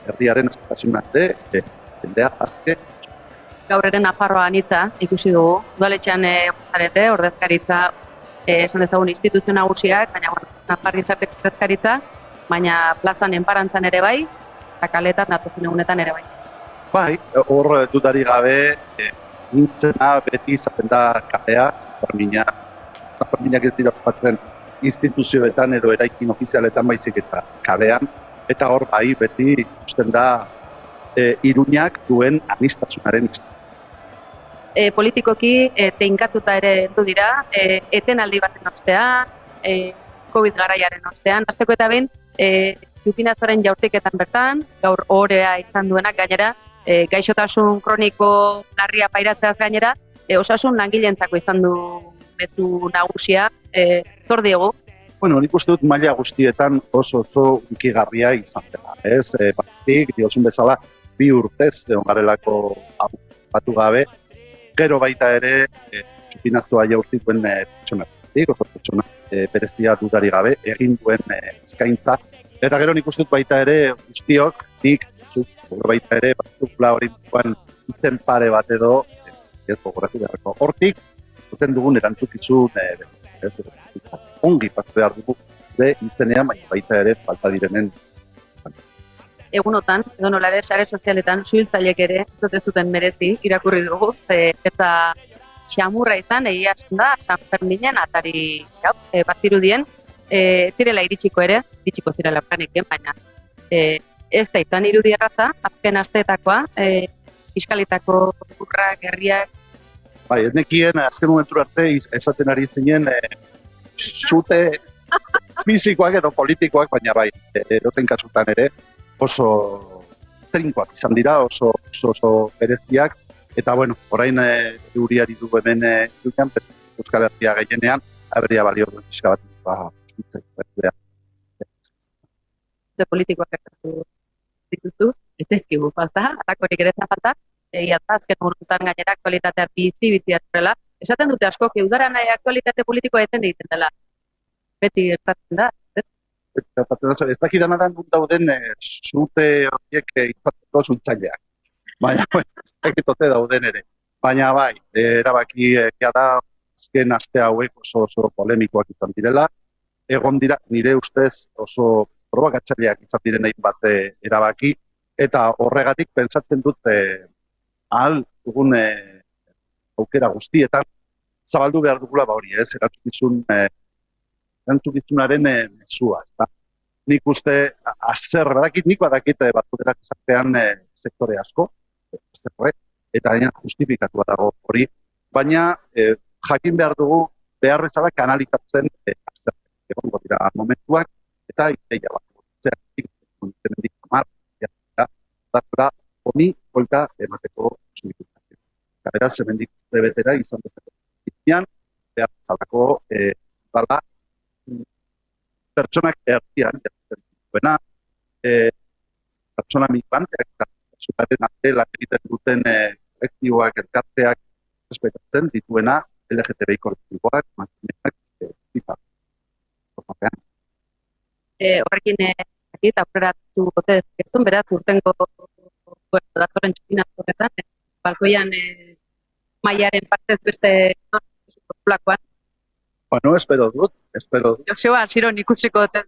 N: herriaren askatasunaz jendea azke.
D: Gaur ere Nafarroa anitza ikusi dugu, udaletxean zarete, ordezkaritza esan dezagun instituzio nagusiak, baina Nafarrizateko ordezkaritza, baina plazan enparantzan ere bai, eta kaletan datozen egunetan ere bai.
N: Bai, hor dudari gabe, nintzena beti izaten da kalea, Ferminak ez dira patzen instituzioetan edo eraikin ofizialetan baizik eta kalean, eta hor bai beti ikusten da Iruñak duen aniztasunaren
D: politikoki teinkatuta ere heldu dira, etenaldi baten ostean, COVID garaiaren ostean, hasteko eta behin, Txupinazoren jaurtiketan bertan, gaur ohorea izan duenak gainera, gaixotasun kroniko larria pairatzeaz gainera, osasun langileentzako izan du mezu nagusia, zor diegu.
N: Bueno, nik uste dut maila guztietan oso unkigarria izan dela, ez? Batik, diozun bezala, 2 urtez ongarelako batu gabe, gero baita ere, Txupinazoa jaurtik duen pertsonatik, oso pertsona berezia dudari gabe, egin duen eskaintza. Eta gero nik uste dut baita ere guztiok, nik baita ere, batzukla hori izen pare bat edo, ez gogoratu beharreko. Hortik, duten dugun erantzukizun ongi patu behar dugu izenean, baita ere falta direnen.
D: Egunotan, edo nola ere, sare sozialetan, suhiltzaileek ere, zote zuten merezi, irakurri dugu, eta xamurra izan, egia esan da, San Ferminen atari bat zirudien, zirela iritsiko ere, iritsiko zirela planeken, baina ez da izan irudi erraza, azken asteetakoa, fiskalitako urrak, herriak.
N: Bai, ez nekien, azken momentu arte, esaten ari zinen, zute fizikoak edo politikoak, baina bai, eroten kasutan ere, oso trinkoak izan dira, oso bereziak, eta bueno, orain euriari dugu hemen dutean, Euskal Herria gehienean, aberria balio duen fiska bat zutzea.
D: Politikoak ertatu dituzu, ez ezkigu falta, alakorik ere falta, egia da, azken urtetan gainera aktualitatea bizi atzurela. Esaten dute asko, udaran aktualitate politikoa eten egiten dela. Beti gertatzen da, ez?
N: Ez dakidana da nun dauden zute horiek izateko zuntzaileak. Baina, ez dakitote dauden ere. Baina bai, erabaki egia da, azken aste hauek oso polemikoak izan direla. Egon dira, nire ustez oso probokatzaileak izan diren hainbat erabaki, eta horregatik pentsatzen dut ahal dugun aukera guztietan zabaldu behar dugula hori, erantzukizunaren mezua. Nik uste, badakit batzuetak izatean sektore asko, eta gaina justifikatua dago hori, baina jakin behar dugu behar bezala kanalizatzen egongo dira momentuak, eta ideia bat. Eta honi kolta emateko zubitutak. Eta beraz, hemendik betera izan dut. Behar bezalako bala pertsonak erdian, pertsona migranteak eta zutaren arte lan egiten duten kolektiboak, elkarteak respetatzen dituena LGTBI kolektiboak, makineak,
D: horrekin eta aurreratu gote dezaketun, beraz, urtengo datorren txupinazkoetan, balkoian maiaren partez beste populakoan.
N: Bueno, espero dut.
D: Joseba, ziron ikusiko dut.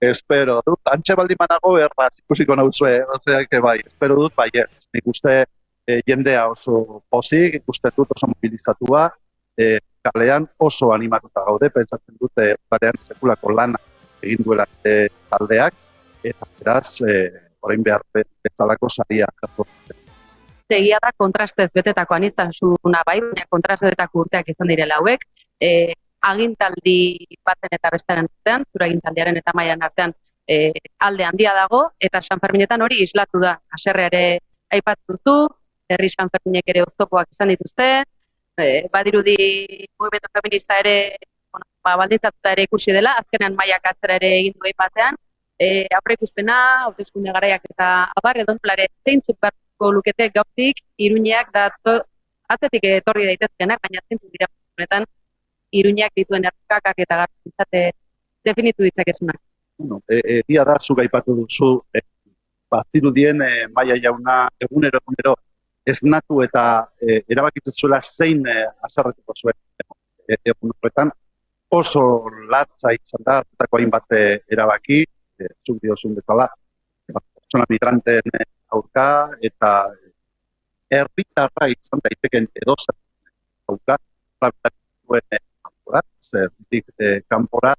N: Espero dut. Antxe baldin manago erraz ikusiko nauzue, bai, espero dut, bai, nik uste jendea oso pozik, ikuste dut oso mobilizatua, kalean oso animatuta gaude, pentsatzen dute barean sekulako lana egin duela taldeak, eta beraz, orain behar bezalako saria jartu.
D: Egia da kontrastez betetako aniztasuna bai, baina kontrastezetako urteak izan direla hauek, agintaldi baten eta bestaren artean, zura agintaldiaren eta mailan artean alde handia dago, eta Sanferminetan hori islatu da, haserrea ere aipatu duzu, herri Sanferminek ere oztopoak izan dituzte, badirudi mugimendu feminista ere baldintzatuta ere ikusi dela, azkenean mailak atzera ere egin duen batean, aurreikuspena, hauteskunde garaiak eta abar edonplare zeintzuk beharko lukete gaurtik, Iruñeak atzetik etorri daitezkenak, baina zeintzuk dira honetan Iruñeak dituen erkakak eta garrantzate definitu ditzakezunak.
N: Egia da, zuk aipatu duzu, bazirudien Maia jauna egunero esnatu eta erabakitzen zuela zein azarretuko zuen egun horretan. Oso latza izan da, hartako hainbat erabaki, zuk diozun bezala, pertsona migranteen aurka eta herritarra izan daiteken edozen aurka, kanpora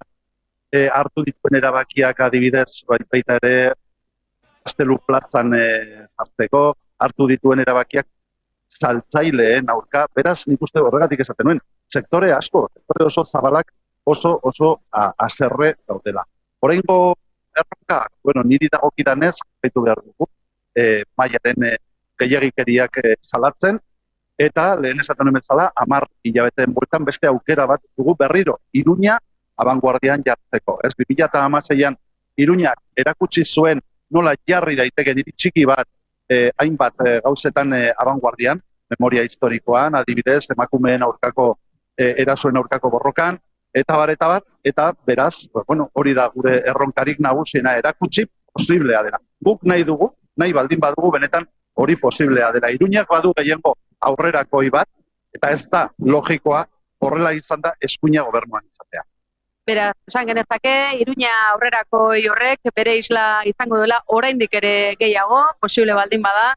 N: hartu dituen erabakiak adibidez, baita ere Gaztelu plazan hartzeko, hartu dituen erabakiak saltzaileen aurka, beraz nik uste horregatik esaten nuen, sektore asko, sektore oso zabalak oso haserre daudela. Oraingo erronka, niri dagokidanez, gaitu behar dugu, Maiaren gehiagikeriak salatzen, eta lehen esaten nuen bezala, 10 hilabeteen bueltan beste aukera bat dugu berriro, Iruña abanguardian jartzeko. 2016an Iruñak erakutsi zuen nola jarri daiteke niri txiki bat hainbat gauzetan abanguardian, memoria historikoan, adibidez, emakumeen aurkako erasoen aurkako borrokan, eta beraz, hori da gure erronkarik nagusiena erakutsi posiblea dela. Guk nahi baldin badugu benetan hori posiblea dela. Iruñak badu gehiengo aurrerakoi bat, eta ez da logikoa horrela izan da eskuina gobernuan izatea.
D: Beraz, esan genezake, Iruña aurrerakoi horrek bere isla izango dela oraindik ere gehiago, posible baldin bada,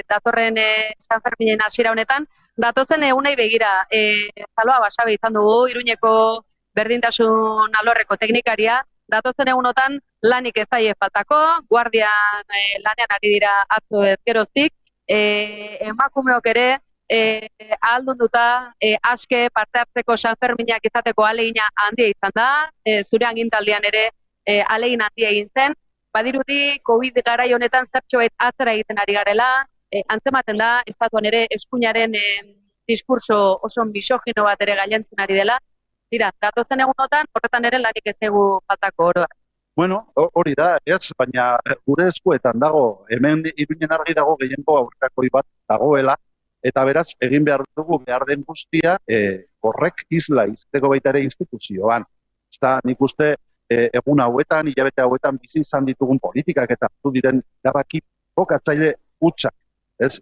D: datorren Sanferminen hasiera honetan, datozen egunei begira, Zaloa Basabe izan dugu, Iruñeko berdintasun alorreko teknikaria, datozen egunotan lanik ez zaie faltako, guardian lanean ari dira atzo ezgeroztik, emakumeok ere ahaldunduta aske parte hartzeko Sanferminak izateko ahalegina handia izan da, zure agintaldian ere ahalegin handia egin zen, badirudi COVID garai honetan zertxobait atzera egiten ari garela, antzematen da, estatuan ere eskuinaren diskurso oso misogino bat ere gailentzen ari dela, dira, datozen egunotan, horretan ere lanik ez egu faltako oroa.
N: Bueno, hori da, baina gure eskuetan dago, hemen Iruñen argi dago gehiengo aurkakoi bat dagoela, eta beraz, egin behar dugu behar den guztia, horrek isla izteko baita ere instituzioan. Nik uste egun hauetan, hilabete hauetan bizi izan ditugun politikak eta hartu diren erabaki bokatzaile hutsak.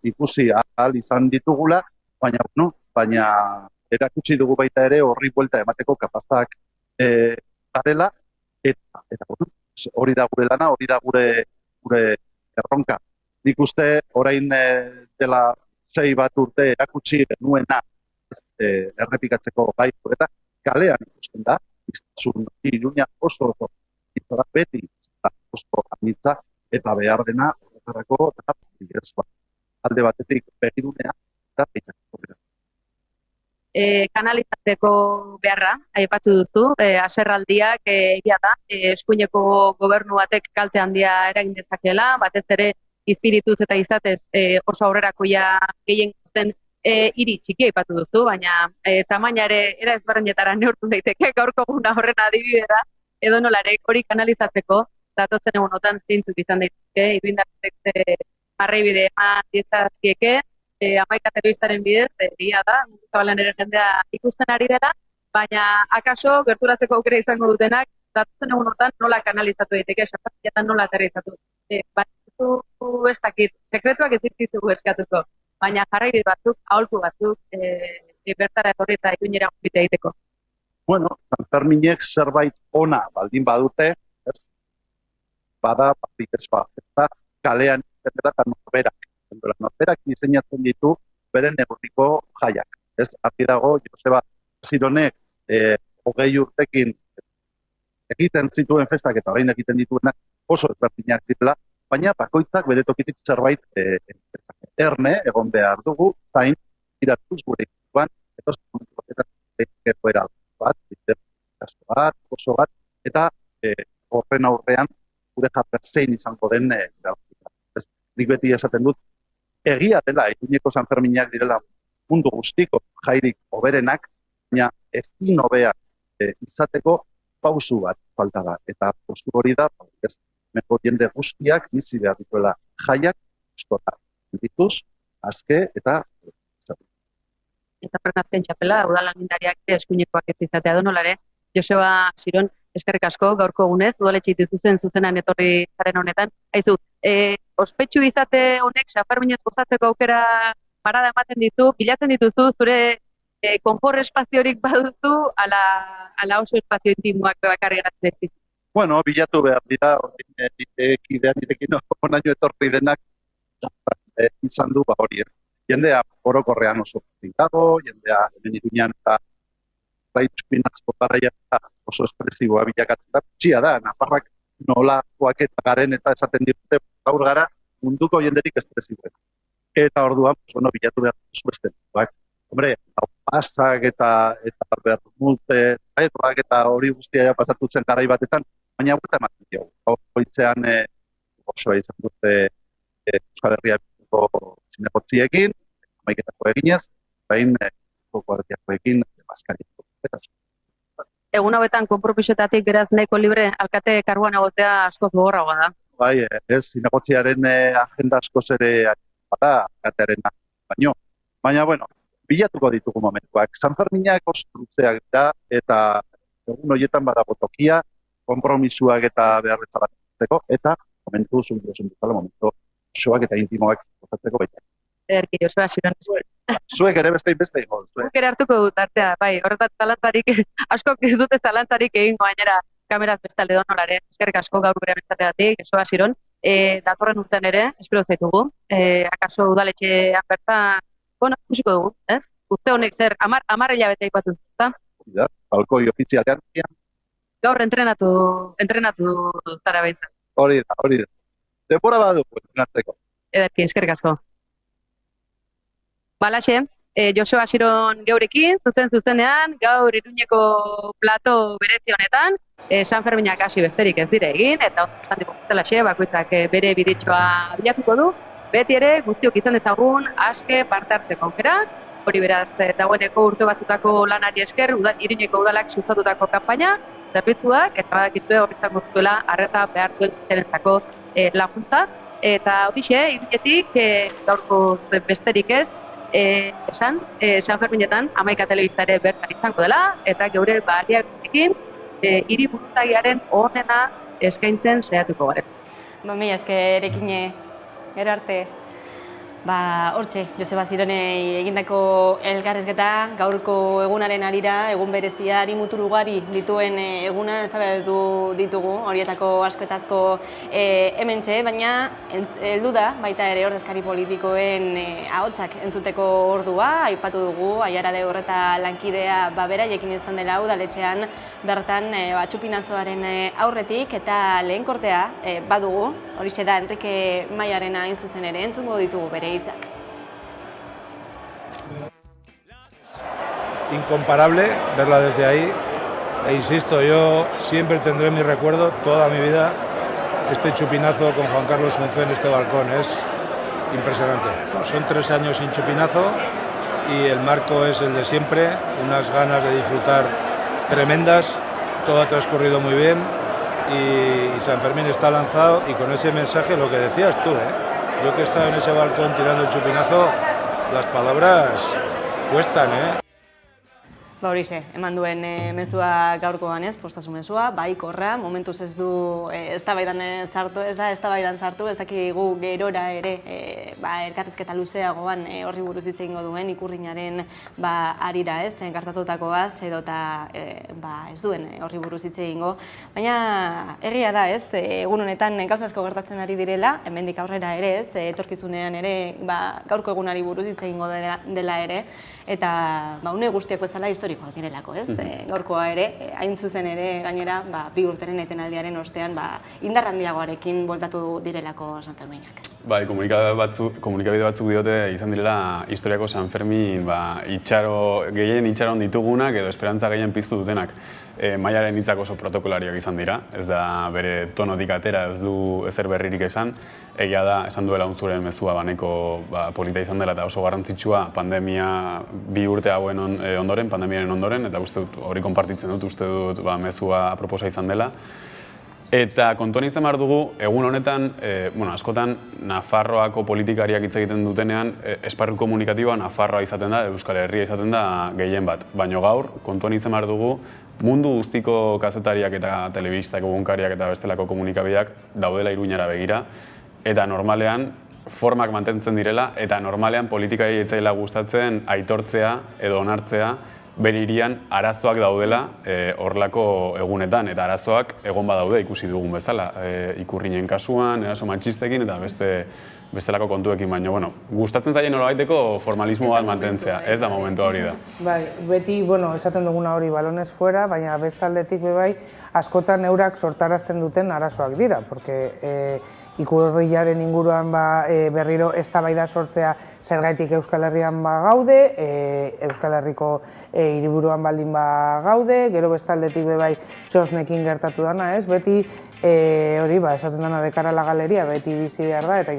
N: Ikusi ahal izan ditugula, baina erakutsi dugu baita ere horri buelta emateko kapazak garela, eta hori da gure lana, hori da gure erronka. Nik uste orain dela 6 bat urte erakutsi genuena errepikatzeko gai eta kalean ikusten da, iztasun Iruña oso beti oso anitza eta behar dena horretarako eta alde batetik begirunea eta peitatzeko.
D: Kanalizatzeko beharra, aipatu duzu, haserraldiak egia da, eskuineko gobernu batek kalte handia eragin dezakeela, batez ere izpirituz eta izatez oso aurrerakoia gehien guztien hiri txiki aipatu duzu, baina tamaina ere era ezberdinetara neurtu daiteke, gaurko eguna horren adibide da, edo nolare hori kanalizatzeko, datotzen egunotan zintzuk izan daiteke, iruindartek jarraibide eman diezazkieke, 11 telebistaren bidez, egia da, Zabalen ere jendea ikusten ari dela, baina akaso gerturatzeko aukera izango dutenak, datotzen egunotan nola kanalizatu daiteke, xapartietan nola aterrizatu. Baina ez dakit, sekretuak ez ditugu eskatuko, baina jarraibide batzuk, aholku batzuk, bertara etorri eta iruñera gonbite egiteko.
N: Bueno, Sanferminek zerbait ona baldin badute, bada, eta kalean izan dela eta norberak diseinatzen ditu beren neurriko jaiak. Ez, argi dago, Joseba Zironek 20 urtekin egiten zituen festak eta orain egiten dituenak oso ezberdinak direla, baina bakoitzak bere tokitik zerbait erne egon behar dugu, zain iratuz gure ikutuan, eta bat, oso bat, eta horren aurrean gure jarra zein izango den nik beti esaten dut, egia dela, Iruñeko Sanferminak direla mundu guztiko jairik oberenak, baina ezin hobea izateko pausu bat falta da. Eta pausu hori da, meko jende guztiak bizi behar dituela jaiak, eskota, dituz, aske eta
D: eta prenazken txapela, udalan mindariak eskuinekoak ez izatea donolare. Joseba Ziron, eskerrik asko, gaurko egunez, udaletxe dituzen zuzenan etorri zaren honetan. Aizu, ospetsu izate honek Sanferminez gozatzeko aukera parada ematen ditu, bilatzen dituzu, zure konfor espaziorik baduzu, ala oso espazio intimoak bakarri geratzen ez ditu.
N: Bueno, bilatu behar dira, kidean irekin onaino etorri denak izan du hori ez. Jendea orokorrean oso dago, jendea hemen Iruñan eta Baitxupinazko garaia oso espresiboa bilakatzen da. Txia da, Nafarrak nolakoak eta garen eta esaten dute gaur gara munduko jenderik espresiboa. Eta orduan, bilatu behar zuesten. Hombre, pasak eta bermulte, eta hori guztia pasatutzen garai batetan, baina gurta ematen diogu. Goitzean osoa izan dute Euskal Herria zinegotziekin, amaiketako eginez, bain kokoartiakoekin baskariako.
D: Egun hauetan konpromisoetatik beraz nahiko libre alkate karguan egotea askoz gogorragoa da.
N: Bai, ez, zinegotziaren agenda askoz ere bada alkatearen baino. Baina, bueno, bilatuko ditugu momentuak. Sanferminak oso luzeak da eta egun horietan badago tokia, konpromisuak eta beharretza bat egiteko, eta momentu momentu osoak eta intimoak gozatzeko baita.
D: Erki, Joseba Ziron.
N: Zuek ere beste ingo.
D: Guk ere hartuko dut artea, bai, horretat zalantzarik, askok ez dute zalantzarik egingo gainera kameraz bestalde donolare. Eskerrik asko gaur gure amestateatik, Joseba Ziron. Datorren urtean ere, espero zaitugu, akaso udaletxean bertan, bueno, ikusiko dugu, ez? Urte honek zer, 10 hilabete aipatu, ezta?
N: Ja, balkoi ofizialean.
D: Gaur entrenatu zara behintzen.
N: Hori da. Denbora badugu entrenatzeko.
D: Ederki, eskerrik asko. Balaxe, Joseba Ziron geurekin, zuzenean, gaur Iruñeko plato berezi honetan, Sanferminak hasi besterik ez dire egin, eta ondiko zelaxe, bakoitzak bere biditxoa bilatuko du, beti ere guztiok izan ezagun aske parte hartzeko aukera, hori beraz dagoeneko urte batzutako lanari esker, Iruñeko udalak suzatutako kanpaina, zerbitzuak, eta badakizue horretzako zuela arreta behar duen zerentzako laguntza, eta horixe, Iruñetik gaurko besterik ez, esan, Sanferminetan 11 telebista ere bertan izango dela, eta geure baliarekin hiri buruzagiaren onena eskaintzen saiatuko garen.
A: Mila esker erekin, gero arte. Hortxe, Joseba Zironei egindako elkarrizketa, gaurko egunaren harira, egun berezia, hari mutur ugari dituen eguna eztabaidatu ditugu, horietako asko eta asko hementxe, baina heldu da baita ere ordezkari politikoen ahotsak entzuteko ordua, aipatu dugu, Aiarade Horreta lankidea beraiekin izan dela udaletxean bertan txupinazoaren aurretik eta lehen kortea badugu, horixe da Enrique Maiarena hain zuzen ere entzungo ditugu bere hitzak.
O: Incomparable verla desde ahí, e insisto, yo siempre tendré en mi recuerdo toda mi vida este chupinazo con Juan Carlos Unzué en este balcón, es impresionante. Son 3 años sin chupinazo y el marco es el de siempre, unas ganas de disfrutar tremendas, todo ha transcurrido muy bien y San Fermín está lanzado y con ese mensaje, lo que decías tú, yo que he estado en ese balcón tirando el chupinazo, las palabras cuestan,
A: Horixe, eman duen mezua gaurkoan postasun mezua, baikorra, momentuz ez du eztabaidan sartu, ez da eztabaidan sartu, ez dakigu gerora ere elkarrizketa luzeagoan horri buruz hitz egingo duen ikurrinaren harira gertatutakoaz edota ez duen horri buruz hitz egingo, baina egia da egun honetan gauza asko gertatzen ari direla, hemendik aurrera ere etorkizunean ere gaurko egunari buruz hitz egingo dela ere, eta une guztiak bezala historikoak direlako, gaurkoa ere, hain zuzen ere gainera, 2 urteren etenaldiaren ostean indar handiagoarekin bueltatu direlako San Ferminak.
C: Bai, komunikabide batzuk diote izan direla historiako San Fermin gehien itxaron ditugunak edo esperantza gehien piztu dutenak. Maiaren hitzak oso protokolariak izan dira, ez da bere tonotik atera, ez du ezer berririk esan. Egia da, esan duela Unzuren mezua baneko polita izan dela eta oso garrantzitsua pandemia 2 urte hauen ondoren, pandemiaren ondoren, eta uste dut hori konpartitzen dut, uste dut mezua aproposa izan dela. Eta kontuan izan behar dugu, egun honetan, askotan Nafarroako politikariak hitz egiten dutenean, esparru komunikatiboa Nafarroa izaten da, Euskal Herria izaten da gehien bat. Baina gaur, kontuan izan behar dugu, mundu guztiko kazetariak eta telebistak, egunkariak eta bestelako komunikabideak daudela Iruñara begira, eta normalean formak mantentzen direla, eta normalean politikari etzaila gustatzen aitortzea edo onartzea bere hirian arazoak daudela horrelako egunetan, eta arazoak egon badaude ikusi dugun bezala, ikurrinen kasuan, eraso matxistekin eta bestelako kontuekin, baina, gustatzen zaien nolabaiteko formalismo bat mantentzea, ez da momentu hori da.
B: Bai, beti, esaten duguna hori balones fuera, baina bestaldetik bebai, askotan eurak sortarazten duten arazoak dira, porque ikurriaren inguruan berriro eztabaida sortzea zergaitik Euskal Herrian gaude, Euskal Herriko hiriburuan baldin gaude, gero bestaldetik bebai txosnekin gertatu dana, ez? Beti hori, esaten dana dekara la galeria, beti bizi behar da, eta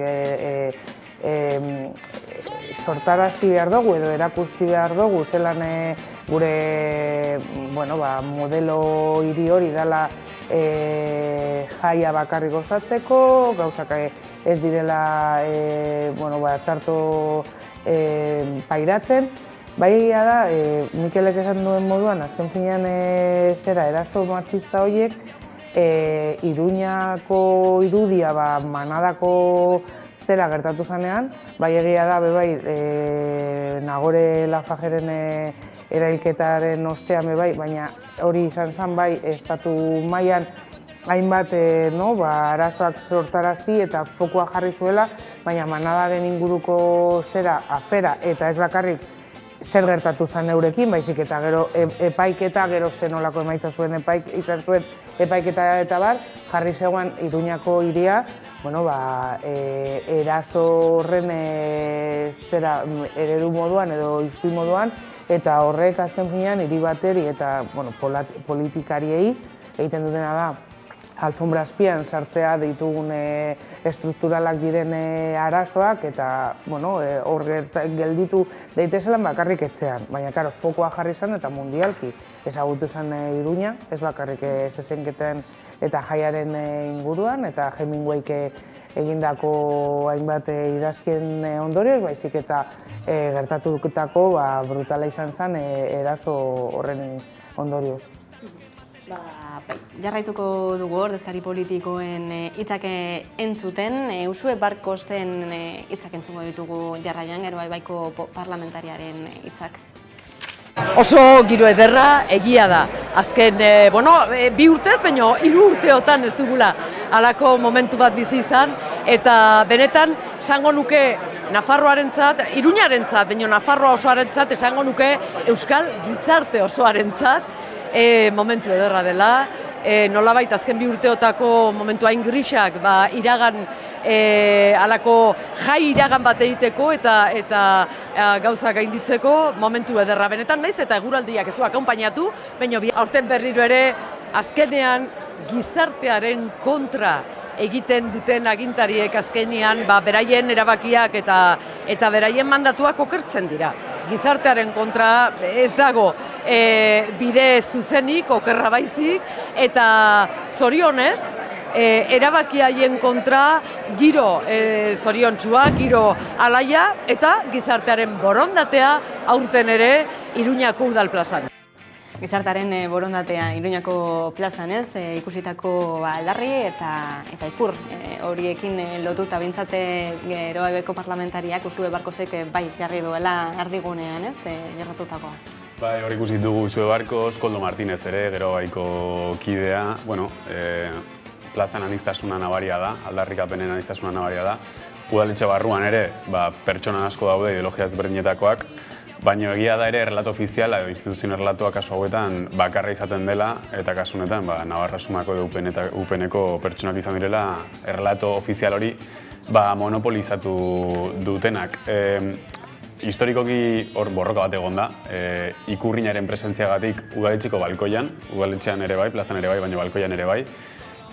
B: sortarazi behar dugu edo erakutsi behar dugu zelan gure modelo hiri hori dela jaia bakarrik gozatzeko, gauzak ez direla txarto pairatzen. Bai egia da, Mikelek esan duen moduan, azken finean eraso matxista horiek, Iruñako irudia manadako zera gertatu zanean, bai egia da, Nagore Lafajeren erailketaren ostean baina hori izan zen estatu mailan hainbat arazoak sortarazi eta fokua jarri zuela, baina manadaren inguruko zera afera eta ez bakarrik zer gertatu zen eurekin, baizik eta gero epaiketa, gero zenolako emaitza zuen izan zuen epaiketa eta jarri zegoen Iruñako hiria, eraso horren eredu moduan edo izpi moduan, eta horrek azken finean hiri bateri eta politikariei egiten dutena da alfombra azpian sartzea ditugun estrukturalak diren arazoak eta hor gelditu daitezelan bakarrik etxean. Baina, fokoa jarri zen eta mundialki ezagutu zen Iruña, ez bakarrik zezenketen eta jaiaren inguruan, eta Hemingwayk egindako hainbat idazkien ondorioz, baizik eta gertatutako brutala izan zen eraso horren ondorioz.
A: Jarraituko dugu ordezkari politikoen hitzak entzuten, Usue Barkosen hitzak entzungo ditugu jarraian, gero baiko parlamentariaren hitzak.
P: Oso giro ederra egia da. Azken, 2 urtez, baina 3 urteotan ez dugula halako momentu bat bizi izan, eta benetan esango nuke Nafarroarentzat, Iruñarentzat, baina Nafarroa osoarentzat esango nuke Euskal gizarte osoarentzat momentu ederra dela. Nolabait azken 2 urteotako momentu hain grisak iragan halako jai iragan bat egiteko eta gauza gainditzeko momentu ederra benetan naiz eta eguraldiak ez du akonpainatu, baina aurten berriro ere azkenean gizartearen kontra egiten duten agintariek azkenean beraien erabakiak eta beraien mandatuak okertzen dira. Gizartearen kontra ez dago bide zuzenik, okerra baizik, eta zorionez, erabaki haien kontra giro zoriontsua, giro alaia eta gizartearen borondatea aurten ere Iruñako Udal plazan.
A: Gizartaren borondatea Iruñako plazan ikusitako aldarri eta ikur horiekin lotuta bintzate gero ebeko parlamentariak Usue Barkosek jarri duela ardigunean jarratutakoa.
C: Hor ikusi dugu Usue Barkos, Koldo Martínez ere, gero baiko kidea, plazan aniztasuna nabaria da, aldarrikapenen aniztasuna nabaria da. Udaletxe barruan ere, pertsona asko daude ideologia ezberdinetakoak, baina egia da ere errelato ofiziala edo instituzio errelatoa kasu hauetan bakarra izaten dela eta kasu honetan Navarra Sumako edo UPNeko pertsonak izan direla errelato ofizial hori monopolizatu dutenak. Historikoki hor borroka bat egon da, ikurrinaren presentziagatik udaletxeko balkoian, udaletxean ere bai, plazan ere bai, baina balkoian ere bai.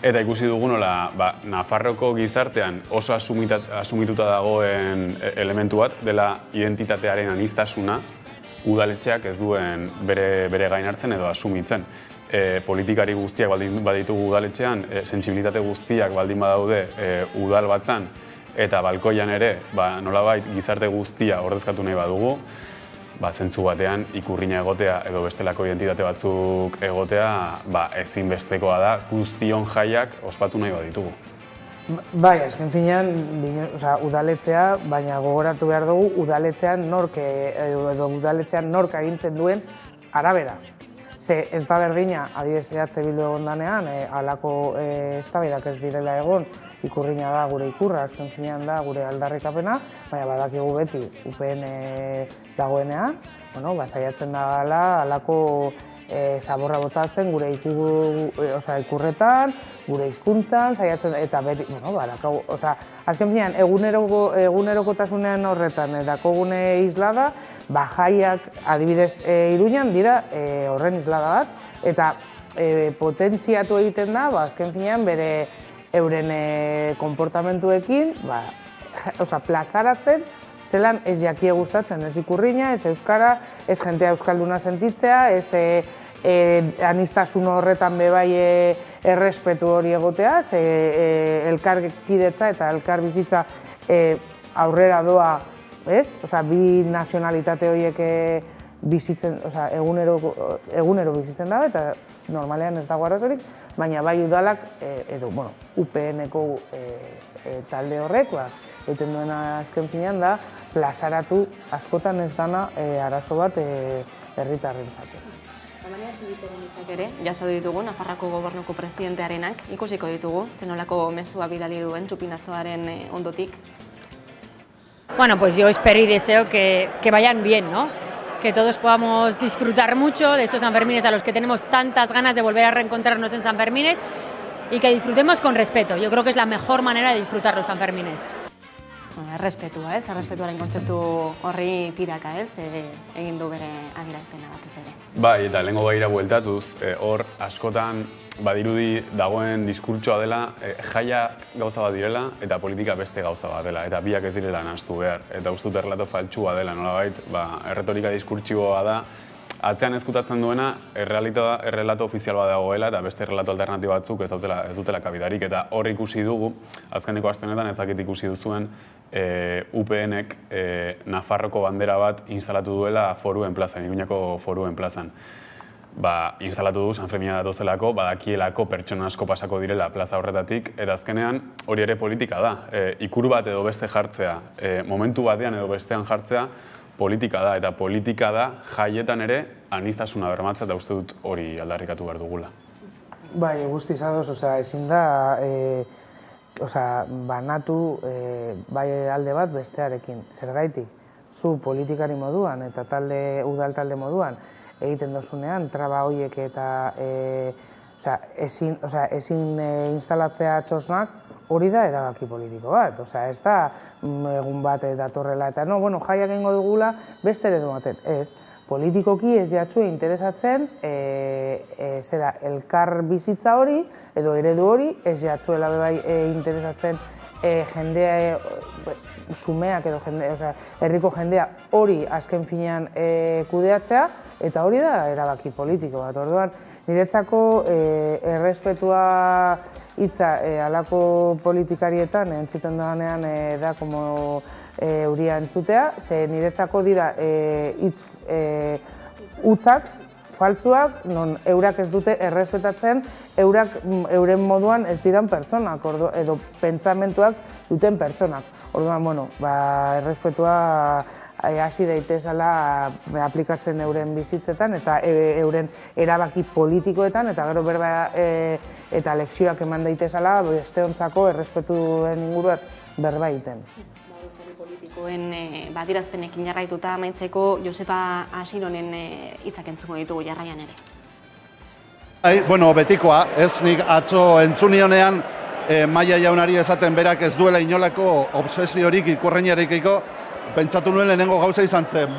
C: Eta ikusi dugu nola Nafarroko gizartean oso asumituta dagoen elementu bat dela identitatearen aniztasuna udaletxeak ez duen bere gain hartzen edo asumitzen. Politikari guztiak baldin baditugu udaletxean, sentsibilitate guztiak baldin badaude udal batzan eta balkoian ere nolabait gizarte guztia ordezkatu nahi badugu, zentzu batean ikurrina egotea edo bestelako identitate batzuk egotea ezinbestekoa da guztion jaiak ospatu nahi baditugu.
B: Bai, azken finean, udaletzea, baina gogoratu behar dugu udaletzean nork agintzen duen arabera. Ze ez da berdina, adibidez Bildu egon danean, halako eztabaidak ez direla egon, ikurrina da gure ikurra, azken finean da gure aldarrikapena, baina badakigu beti UPN dagoenean, saiatzen da gala halako zaborra botatzen gure ikurretan, gure hizkuntzan, saiatzen eta beti, azken finean egunerokotasunean horretan dakogune islada, jaiak adibidez Iruñan dira horren islada bat, eta potentziatu egiten da, azken finean bere euren konportamentuekin, plazaratzen, zelan ez jakie gustatzen, ez ikurrina, ez euskara, ez jentea euskalduna sentitzea, ez aniztasun horretan bebai errespetu hori egotea, elkarkidetza eta elkarbizitza aurrera doa, ez? Bi nazionalitate horiek bizitzen, egunero bizitzen da, eta normalean ez dago arazorik, baina bai udalak, edo, UPN-eko talde horrek, egiten duena azken finean da, plazaratu askotan ez dana arazo bat herritarrentzat.
A: Baina txibiteron ere, jaso ditugu, Nafarrako gobernuko presidentearenak, ikusiko ditugu, zenolako mezua bidali duen Txupinazoaren ondotik.
Q: Bueno, pues yo espero y deseo que vayan bien, ¿no? Que todos podamos disfrutar mucho de estos Sanfermines a los que tenemos tantas ganas de volver a reencontrarnos en Sanfermines y que disfrutemos con respeto. Yo creo que es la mejor manera de disfrutar los Sanfermines.
A: Errespetua, errespetuaren kontzeptu horri tiraka, egin du bere adierazpena batez ere.
C: Bai, eta lehengo gaira bueltatuz, hor askotan badirudi dagoen diskurtsoa dela, jaia gauza bat direla eta politika beste gauza bat dela, eta biak ez direla nahastu behar. Eta uste dut errelato faltsua dela, nolabait, erretorika diskurtsiboa da, atzean ezkutatzen duena errelato ofizial bat dagoela eta beste errelato alternatiba batzuk ez dutela kabidarik. Eta hor ikusi dugu, azkeneko astenetan ez dakit ikusi duzuen, UPNek Nafarroko bandera bat instalatu duela Foruen plazan, Iruñako Foruen plazan. instalatu du Sanfermina datozelako, badakielako pertsona asko pasako direla plaza horretatik, eta azkenean hori ere politika da. Ikur bat edo beste jartzea, momentu batean edo bestean jartzea, politika da, eta politika da jaietan ere aniztasuna bermatzea, eta uste dut hori aldarrikatu behar dugula.
B: Bai, guztiz ados, ezin da banatu bai alde bat bestearekin. Zergaitik, zu politikari moduan eta udal talde moduan egiten dozunean, traba horiek eta ezin instalatzea txosnak, hori da erabaki politiko bat. Ez da egun bat datorrela eta jaiak egingo dugula beste eredu baten. Ez, politikoki ez jatzue interesatzen elkar bizitza hori edo eredu hori, ez jatzuela bai interesatzen jendea, sumeak edo herriko jendea hori azken finean kudeatzea, eta hori da erabaki politiko bat. Orduan, niretzako errespetua hitza halako politikarietan entzuten doanean da como euria entzutea, ze niretzako dira hitz hutzak, faltzuak, non eurak ez dute errespetatzen, euren moduan ez diran pertsonak, edo pentsamentuak duten pertsonak. Orduan, errespetua hasi daitezala aplikatzen euren bizitzetan eta euren erabaki politikoetan, eta gero berba eta lekzioak eman daitezala besteontzako errespetuen inguruan berba egiten.
A: Politikoen badirazpenekin jarraituta amaitzeko Josepa Asironen hitzak entzuko ditugu jarraian ere.
N: Betikoa, ez nik atzo entzunionean Maia jaunari esaten berak ez duela inolako obsesiorik ikurreinarekiko, pentsatu nuen lehenengo gauza izan zen,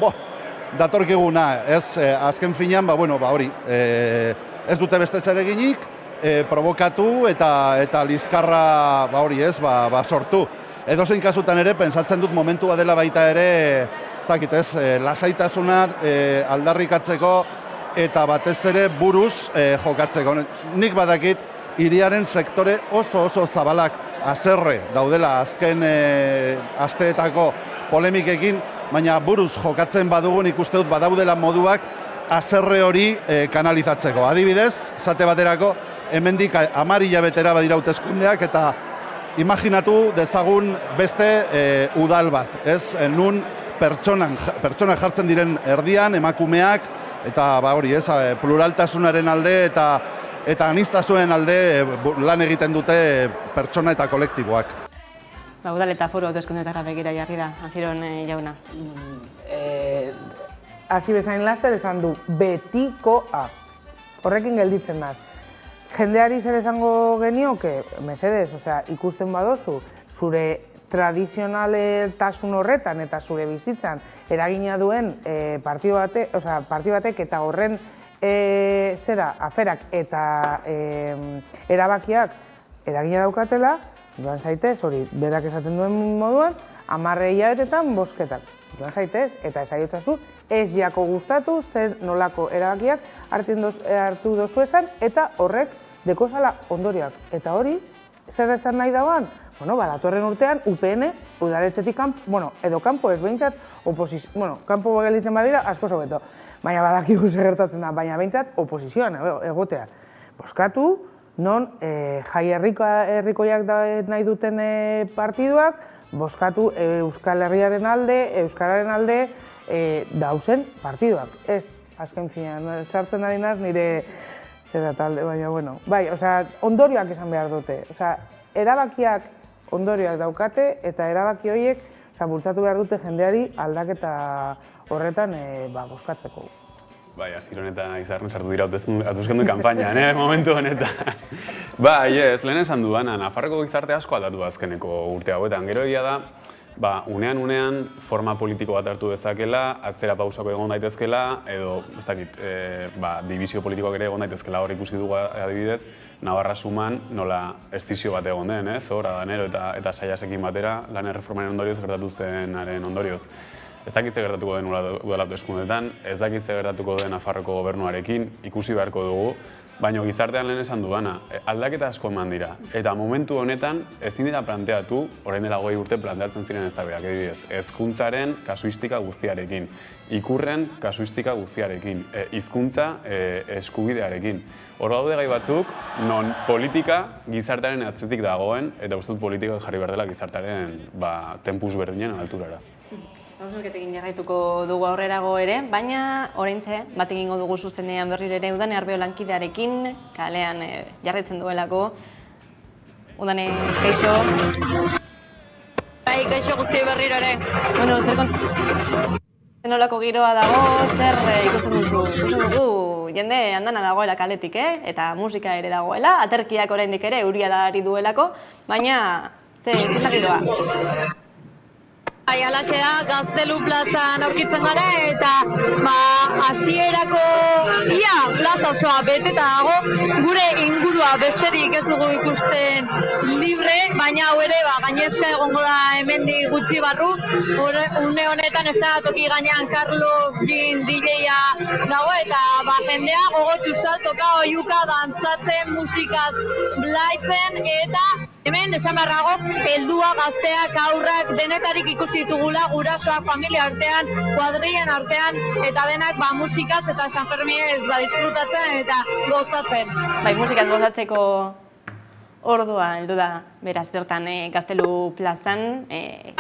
N: datorkiguna, ez, azken finean, hori, ez dute beste zereginik, provokatu eta liskarra, hori ez, sortu. Edozein kasutan ere, pentsatzen dut momentua dela baita ere, lasaitasuna aldarrikatzeko eta batez ere buruz jokatzeko. Nik badakit, hiriaren sektore oso zabalak haserre daudela azken asteetako polemikekin, baina buruz jokatzen badugun ikuste dut badaudela moduak haserre hori kanalizatzeko. Adibidez, esate baterako, hemendik 10 hilabetera badira hauteskundeak eta imaginatu dezagun beste udal bat, ez? Nun pertsonak jartzen diren erdian, emakumeak, eta hori, ez, pluraltasunaren alde eta aniztasuen alde lan egiten dute pertsona eta kolektiboak.
A: Udal eta foru hauteskundetara begira jarri da, Asiron jauna.
B: Hasi bezain laster esan du, betikoa. Horrekin gelditzen naz. Jendeari zer esango genioke, mesedez, ikusten badozu, zure tradizionaltasun horretan eta zure bizitzan eragina duen partidu batek eta horren aferak eta erabakiak eragina daukatela, joan zaitez, hori, berak esaten duen moduan, 10 hilabetetan bozketak. Joan zaitez, eta esaiotzazu, ez jako gustatu, zer nolako erabakiak hartu dozu esan, eta horrek dekozala ondorioak. Eta hori, zer esan nahi dagoan? Datorren urtean, UPN, udaletxetik edo kanpo ez behintzat, kanpo gelditzen badira, asko sobeto. Baina badakigu zer gertatzen da, baina behintzat, oposizioan egotea. Boskatu, non jai herrikoiak nahi duten partiduak, boskatu Euskal Herriaren alde, Euskararen alde dauzen partiduak. Ez, azken finean, sartzen ari naz nire zera talde, baina, bai, ondorioak esan behar dute. Erabakiak ondorioak daukate eta erabaki horiek bultzatu behar dute jendeari aldaketa horretan boskatzeko.
C: Bai, Asiron eta Izarren sartu dira hauteskunde kanpainan, momentu honetan. Bai, ez, lehen esan duana, Nafarroko gizarte asko aldatu azkeneko urte hauetan. Gero egia da, unean forma politiko bat hartu dezakela, atzera pausako egon daitezkela, edo, ez dakit, dibizio politikoak ere egon daitezkela hor ikusi dugu adibidez, Navarra suman nola estizio bat egon den, ez, hor, Adanero eta Saiasekin batera, lan erreformaren ondorioz gertatu zenaren ondorioz. Ez dakit ze gertatuko den udal hauteskundeetan, ez dakit ze gertatuko den Nafarroko gobernuarekin, ikusi beharko dugu, baina gizartean lehen esan duana, aldaketa asko eman dira. Eta momentu honetan ezin dira planteatu, orain dela 20 urte planteatzen ziren eztabaidak, adibidez, hezkuntzaren kasuistika guztiarekin, ikurren kasuistika guztiarekin, hizkuntza eskubidearekin. Hor daude gai batzuk, non politika gizartearen atzetik dagoen, eta uste dut politika jarri behar dela gizartearen tempus berdinen alturara.
A: Gauzurketekin jarraituko dugu aurrerago ere, baina oraintxe bat egingo dugu zuzenean berriro ere Udane Arbeo lankidearekin, kalean jarraitzen duelako. Udane, kaixo.
F: Bai, kaixo guztioi berriro ere.
A: Bueno, zer nolako giroa dago, zer ikusten duzu? Ikusten dugu jende andana dagoela kaletik, eta musika ere dagoela, aterkiak oraindik ere euria dari duelako, baina zer giroa?
F: Bai, alaxe da, Gaztelu plazan aurkitzen gara eta hasierako ia plaza osoa beteta dago, gure ingurua besterik ez dugu ikusten libre, baina hau ere gainezka egongo da hemendik gutxi barru, une honetan ez da toki gainean Carlos Gin DJ-a dago eta jendea gogotxu saltoka, oiuka, dantzatzen, musikaz blaitzen eta hemen, esan beharrago, heldua, gazteak, aurrak, denetarik ikusi ditugula, gurasoak, familia artean, kuadrien artean, eta denak musikaz eta San Ferminez disfrutatzen eta gozatzen.
A: Bai, musikaz gozatzeko ordua heldu da, beraz, bertan Gaztelu plazan,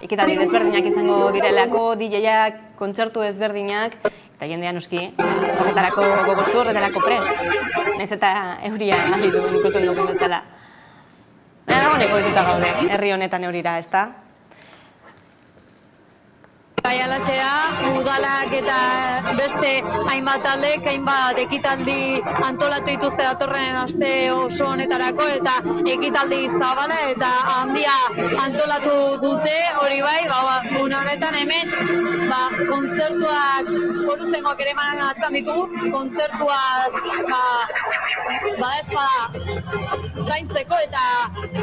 A: ekitaldi desberdinak izango direlako, DJ-ak, kontzertu desberdinak, eta jendean noski, horretarako gogotsu, horretarako prest. Naiz eta euria aditu ikusten dugu bezala. Dagoeneko dituta gaude, herri honetan eurira, ez da?
F: Bai, alaxe da, udalak eta beste hainbat taldek, hainbat ekitaldi antolatu dituzte datorren aste oso honetarako eta ekitaldi zabala eta handia antolatu dute, hori bai, une honetan hemen, kontzertuak, foruzengoak ere manatzen ditugu, kontzertuak, zaintzeko eta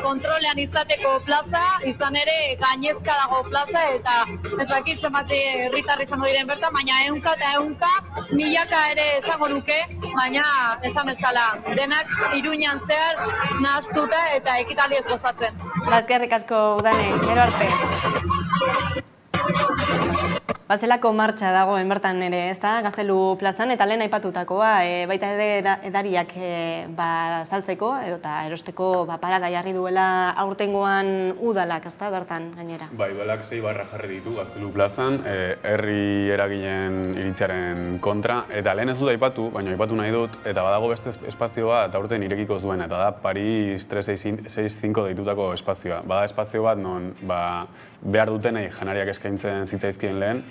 F: kontrolean izateko plaza, izan ere gainezka dago plaza eta ez dakit zenbat herritar izango diren bertan, baina ehunka eta ehunka, milaka ere esango nuke, baina esan bezala, denak Iruñan zehar nahastuta eta ekitaldi ez gozatzen.
A: Eskerrik asko, Udane, gero arte. Bazelako martxa dagoen bertan ere, ez da, Gaztelu plazan, eta lehen aipatutakoa, baita edariak saltzeko, eta erosteko parada jarri duela aurtengoan udalak, ez da, bertan gainera.
C: Bai, udalak 6 barra jarri ditu Gaztelu plazan, herri eragileen iritziaren kontra, eta lehen ez dut aipatu, baina aipatu nahi dut, eta badago beste espazioa eta aurten irekiko zuen, eta da Paris 365 deitutako espazioa. Bada espazio bat non behar dutenei janariak eskaintzen zitzaizkien lehen,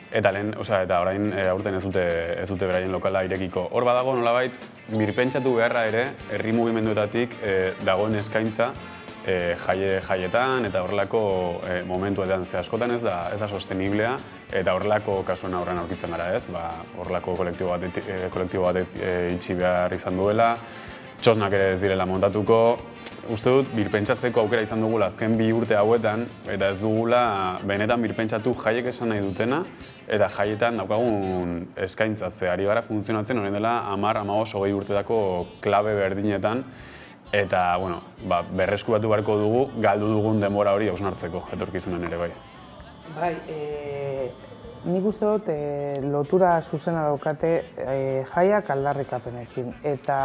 C: eta orain aurten ez dute beraien lokala irekiko. Hor badago nolabait, birpentsatu beharra ere, herri mugimenduetatik dagoen eskaintza jaietan eta horrelako momentuetan. Ze askotan ez da sosteniblea eta horrelako kasuen aurrean aurkitzen gara ez, horrelako kolektibo bat itxi behar izan duela, txosnak ere ez direla montatuko. Uste dut, birpentsatzeko aukera izan dugula azken 2 urte hauetan, eta ez dugula benetan birpentsatu jaiek esan nahi dutena, eta jaietan daukagun eskaintza, ari gara funtzionatzen orain dela 10, 15, 20 urtetako klabe berdinetan, eta, berreskuratu beharko dugu, galdu dugun denbora hori hausnartzeko, etorkizunen ere bai.
B: Bai, nik uste dut lotura zuzena daukate jaiak aldarrikapenekin. Eta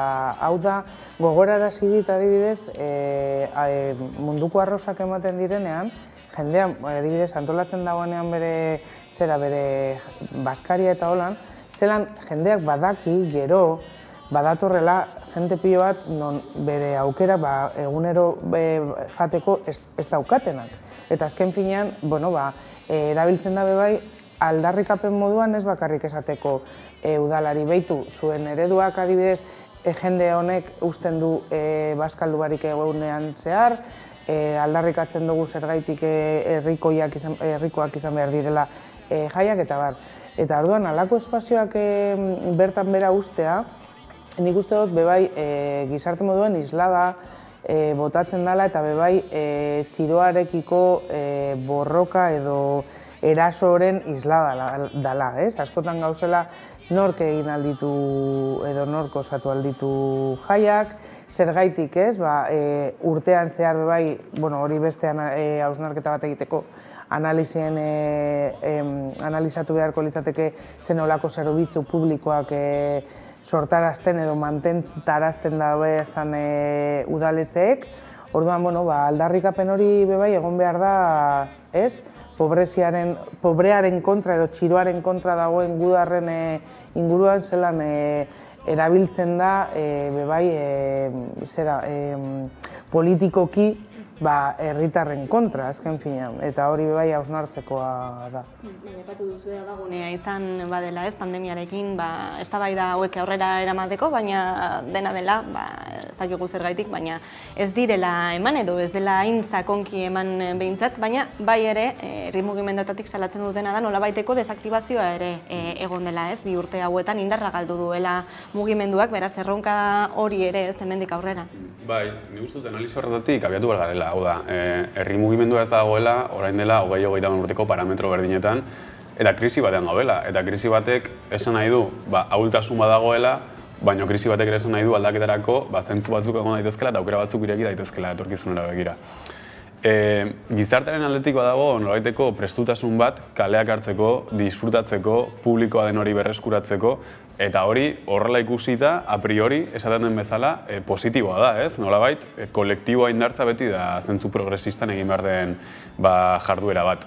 B: hau da, gogorarazi dit adibidez, munduko arrosak ematen direnean, jendean, adibidez, antolatzen dagoenean bere baskaria eta holan, zelan jendeak badaki, gero, badatorrela, jende pilo bat, non bere aukera egunero jateko ez daukatenak. Eta azken finean, erabiltzen da bai, aldarrikapen moduan ez bakarrik esateko udalari behitu zuen ereduak adibidez jende honek uzten du bazkaldu barik egunean zehar, aldarrikatzen dugu zergaitik herrikoak izan behar direla jaiak eta bar. Eta orduan alako espazioak bertan bera ustea, nik uste dut bebai gizarte moduen islada botatzen dela eta bebai txiroarekiko borroka edo erasoren isla dala, ez? Askotan gauzela nork egin alditu edo nork osatu alditu jaiak, zergaitik, ez? Urtean zehar bai, hori bestean hausnarketa bat egiteko analizatu beharko litzateke zenolako zerbitzu publikoak sortarazten edo mantentarazten dabe esan udaletzeek. Orduan, aldarrikapen hori bebai egon behar da, ez? Pobrearen kontra edo txiroaren kontra dagoen gudarren inguruan zelan erabiltzen da bebai politikoki herritarren kontra, azken finean, eta hori bebai hausnartzekoa da.
A: Aipatu duzu dagunea izan badela, ez, pandemiarekin, eztabaida hauek aurrera eramateko, baina dena dela, ez dakigu zergaitik, baina ez direla eman edo ez dela hain sakonki eman behintzat, baina bai ere, herri mugimenduetatik salatzen dutena da nolabaiteko desaktibazioa ere egon dela, ez, 2 urte hauetan indarra galdu duela mugimenduak, beraz erronka hori ere ez hemendik aurrera.
C: Bai, nik uste dut analiz horretatik abiatu behar garela, hau da, herri mugimendua ez dagoela, orain dela 20-30 urteko parametro berdinetan, eta krisi batean gaudela, eta krisi batek esan nahi du, ahultasun badagoela, baina krisi batek ere esan nahi du aldaketarako, zentzu batzuk egon daitezkela eta aukera batzuk ireki daitezkela etorkizunera begira. Gizartearen aldetik badago nolabaiteko prestutasun bat kaleak hartzeko, disfrutatzeko, publikoa den hori berreskuratzeko, eta hori horrela ikusita, a priori, esaten den bezala, positiboa da, ez? Nolabait, kolektiboa indartza beti da zentzu progresistan egin behar den jarduera bat.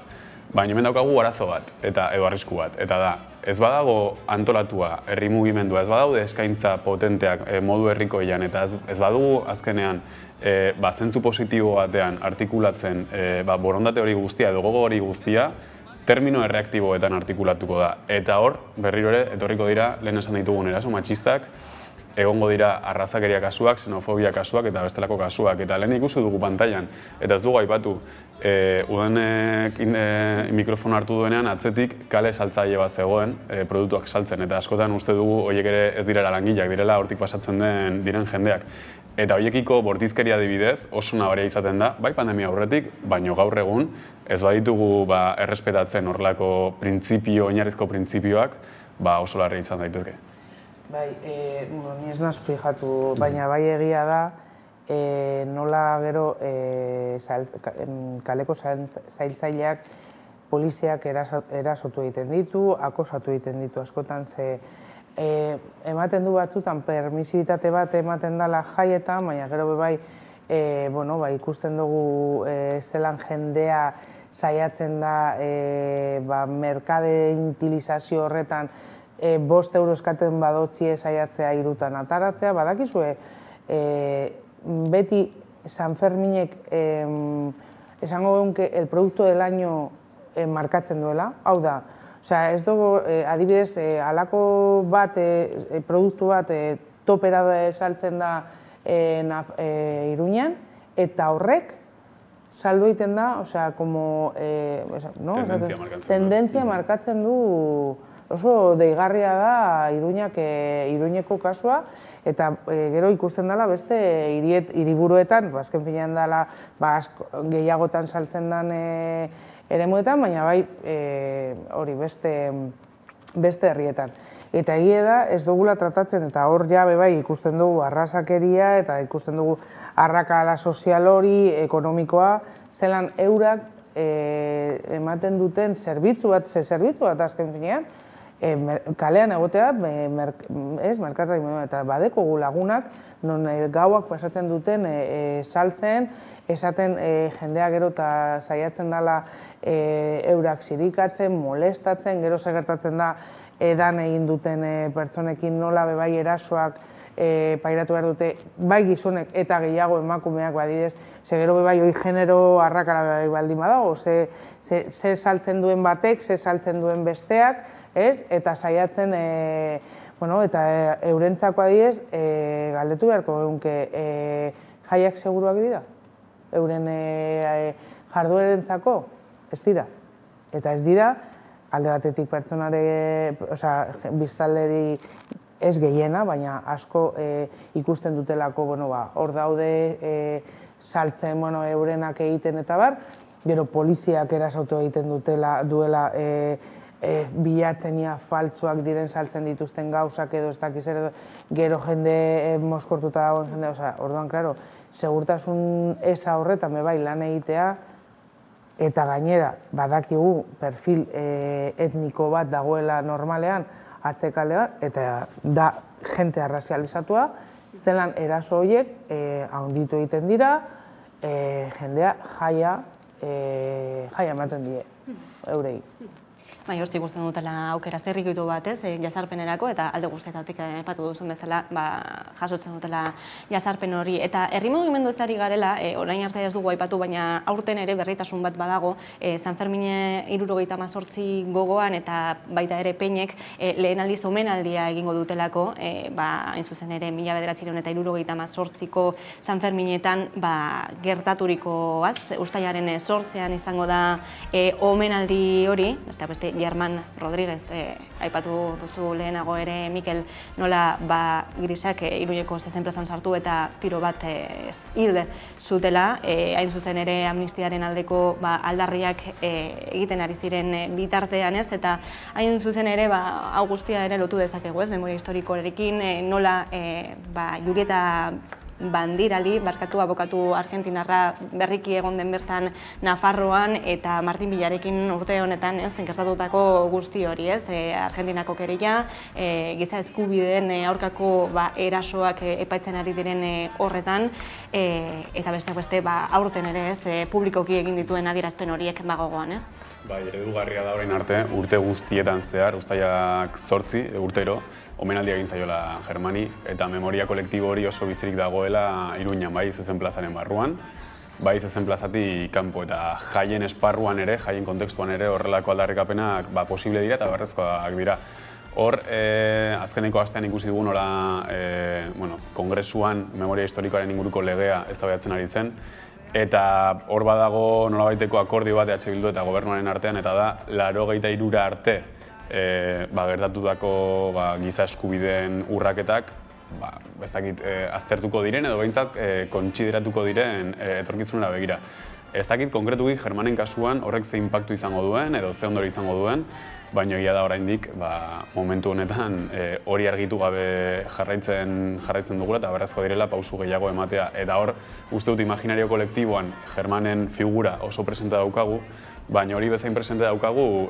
C: Baina hemen daukagu arazo bat, edo arrisku bat, eta da, ez badago antolatua herri mugimendua, ez badaude eskaintza potenteak modu herrikoian, eta ez badugu azkenean zentzu positibo batean artikulatzen borondate hori guztia edo gogo hori guztia, termino erreaktiboetan artikulatuko da. Eta hor, berriro ere, etorriko dira, lehen esan ditugun eraso matxistak, egongo dira arrazakeria kasuak, xenofobia kasuak eta bestelako kasuak. Eta lehen ikusi dugu pantailan, eta ez dugu aipatu, udenek mikrofon hartu duenean atzetik kale saltzaile bat zegoen produktuak saltzen. Eta askotan uste dugu horiek ere ez direla langileak, direla hortik pasatzen diren jendeak. Eta horiekiko bortizkeria adibidez oso nabaria izaten da, bai pandemia aurretik, baino gaur egun ez baditugu errespetatzen horrelako oinarrizko printzipioak oso larria izan daitezke.
B: Bai, ni ez naz fijatu, baina bai egia da nola gero kaleko zailtzaileak poliziak erasotu egiten ditu, akosatu egiten ditu askotan ze ematen du batzutan permisibitate bat ematen dela jaietan, baina gero bai ikusten dugu zelan jendea saiatzen da merkade intilizazio horretan 5 euro eskaten badotzie saiatzea 3 ataratzea, badakizue beti San Ferminek esango geunke el producto del año markatzen duela, hau da, ez dugu, adibidez, halako bat, produktu bat topera saltzen da Iruñan, eta horrek saldu egiten da, tendentzia markatzen du, oso deigarria da Iruñeko kasua, eta gero ikusten dela beste hiriburuetan, azken finean dela gehiagotan saltzen den eremuetan, baina bai hori beste herrietan. Eta egia da ez dugula tratatzen, eta hor jabe bai ikusten dugu arrasakeria eta ikusten dugu arrakala sozial hori, ekonomikoa, zelan eurak ematen duten zerbitzu bat azken finean, kalean egotea, merkatak, eta badeko lagunak, non gauak pasatzen duten saltzen, esaten jendea gero eta saiatzen dela eurak zirikatzen, molestatzen, gero segertatzen da edan egin duten pertsonekin nola bebai erasoak pairatu behar dute, bai gizonek eta gehiago emakumeak badidez, ze gero bebai hori genero arrakala baldin badago, ze saltzen duen batek, ze saltzen duen besteak, eta saiatzen, eta eurentzako adidez, galdetu beharko geunke jaiak seguruak dira? Euren jarduerentzako, ez dira. Eta ez dira, alde batetik pertsonare, biztanleri ez gehiena, baina asko ikusten dutelako, hor daude saltzen eurenak egiten eta bar, gero poliziak erasautu egiten duela bilatzenia faltsuak diren saltzen dituzten gauzak edo ez dakiz ere, gero jende moskortuta dagoen jende, orduan, klaro, segurtasun eza horretan bai lan egitea, eta gainera, badakigu perfil etniko bat dagoela normalean, atzekalde bat, eta da jente arrazializatua, zelan eraso horiek handitu egiten dira, jendea jaia ematen die, eurei.
A: Bai, hortzik guztien dutela aukera zerrikitu bat, jazarpenerako, eta alde guztietatik aipatu duzun bezala, jasotzen dutela jazarpen hori. Eta herri mugimendu ez ari garela, orain arte ez dugu aipatu, baina aurten ere berritasun bat badago, San Fermine 78 gogoan, eta baita ere peinek lehen aldiz omenaldia egingo dutelako, hain zuzen ere 1978ko San Ferminetan gertaturikoaz, ustailaren 8ean izango da omenaldi hori, beste Germán Rodríguez, aipatu duzu lehenago ere, Mikel, nola Grisak Iruñeko 6 plazan sartu eta tiro bat hil zutela, hain zuzen ere amnistiaren aldeko aldarriak egiten ari ziren bitartean ez, eta hain zuzen ere hau guztia ere lotu dezakegu ez, memoria historikoarekin, nola Julieta Bandirali, barkatu abokatu argentinarra berriki egon den bertan Nafarroan, eta Martin Villarekin urte honetan gertatutako guzti hori, Argentinako kerila, giza eskubideen aurkako erasoak epaitzen ari diren horretan, eta beste aurten ere publikoki egin dituen adierazpen horiek gogoan, ez?
C: Bai, eredugarria da orain arte, urte guztietan zehar, uztailak 8 urtero, omenaldia egin zaiola Germani, eta memoria kolektibo hori oso bizirik dagoela Iruñan, bai Zezen plazaren barruan, bai Zezen plazatik kanpo, eta jaien esparruan ere, jaien kontekstuan ere horrelako aldarrikapenak posible dira eta beharrezkoak dira. Hor, azkeneko astean ikusi dugu nola kongresuan memoria historikoaren inguruko legea eztabaidatzen ari zen, eta hor badago nolabaiteko akordio bat EH Bildu eta gobernuaren artean, eta da 83 arte gertatutako giza eskubideen urraketak aztertuko diren edo behintzat kontsideratuko diren etorkizunera begira. Ez dakit konkretuki Germanen kasuan horrek ze inpaktu izango duen edo ze ondorio izango duen, baina egia da oraindik momentu honetan hori argitu gabe jarraitzen dugula eta beharrezkoa direla pausu gehiago ematea. Eta hor, uste dut imaginario kolektiboan Germanen figura oso presente daukagu, baina hori bezain presente daukagu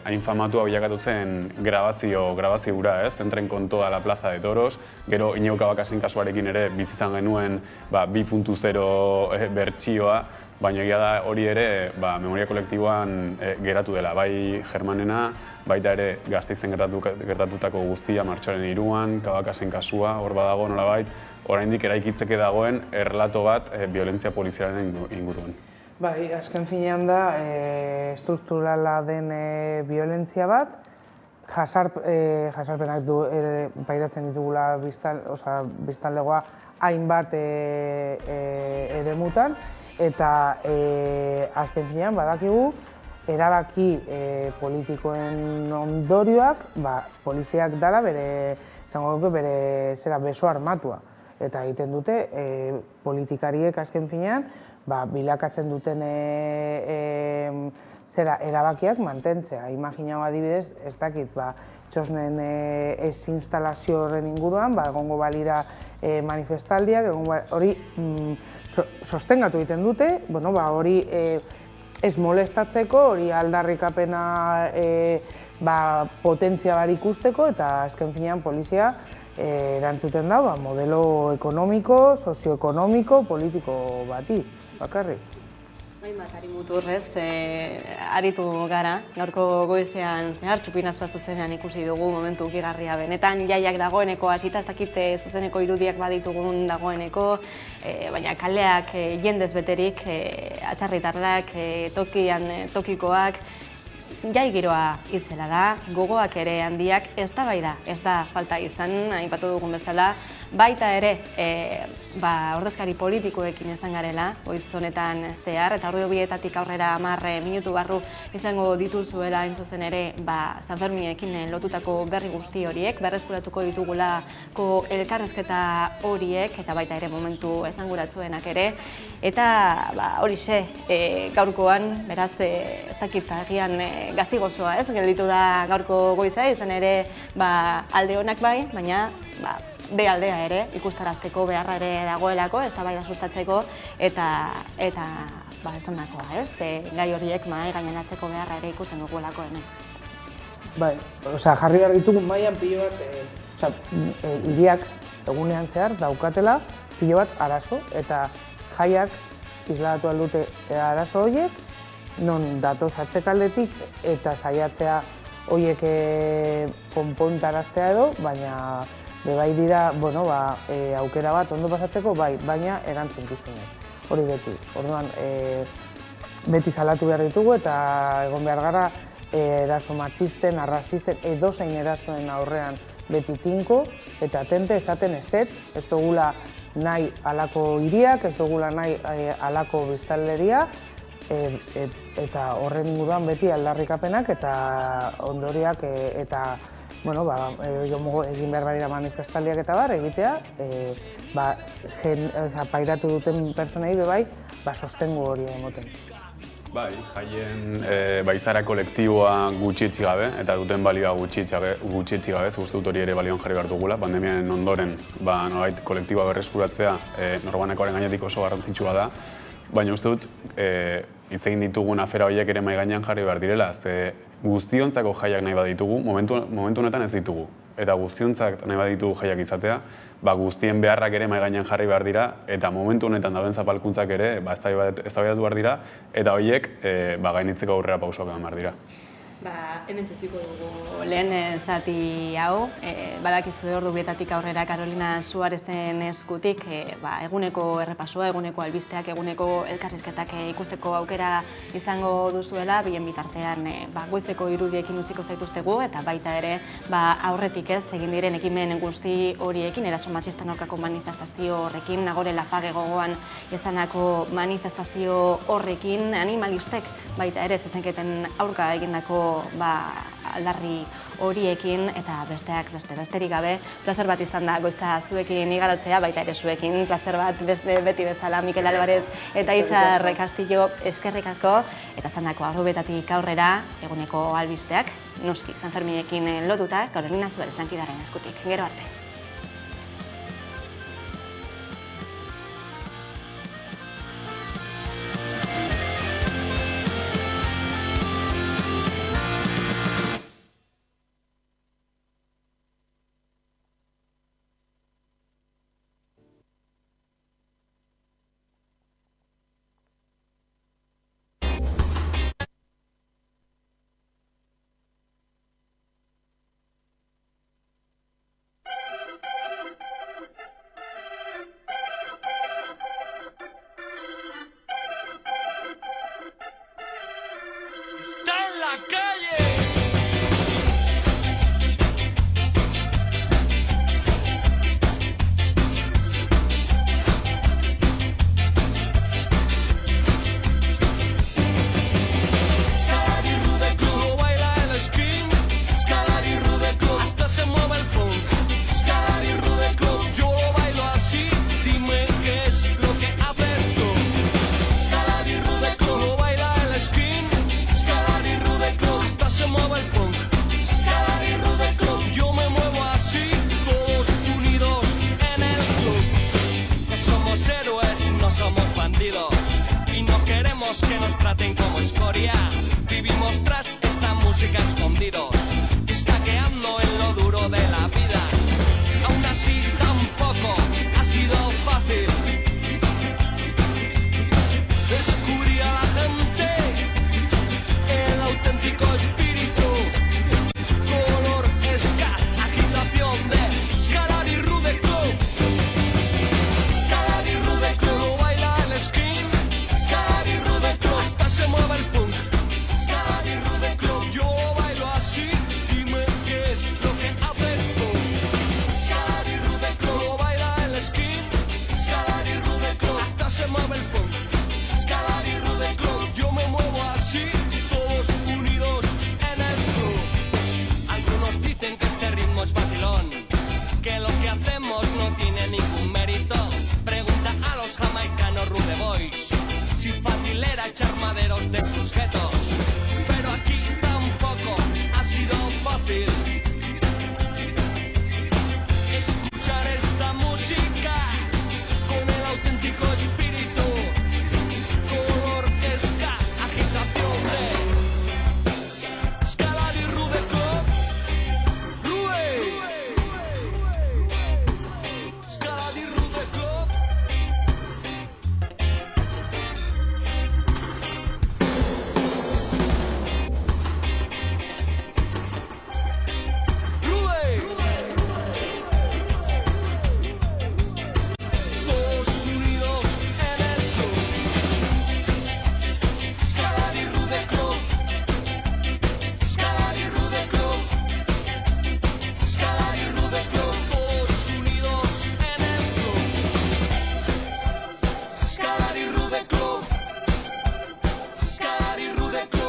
C: hain famatua bilakatu zen grabazio gura, Entren con toda la plaza de toros, gero Iñigo Cabakasen kasuarekin ere bizizan genuen 2.0 bertsioa, baina egia da hori ere memoria kolektiboan geratu dela, bai Germanena, baita ere Gasteizen gertatutako guztia, martxoaren 3an, Cabakasen kasua, hor badago nolabait, oraindik eraikitzeke dagoen errelato bat biolentzia polizialaren inguruan.
B: Bai, azken finean da strukturala den biolentzia bat, jasarpenak pairatzen ditugula biztanlegoa hainbat eremutan, eta azken finean badakigu erabaki politikoen ondorioak poliziak dela bere beso armatua. Eta egiten dute politikariek azken finean bilakatzen duten erabakiak mantentzea. Imaginago adibidez, ez dakit, txosnen ez instalazio horren inguruan, egongo balira manifestaldiak, hori sostengatu egiten dute, hori ez molestatzeko, hori aldarrikapena potentzia barik ikusteko, eta azken finean polizia erantzuten da, modelo ekonomiko, sozioekonomiko, politiko bati, bakarrik.
A: Ari muturrez, aritu gara, gaurko goizean zehar, txupinazoa zuzenean ikusi dugu momentu ukigarria benetan, jaiak dagoeneko hasita, ez dakit zuzeneko irudiak baditugun dagoeneko, baina kaleak jendez beterik, atzarritarrak, tokikoak, jai giroa itzela da, gogoak ere handiak, eztabaida ez da falta izan, aipatu dugun bezala, baita ere ordezkari politikoekin izan garela, goiz honetan zehar, eta ordu bietatik aurrera 10 minutu barru izango dituzuela hain zuzen ere Sanferminekin lotutako berri guzti horiek, berreskuratuko ditugulako elkarrizketa horiek, eta baita ere momentu esanguratsuenak ere, eta horixe, gaurkoan, beraz, ez dakit agian gazi gozoa, ez, gelditu da gaurko goiza, izan ere alde honak bai, baina be aldea ere, ikustarazteko beharra ere dagoelako, eztabaida sustatzeko, eta esan dakoa, ez? Gai horiek gaineratzeko beharra ere ikusten dugulako hemen.
B: Bai, jarri behar ditugu mailan pilo bat, hiriak egunean zehar daukatela pilo bat arazo, eta jaiak isladatu aldute arazo horiek, non datoz atzekaldetik eta saiatzea horiek konpontaraztea edo, baina bai dira, aukera bat ondo pasatzeko, bai, baina erantzukizunez. Hori beti. Orduan, beti salatu behar ditugu eta egon behar gara eraso matxisten, arrazisten, edozein erasoen aurrean beti tinko eta atente esaten ezetz, ez dugula nahi alako hiriak, ez dugula nahi alako biztanleria, eta horren inguruan beti aldarrikapenak eta ondoriak eta egin behar badira manifestaldiak eta egitea, pairatu duten pertsonei bai, sostengu hori emoten.
C: Bai, jaien baizara kolektiboa gutxietxi gabe, eta duten balioa gutxietxi gabe, uste dut hori ere balioan jarri behar dugula. Pandemiaren ondoren, nolabait kolektiboa berreskuratzea norbanakoaren gainetik oso garrantzitsua da, baina uste dut hitz egin ditugun afera horiek ere mahai gainean jarri behar direla, guztiontzako jaiak nahi baditugu, momentu honetan ez ditugu. Eta guztiontzak nahi baditugu jaiak izatea, guztien beharrak ere mahai gainean jarri behar dira, eta momentu honetan dauden zapalkuntzak ere eztabaidatu behar dira, eta horiek gainitzeko aurrera pausoak eman behar dira.
A: Hemen txutziko dugu lehen zati hau, badakizue ordu bietatik aurrera Carolina Suarezen eskutik eguneko errepasoa, eguneko albisteak, eguneko elkarrizketak ikusteko aukera izango duzuela, bien bitartean goizeko irudiekin utziko zaituztegu, eta baita ere aurretik ez egin diren ekimen guzti horiekin, eraso matxistan aurkako manifestazio horrekin, Nagore Lapage gogoan izanako manifestazio horrekin, animalistek baita ere zezenketen aurka egindako aldarri horiekin eta besterik gabe. Plazer bat izan da goiza zuekin igarotzea, baita ere zuekin plazer bat beti bezala Mikel Alvarez eta Izar Castillo eskerrik asko, eta zandako ordubetatik aurrera eguneko albisteak, noski Sanferminekin lotuta, Carolina Suarez lankidaren eskutik. Gero arte.
R: Dicen que este ritmo es facilón, que lo que hacemos no tiene ningún mérito. Pregunta a los jamaicanos Rude Boys si fácil era echar maderos de sus guetos. Pero aquí tampoco ha sido fácil escuchar esta música con el auténtico espíritu, color ska, agitación de Scalad y Rude Club. Scalad y Rude Club.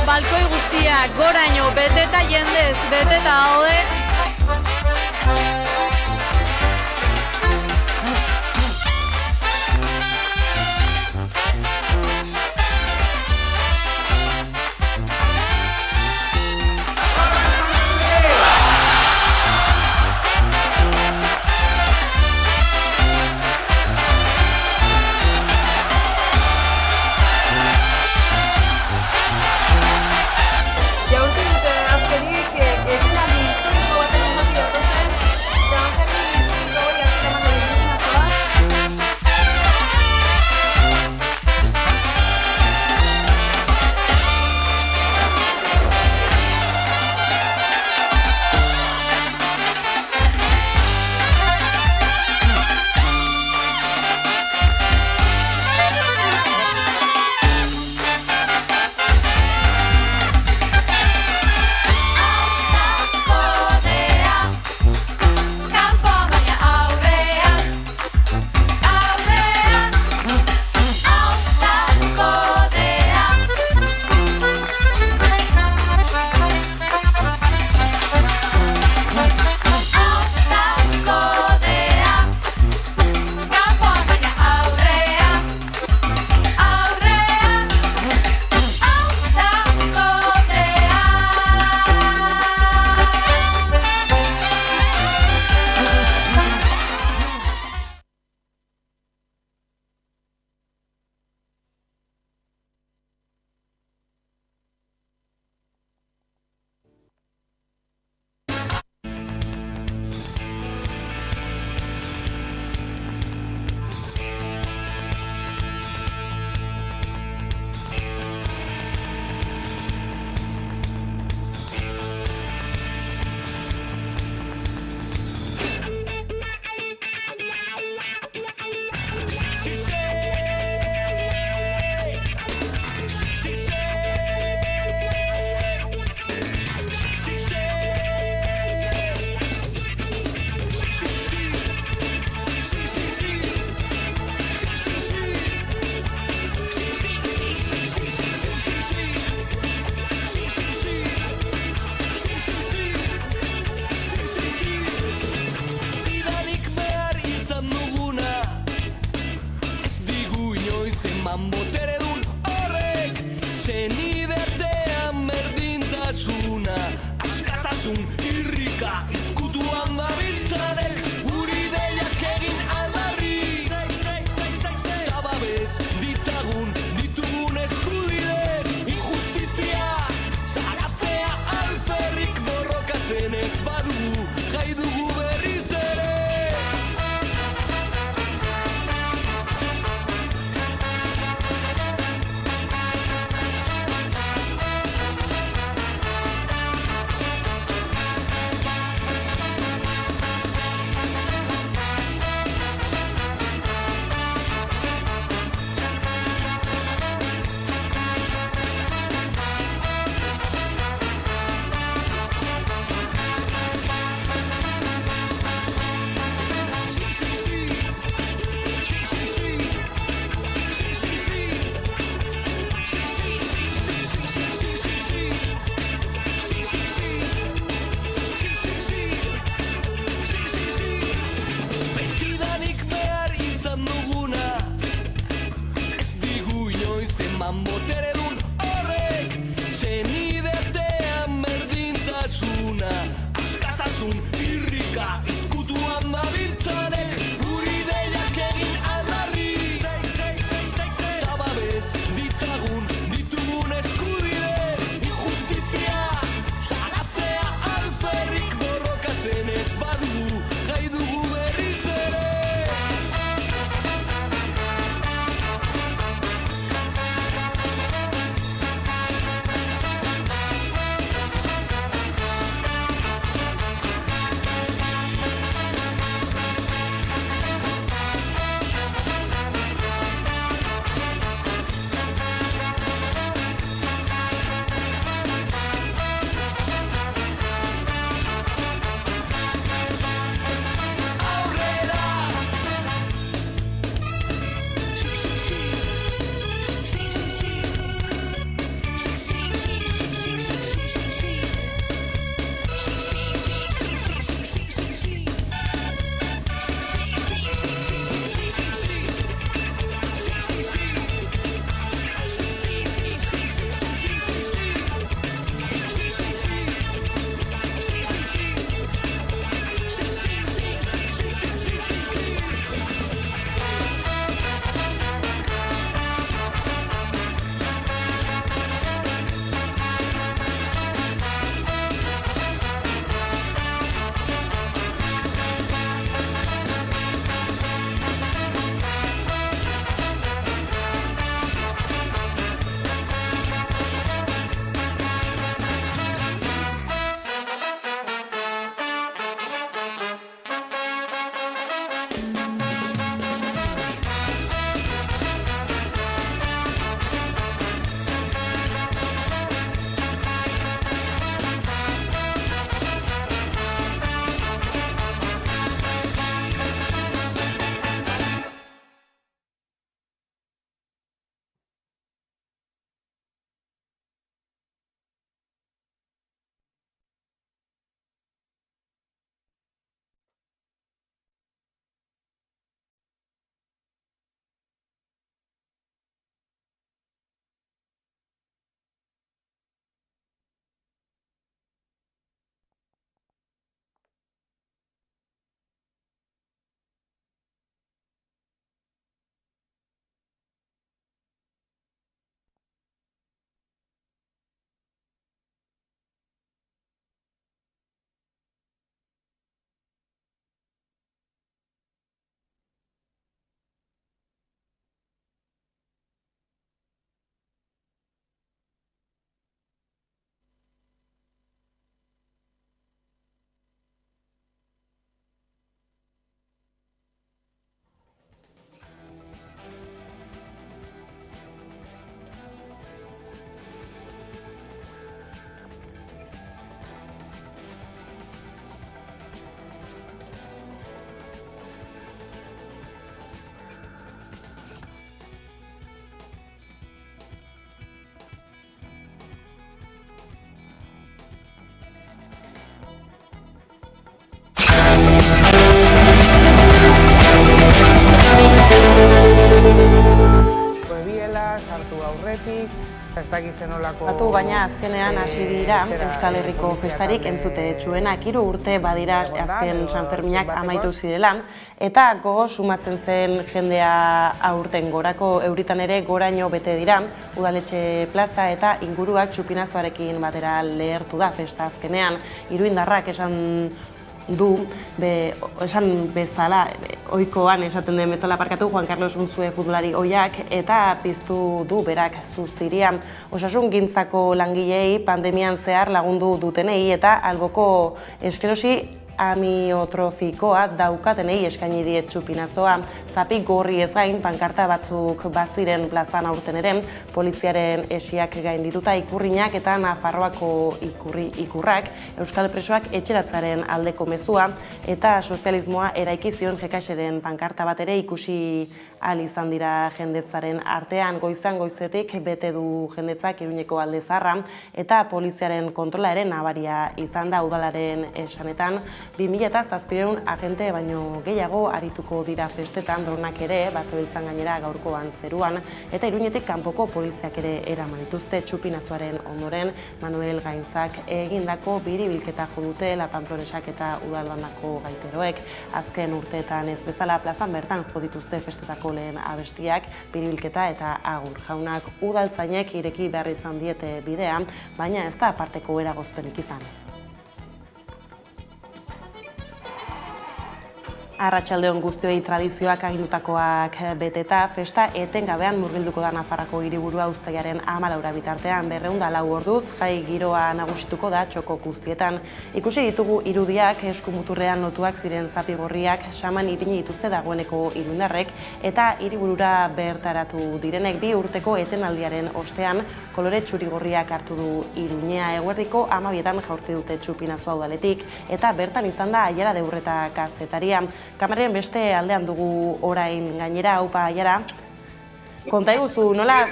F: Balkoi guztiak goraino beteta jendez beteta daude.
S: Y aún azkenik ekinaldi historiko
R: eta izkutuan dabiltzanek guri deiak egin aldarri. Tababez ditzagun ditugun eskubidez, injustizia salatzea alferrik borrokatzen ez badugu gai dugu berriz ere.
B: sartu aurretik, ez dakit zenolako...
S: Baina azkenean hasi dira Euskal Herriko festarik entzute etxuenak 3 urte badira azken Sanferminak amaitu zirela, eta gogo sumatzen zen jendea aurten gorako euritan ere goraino bete dira, Udaletxe plaza eta inguruak txupinazoarekin batera lehertu da festa azkenean, iruindarrak esan du, esan bezala, ohikoan esaten den bezala parkatu, Juan Carlos Unzue futbolari ohiak, eta piztu du berak zuzirian osasungintzako langilei pandemian zehar lagundu dutenei eta alboko esklerosi amiotrofikoa daukatenei eskaini diet txupinazoa. Zapi gorri ezain pankarta batzuk baziren plazan aurten ere, poliziaren esiak gaindituta ikurrinak eta Nafarroako ikurrak, Euskal presoak etxeratzaren aldeko mezua eta sozialismoa eraikizion jekaseren pankarta bat ere ikusi ahal izan dira jendetzaren artean. Goizan goizetik bete du jendetzak Iruñeko alde zaharra eta poliziaren kontrola ere nabaria izan da udalaren esanetan. 2700 agente baino gehiago arituko dira festetan, dronak ere bazebiltzan gainera gaurkoan zeruan, eta Iruñetik kanpoko poliziak ere eraman dituzte txupinazoaren ondoren. Manuel Gainzak egindako biribilketa jo dute La Pamplonesak eta Udalbandako gaiteroek. Azken urteetan ez bezala plazan bertan jo dituzte festetako lehen abestiak, biribilketa eta agur. Jaunak udaltzainek ireki behar izan diete bidea, baina ez da aparteko eragozpenik izan. Arratsaldeon guztioi, tradizioak agindutakoak beteta, festa etengabean murgilduko da Nafarroako hiriburua uztailaren 14 bitartean, 204 orduz, jai giroa nagusituko da txoko guztietan. Ikusi ditugu irudiak, eskumuturrean lotuak ziren zapi gorriak, saman ipini dituzte dagoeneko irundarrek, eta hiriburura bertaratu direnek 2 urteko etenaldiaren ostean, kolore txuri-gorriak hartu du Iruñea. Eguerdiko 12etan jaurti dute txupinazoa udaletik, eta bertan izan da Aiara Deurreta kazetaria. Kameraren beste aldean dugu orain gainera, aupa Aiara. Konta iguzu nola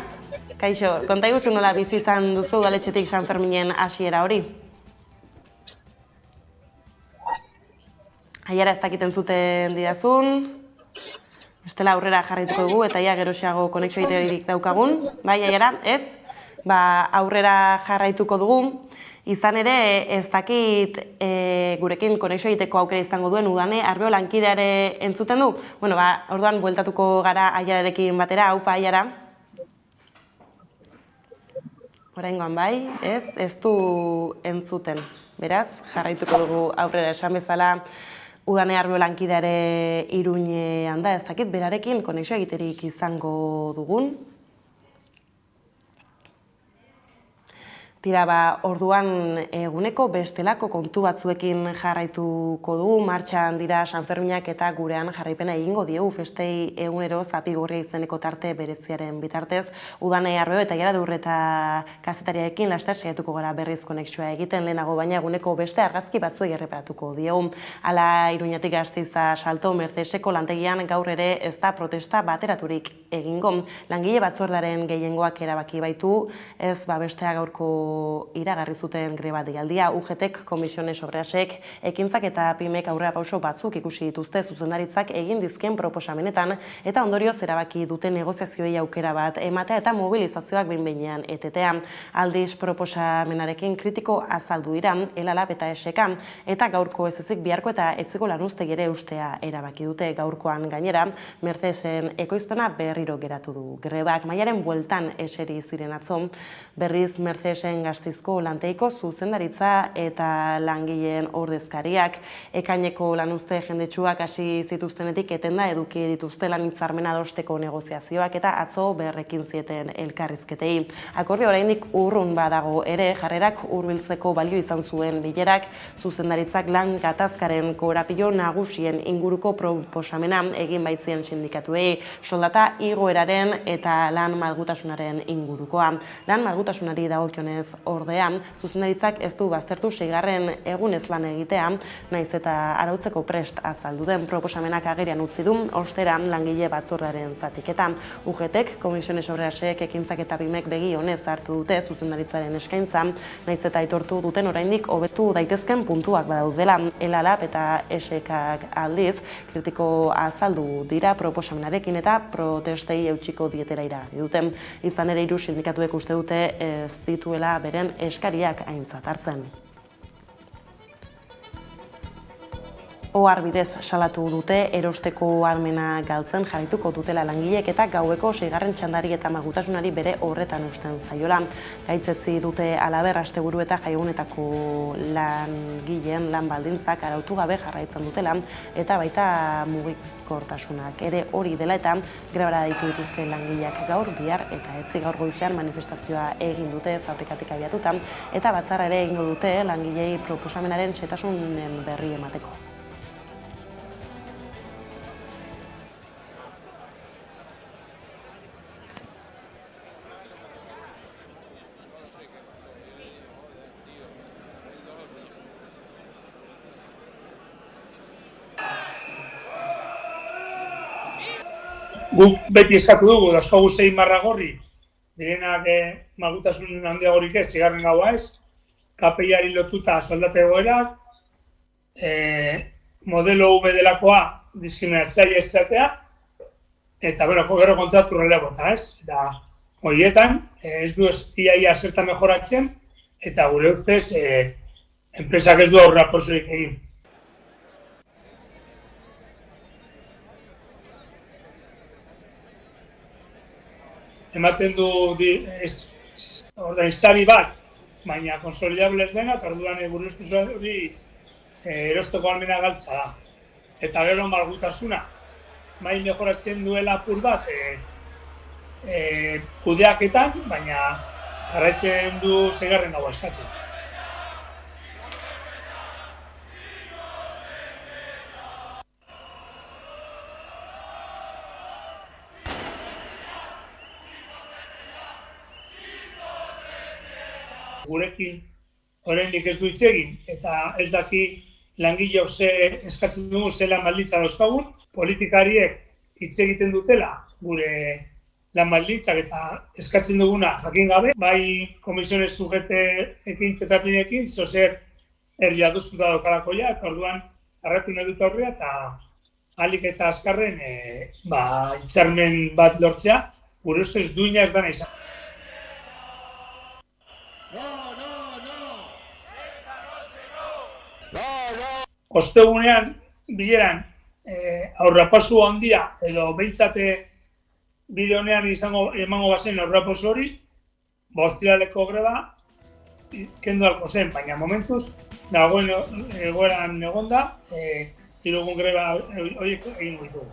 S: bizi izan duzu udaletxetik San Ferminen hasiera hori? Aiara, ez dakiten zuten didazun. Bestela aurrera jarraituko dugu eta ia geroxeago konexio egiterik daukagun. Bai, Aiara, ez? Aurrera jarraituko dugu. Izan ere, ez dakit gurekin konexio egiteko aukera izango duen Udane Arbeo lankideare entzuten du? Bueno, orduan bueltatuko gara Aiararekin batera, aupa Aiara. Oraingoan bai, ez du entzuten. Beraz, jarraituko dugu aurrera esan bezala Udane Arbeo lankideare Iruñean da, ez dakit berarekin konexio egiterik izango dugun. Tira, orduan eguneko bestelako kontu batzuekin jarraituko dugu, martxan dira San Ferminak eta gurean jarraipena egingo diegu festei egunero zapigorria izeneko tarte bereziaren bitartez. Udane Arbeo eta Aiara Deurreta kazetariarekin laster saiatuko gara berriz konexioa egiten, lehenago baina eguneko beste argazki batzuei erreparatuko diegu. Hala Iruñetik Gasteiza Salto Merceseko lantegian gaur ere ez da protesta bateraturik egingo. Langile batzordaren gehiengoak erabaki baitu, ez bestea gaurko iragarri zuten greba deialdia. UGTek, Komisiones Obrasek, ekintzak eta pimek aurrera pauso batzuk ikusi dituzte zuzendaritzak egin dizken proposamenetan eta ondorioz erabaki dute negoziazioei aukera bat ematea eta mobilizazioak behin-behinean etetea. Aldiz proposamenarekin kritiko azaldu dira Elalap eta Eseka eta gaurko ez ezik biharko eta etziko lanuztegi ere ustea erabaki dute. Gaurkoan gainera, Mercesen ekoizpena berriro geratu du. Grebak mailaren bueltan eseri ziren atzo, berriz Mercesen Gasteizko lantegiko zuzendaritza eta langileen ordezkariak ekaineko lanuzte jendetsuak hasi zituztenetik etenda eduki dituzte lan hitzarmena adosteko negoziazioak eta atzo berrekin zieten elkarrizketei. Akordio oraindik urrun badago ere, jarrerak hurbiltzeko balio izan zuen bilerak zuzendaritzak lan gatazkaren korapilo nagusien inguruko proposamena egin baitzien sindikatuei, soldata igoeraren eta lan malgutasunaren ingurukoa. Lan malgutasunari dagokionez ordean, zuzendaritzak ez du baztertu 6. egunez lan egitea, naiz eta arautzeko prest azaldu den proposamenak agerian utzi du, osteran langile batzordaren zatiketan. UGTek, Komisiones Obrasek, ekintzak eta pimek begi honez hartu dute zuzendaritzaren eskaintza, naiz eta aitortu duten oraindik hobetu daitezken puntuak badaudela. Elalap eta Esekak aldiz, kritiko azaldu dira proposamenarekin eta protestei eutsiko dietera iragarri dute. Izan ere 3 sindikatuek uste dute ez dituela beren eskariak aintzat hartzen. Ohar bidez salatu dute erosteko ahalmena galtzen jarraituko dutela langileek eta gaueko 6. txandari eta malgutasunari bere horretan uzten zaiola. Gaitzetsi dute halaber asteburu eta jaiegunetako langileen lan baldintzak arautu gabe jarraitzen dutela eta baita mugikortasunak ere hori dela eta grebara deitu dituzte langileak gaur, bihar eta etzi gaur goizean manifestazioa egin dute fabrikatik abiatuta eta batzarra ere egingo dute langilei proposamenaren xehetasunen berri emateko.
T: Guk beti eskatu dugu, dauzkagu 6 barra gorri, direnak malgutasun handiagorik ez, 6. gaua ez, KPI-ari lotuta soldata egoerak, modelo V delakoa diskriminatzaile izatea, eta, gero kontratu relebota, ez? Eta, horietan, ez du ia zerta mejoratzen, eta gure ustez, enpresak ez du aurrerapausorik egin. Ematen du ordainsari bat, baina konsolidable ez dena, orduan gure ustez hori erosteko ahalmena galtza da. Eta gero malgutasuna, bai mejoratzen duela apur bat kudeaketan, baina jarraitzen du zeigarren gaua eskatzen. Gurekin oraindik ez du hitz egin, eta ez daki langileok ze eskatzen dugu lan baldintza dauzkagun, politikariek hitz egiten dutela gure lan baldintzak eta eskatzen duguna jakin gabe, bai komisiones sujete ekintzetapiekin, zozer erdi adostuta daukalakoia, eta orduan arratu nahi dut aurrea, eta ahalik eta azkarren hitzarmen bat lortzea, gure ustez duina ez dana izan. Ostegunean, bileran, aurrerapauso handia, edo behintzate bide honean emango bazen aurrerapauso hori, ostiraleko greba kendu halko zen, baina momentuz, dagoen egoeran egonda, 3 egun greba horiek egingo ditugu.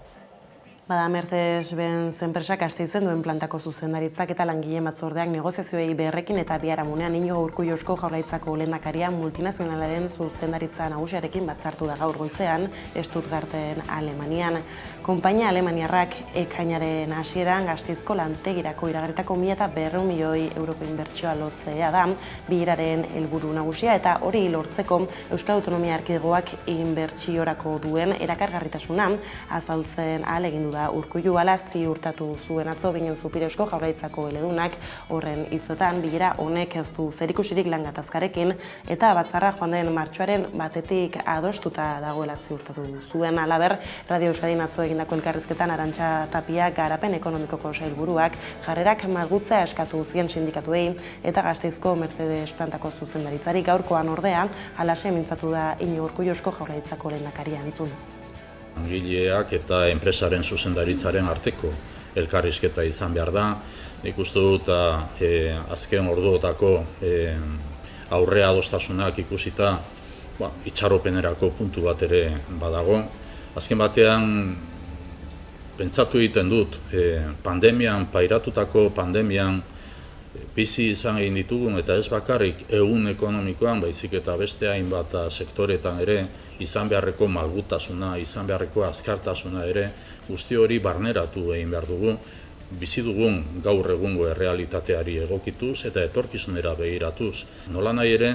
S: Bada Mercedes-Benz enpresak Gasteizen duen plantako zuzendaritzak eta langileen batzordeak negoziazioei beharrekin eta biharamunean Iñigo Urkullu Eusko Jaurlaritzako lehendakaria multinazionalaren zuzendaritza nagusiarekin batzartu da gaur goizean Stuttgarten, Alemanian. Konpainia alemaniarrak ekainaren hasieran Gasteizko lantegirako iragarritako 1.200 milioi euroko inbertsioa lotzea da bileraren helburu nagusia, eta hori lortzeko Euskal Autonomia Erkidegoak inbertsiorako duen erakargarritasuna azaltzen ahalegindu da Urkullu hala ziurtatu zuen atzo Bingen Zupiri Eusko Jaurlaritzako eledunak. Horren hitzetan, bilera honek ez du zerikusirik lan gatazkarekin eta batzarra joan den martxoaren 1 adostuta dagoela ziurtatu zuen. Halaber, Radio Euskadin atzo egindako elkarrizketan Arantxa Tapia garapen ekonomikoko sailburuak jarrerak malgutzea eskatu zien sindikatuei eta Gasteizko Mercedes plantako zuzendaritzari. Gaurkoan ordea, halaxe mintzatu da Iñigo Urkullu Eusko Jaurlaritzako lehendakaria entzun.
U: Langileak eta enpresaren zuzendaritzaren arteko elkarrizketa izan behar da. Nik uste dut azken orduotako aurrea adostasunak ikusita itxaropenerako puntu bat ere badago. Azken batean pentsatu egiten dut pandemian, pairatutako pandemian bizi izan egin ditugun eta ez bakarrik ehun ekonomikoan, baizik eta beste hainbat sektoretan ere izan beharreko malgutasuna, izan beharreko azkartasuna ere guzti hori barneratu egin behar dugu, bizi dugun gaur egungo errealitateari egokituz eta etorkizunera begiratuz. Nolanahi ere,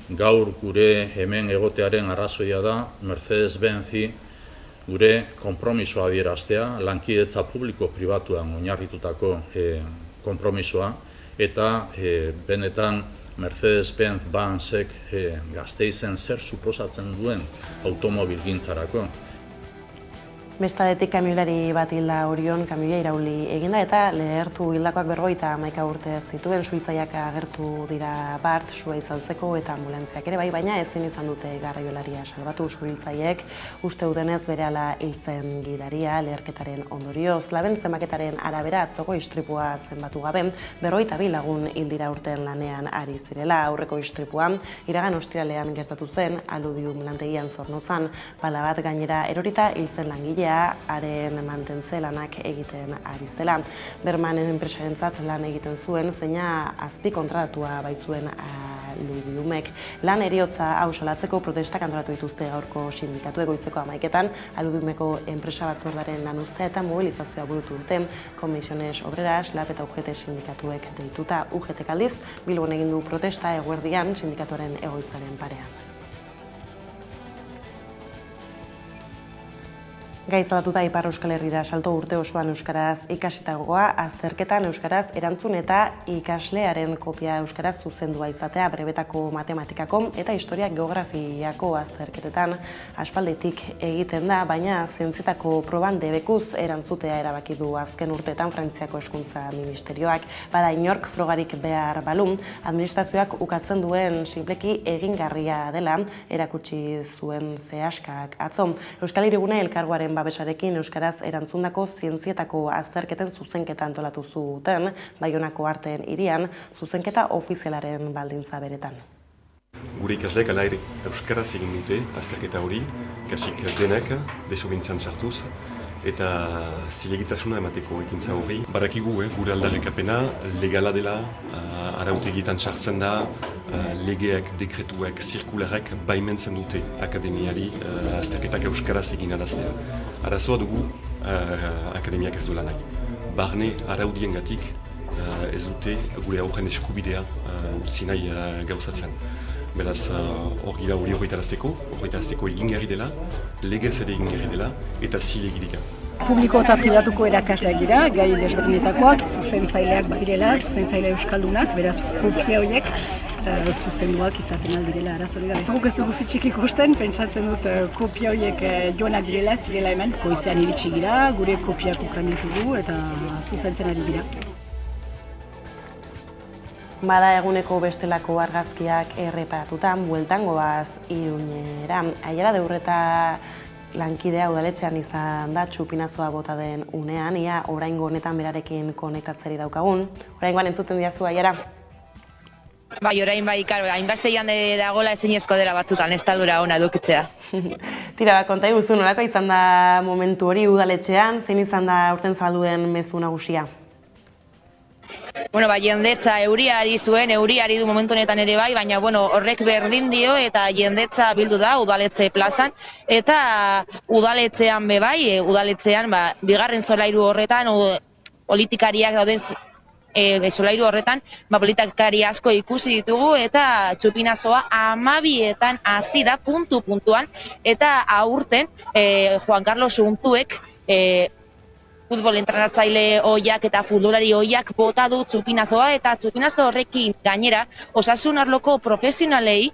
U: gaur gure hemen egotearen arrazoia da Mercedes-Benzi gure konpromisoa adieraztea, lankidetza publiko-pribatuan oinarritutako konpromisoa, eta benetan Mercedes-Benz Bansek Gasteizen zer suposatzen duen automobilgintzarako.
S: Bestadetik kamioilari bat hilda Orion, kamioia irauli eginda eta lehertu hildakoak 51 urte zituen. Suhiltzaileak agertu dira bart, sua itzaltzeko eta ambulantziak ere bai, baina ezin izan dute garraiolaria salbatu. Suhiltzaileek uste dutenez berehala hil zen gidaria leherketaren ondorioz. Laben zenbaketaren arabera atzoko istripua zenbatu gabe, 52 lagun hil dira urten lanean ari zirela. Aurreko istripua iragan ostiralean gertatu zen, Aludium lantegian Zornozan, pala bat gainera erorita hil zen langile haren mantentze lanak egiten ari zela. Berman enpresarentzat lan egiten zuen, zeina azpi kontratatua baitzuen Aludiumek. Lan heriotza hau salatzeko protestak antolatu dituzte gaurko sindikatuek goizeko 11etan, Aludiumeko enpresa batzordaren lanuztea eta mobilizazioa burutu dute Comisiones Obreras, LAB eta UGT sindikatuek deituta. UGT aldiz Bilbon egin du protesta eguerdian sindikatuaren egoitzaren parean. Gaizalatuta Ipar Euskal Herrira salto urte osoan euskaraz ikasitagoa, azterketan euskaraz erantzun eta ikaslearen kopia euskaraz zuzendua izatea brebetako matematikako eta historia geografiako azterketetan aspalditik egiten da, baina zientzietako proban debekuz erantzutea erabaki du azken urteetan Frantziako Hezkuntza Ministerioak. Bada inork frogarik behar balun, administrazioak ukatzen duen sinpleki egingarria dela erakutsi zuen zehaskak atzo. Euskal Hirigune elkargoaren babesarekin euskaraz erantzundako zientzietako azterketen zuzenketa antolatu zuten, Baionako Arteen hirian, zuzenketa ofizialaren baldintza beretan.
G: Gure ikasleek ala ere euskaraz egin dute azterketa hori, kasik denak, desobintzan sartuz, eta zilegitasuna emateko ekintza hori. Barakigu, gure aldarrikapena legala dela, arautegietan sartzen da, legeak, dekretuak, zirkularrak baimentzen dute akademiari azterketak euskaraz egin adaztea. Arazoa dugu akademiak ez duela nahi. Barne araudiengatik ez dute gure aurren eskubidea utzi nahi gauzatzen. Beraz, hor gira hori horretarazteko egingarri dela, legez ere egingarri dela, eta zilegirika.
V: Publiko eta pribatuko erakasleak dira, gai desberdinetakoak, zuzentzaileak badirela, zuzentzaile euskaldunak, beraz kopia horiek zuzenduak izaten aldirela arazori gabe. Guk ez dugu fitxik ikusten, pentsatzen dut kopia horiek joanak direla, ez direla hemen, goizean iritsi gira, gure kopiak ukan ditugu eta zuzentzen ari dira.
S: Bada eguneko bestelako argazkiak erreparatutan, bueltan goaz Iruñera. Aiara Deurreta lankidea udaletxean izan da txupinazoa bota den unean, ia oraingo honetan berarekin konektatzeri daukagun. Oraingoan entzuten diazu, Aiara?
H: Bai, orain bai, karo, hainbasteian dagoela ezinezko dela batzutan, ez taldura ona edukitzea.
S: Tira, konta iguzu, nolako izan da momentu hori udaletxean, zein izan da aurten zalduen mezu nagusia?
H: Bueno, jendetza euriari zuen, euriari du momentu honetan ere bai, baina horrek berdin dio eta jendetza bildu da udaletxe plazan, eta udaletxean bai, udaletxean bigarren solairu horretan, politikariak dauden solairu horretan, politikari asko ikusi ditugu eta txupinazoa 12etan hasi da puntuan, eta aurten Juan Carlos Unzuek futbol entrenatzaile ohiak eta futbolari ohiak bota du txupinazoa, eta txupinazo horrekin gainera osasun arloko profesionalei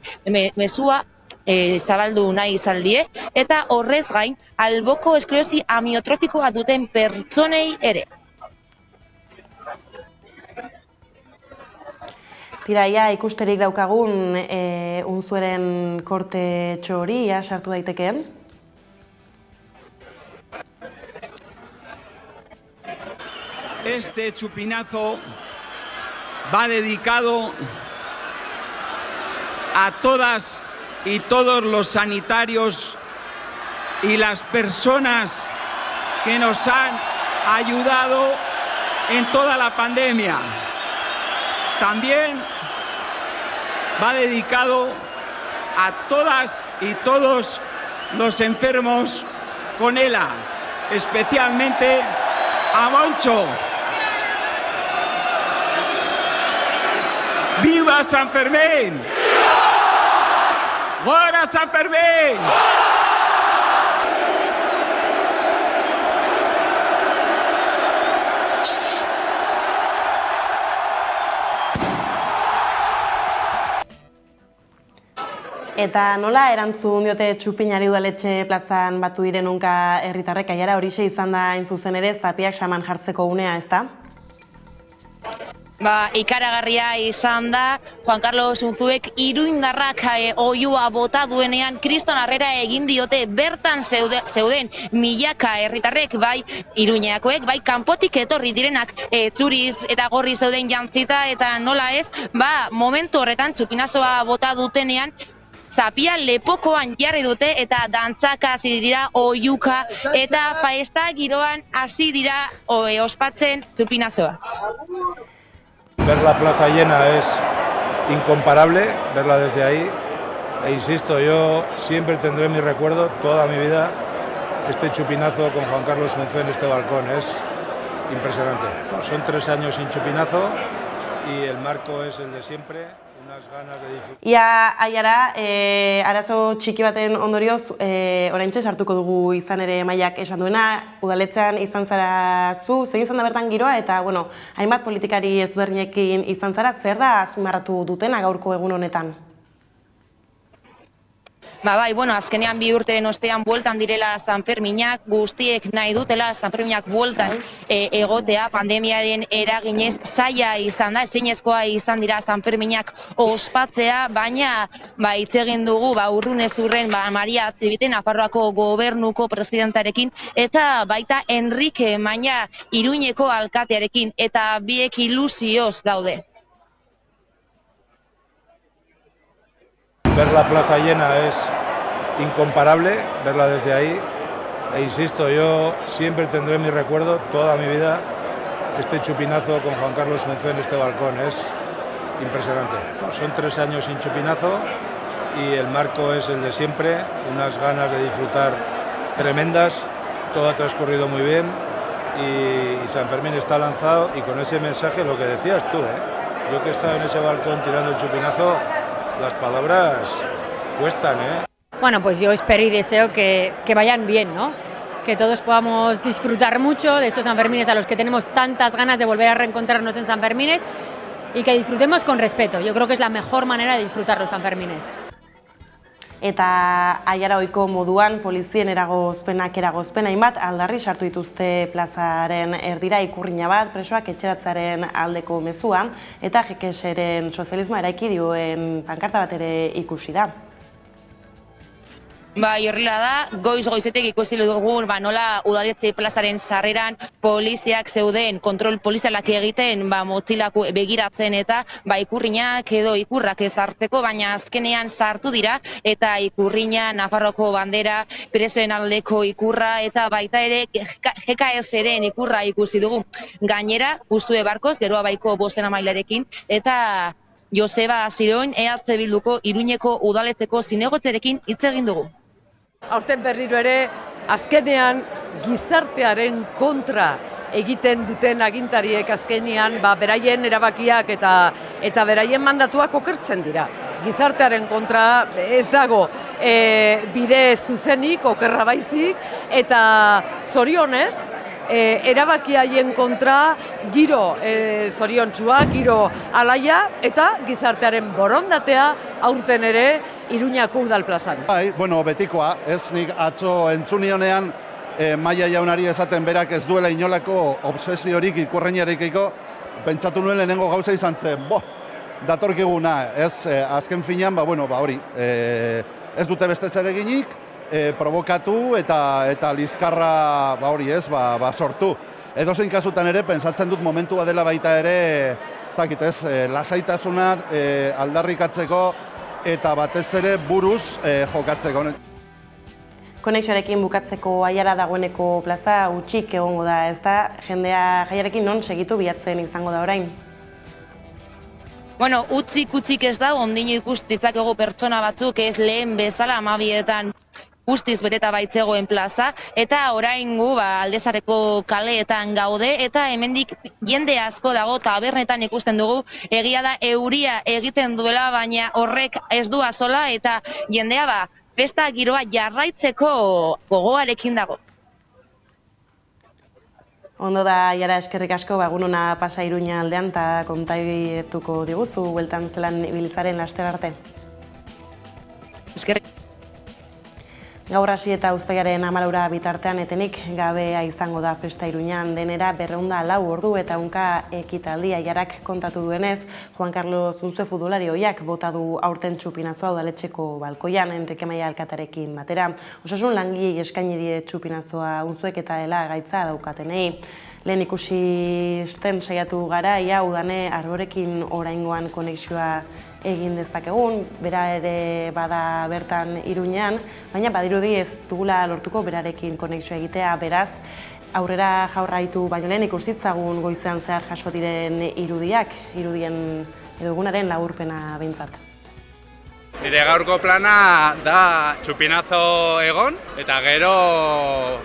H: mezua zabaldu nahi izaldie, eta horrez gain alboko esklerosi amiotrofikoa duten pertsonei ere.
S: Tiraia, ikusterik daukagun Unzueren korte txori, sartu daitekeen?
K: Este chupinazo va dedicado a todas y todos los sanitarios y las personas que nos han ayudado en toda la pandemia. También va dedicado a todas y todos los enfermos con ELA, especialmente a Moncho. ¡Viva San Fermín! ¡Gora San Fermín!
S: Eta nola erantzun diote txupinari udaletxe plazan batu diren unka herritarrek, Aiara, horixe izan da hain zuzen ere zapiak saman jartzeko unea, ezta?
H: Ikaragarria izan da, Juan Carlos Unzuek iruindarrak oihua bota duenean kriston harrera egin diote bertan zeuden milaka herritarrek, bai Iruñeakoek, bai kanpotik etorri direnak txuriz eta gorri zeuden jantzita, eta nola ez, momentu horretan txupinazoa bota dutenean, zapia lepokoan jarri dute eta dantzak hasi dira, oihuka, eta faesta giroan hasi dira ospatzen txupinazoa.
O: Ver la plaza llena es incomparable, verla desde ahí. E insisto, yo siempre tendré en mi recuerdo toda mi vida este chupinazo con Juan Carlos Unzué en este balcón. Es impresionante. Son 3 años sin chupinazo y el marco es el de siempre.
S: Ia aiara, arazo txiki baten ondorioz, oraintxe sartuko dugu izan ere Maiak esan duena, udaletxean izan zara zu, zein izan da bertan giroa, eta, bueno, hainbat politikari ezberdinekin izan zara, zer da azpimarratu dutena gaurko egun honetan?
H: Bai, bueno, azkenean 2 urteren ostean bueltan direla Sanferminak, guztiek nahi dutela Sanferminak bueltan egotea, pandemiaren eraginez zaila izan da, ezinezkoa izan dira Sanferminak ospatzea, baina hitz egin dugu urrunez urren Maria Atzibite, Nafarroako gobernuko presidentarekin, eta baita Enrique Maña Iruñeko alkatearekin, eta biek ilusioz daude.
O: Ver la plaza llena es incomparable, verla desde ahí. E insisto, yo siempre tendré en mi recuerdo toda mi vida este chupinazo con Juan Carlos Unzué en este balcón. Es impresionante. Son 3 años sin chupinazo y el marco es el de siempre. Unas ganas de disfrutar tremendas. Todo ha transcurrido muy bien y San Fermín está lanzado y con ese mensaje, lo que decías tú, yo que he estado en ese balcón tirando el chupinazo, las palabras cuestan,
Q: Bueno, pues yo espero y deseo que vayan bien, ¿no? Que todos podamos disfrutar mucho de estos Sanfermines a los que tenemos tantas ganas de volver a reencontrarnos en Sanfermines y que disfrutemos con respeto. Yo creo que es la mejor manera de disfrutar los Sanfermines.
S: Eta aiara ohiko moduan polizien eragozpen hainbat aldarri sartu dituzte plazaren erdira ikurrina bat presoak etxeratzaren aldeko mezua eta Jekeseren sozialismoa eraiki dioen pankarta bat ere ikusi da.
H: Horrela da, goiz-goizetik ikusi dugu nola udaletxe plazaren sarreran poliziak zeuden kontrol polizialak egiten motzilak begiratzen eta ikurrinak edo ikurrak ezartzeko, baina azkenean sartu dira eta ikurrina, Nafarroko bandera, presoen aldeko ikurra eta baita ere GKS-eren ikurra ikusi dugu. Gainera, Gustue Barkoz, Geroa Baiko bozeramailearekin eta Joseba Aziron, EH Bilduko Iruñeko udaletxeko zinegotzerekin hitz egin dugu.
P: Aurten berriro ere, azkenean gizartearen kontra egiten duten agintariek azkenean beraien erabakiak eta beraien mandatuak okertzen dira. Gizartearen kontra ez dago bide zuzenik, okerra baizik, eta zorionez, erabaki haien kontra giro zoriontsua, giro alaia eta gizartearen borondatea aurten ere Iruñako udal plazan.
N: Bueno, betikoa, ez nik atzo entzunionean Maia jaunari esaten berak ez duela inolako obsesiorik ikurreinarekiko, pentsatu nuen lehenengo gauza izan zen, datorkiguna, ez azken finean, hori, ez dute beste zereginik, provokatu eta liskarra hori ez, sortu. Edozein kasutan ere, pentsatzen dut momentua dela baita ere, lasaitasuna aldarrikatzeko eta batez ere buruz jokatzeko.
S: Konexioarekin bukatzeko aiara dagoeneko plaza utxik egongo da, ez da? Jendea jaiarekin non segitu bilatzen izango da orain?
H: Bueno, utzik ez da, ondino ikus ditzakegu pertsona batzuk ez lehen bezala 12etan guztiz beteta baitzegoen plaza, eta oraingo Aldezarreko kaleetan gaude, eta hemendik jende asko dago tabernetan ikusten dugu, egia da euria egiten duela, baina horrek ez du azola, eta jendea festa giroa jarraitzeko gogoarekin dago.
S: Ondo da, aiara eskerrik asko, egun ona pasa Iruña aldean, eta kontaituko diguzu, bueltan zelan ibiltzaren laster arte.
H: Eskerrik.
S: Gaur hasi eta uztailaren 14 bitartean etenik gabea izango da festa Iruñan, denera 204 ordu eta ehunka ekitaldi. Aiarak kontatu duenez, Juan Carlos Unzué futbolari ohiak bota du aurten txupinazoa udaletxeko balkoian Enrique Maia alkatearekin batera. Osasun langilei eskaini die txupinazoa Unzuek eta ela gaitza daukatenei. Lehen ikusisten saiatu gara, ia udane arborekin oraingoan konexioa egin dezakegun, bera ere bada bertan Iruñean, baina badirudi ez dugula lortuko berarekin konexioa egitea, beraz, aurrera jaurraitu baino lehen ikustitzagun goizean zehar jaso diren irudiak, irudien edo egunaren laburpena behintzat.
I: Nire gaurko plana da txupinazo egon, eta gero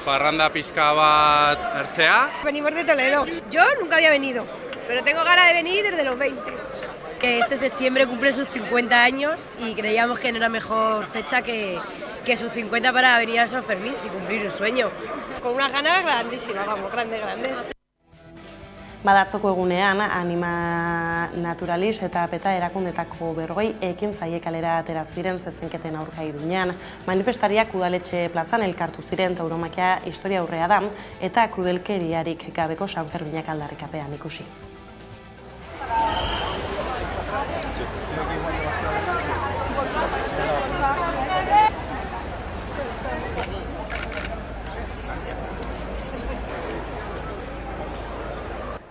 I: parranda pizka bat hartzea.
J: Venimos de Toledo. Yo nunca había venido, pero tengo ganas de venir desde los 20.
E: Que este septiembre cumple sus 50 años y creíamos que no era mejor fecha que sus 50 para venir a San Fermín y cumplir un sueño. Con unas ganas grandísimas, vamos, grandes.
S: Badatzoko egunean, Anima Naturalis eta PETA erakundetako 40 ekintzaile kalera atera ziren zezenketen aurka Iruñean. Manifestariak udaletxe plazan elkartu ziren tauromakia historia aurrea da eta krudelkeriarik gabeko San Ferminak aldarrikapean ikusi.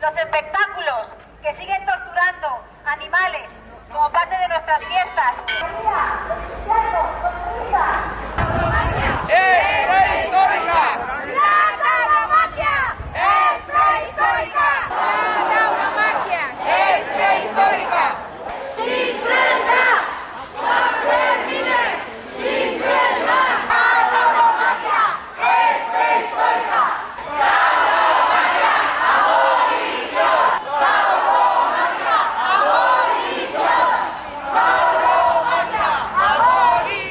J: Los espectáculos que siguen torturando animales como parte de nuestras fiestas. ¡Es prehistórica! ¡La tauromaquia es prehistórica! ¡La tauromaquia es prehistórica! ¡Sin crueldad! ¡San Fermines! ¡Sin crueldad! ¡La tauromaquia es prehistórica!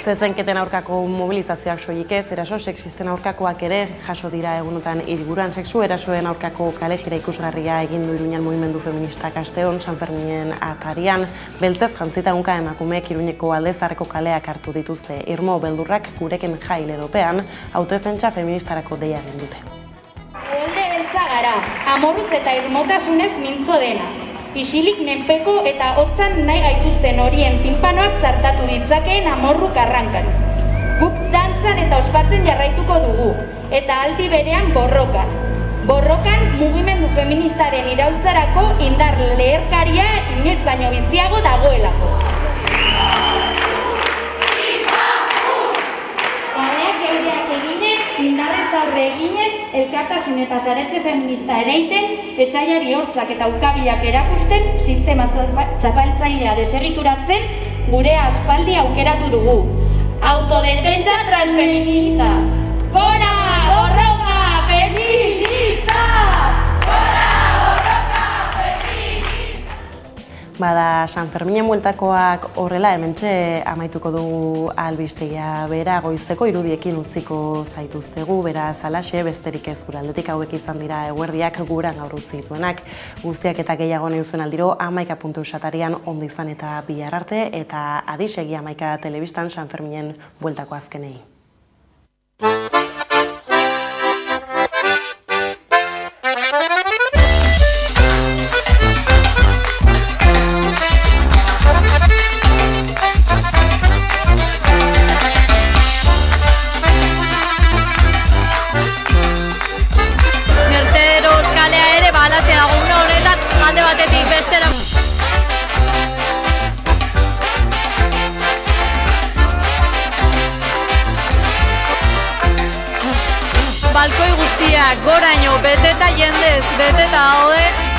S: Zezenketen aurkako mobilizazioak soilik ez, eraso sexisten aurkakoak ere jaso dira egunotan hiriburuan. Sexu erasoen aurkako kalejira ikusgarria egin du Iruñan mugimendu feministak asteon San Ferminen atarian. Beltzez jantzita unka emakumeek Iruñeko Aldezarreko kaleak hartu dituzte. Irmo beldurrak gureken jai ledopean autodefentsa feministarako deia egin dute.
W: Rebelde beltza gara, amorruz eta irmotasunez mintzo dena. Isilik menpeko eta hotzan nahi gaituzten horien tinpanoak zartatu ditzakeen amorruk arrankariz. Guk dantzan eta ospatzen jarraituko dugu, eta aldi berean borrokan. Borrokan mugimendu feministaren iraultzarako indar leherkaria inoiz baino biziago dagoelako. Kaleak eureak eginez, indarrez aurre eginez, elkartasun eta saretze feminista ereiten, etxaiari hortzak eta ukabilak erakusten, sistema zapaltzailea deserrituratzen, gure aspaldi aukeratu dugu. Autodefentsa transfeminista! Gora borroka feminista! Gora borroka feminista!
S: Bada San Ferminen bueltakoak horrela hementxe amaituko dugu albistegia bera goizeko irudiekin utziko zaituztegu, beraz alaxe besterik ez gure aldetik hauek izan dira eguerdiak guran gaur utzi dituenak. Guztiak eta gehiago nahi duzuen aldiro 11 atarian ondo izan eta bihar arte eta adisegi 11 telebistan San Ferminen bueltako azkenei.
F: Balkoi guztiak goraino beteta jendez beteta daude.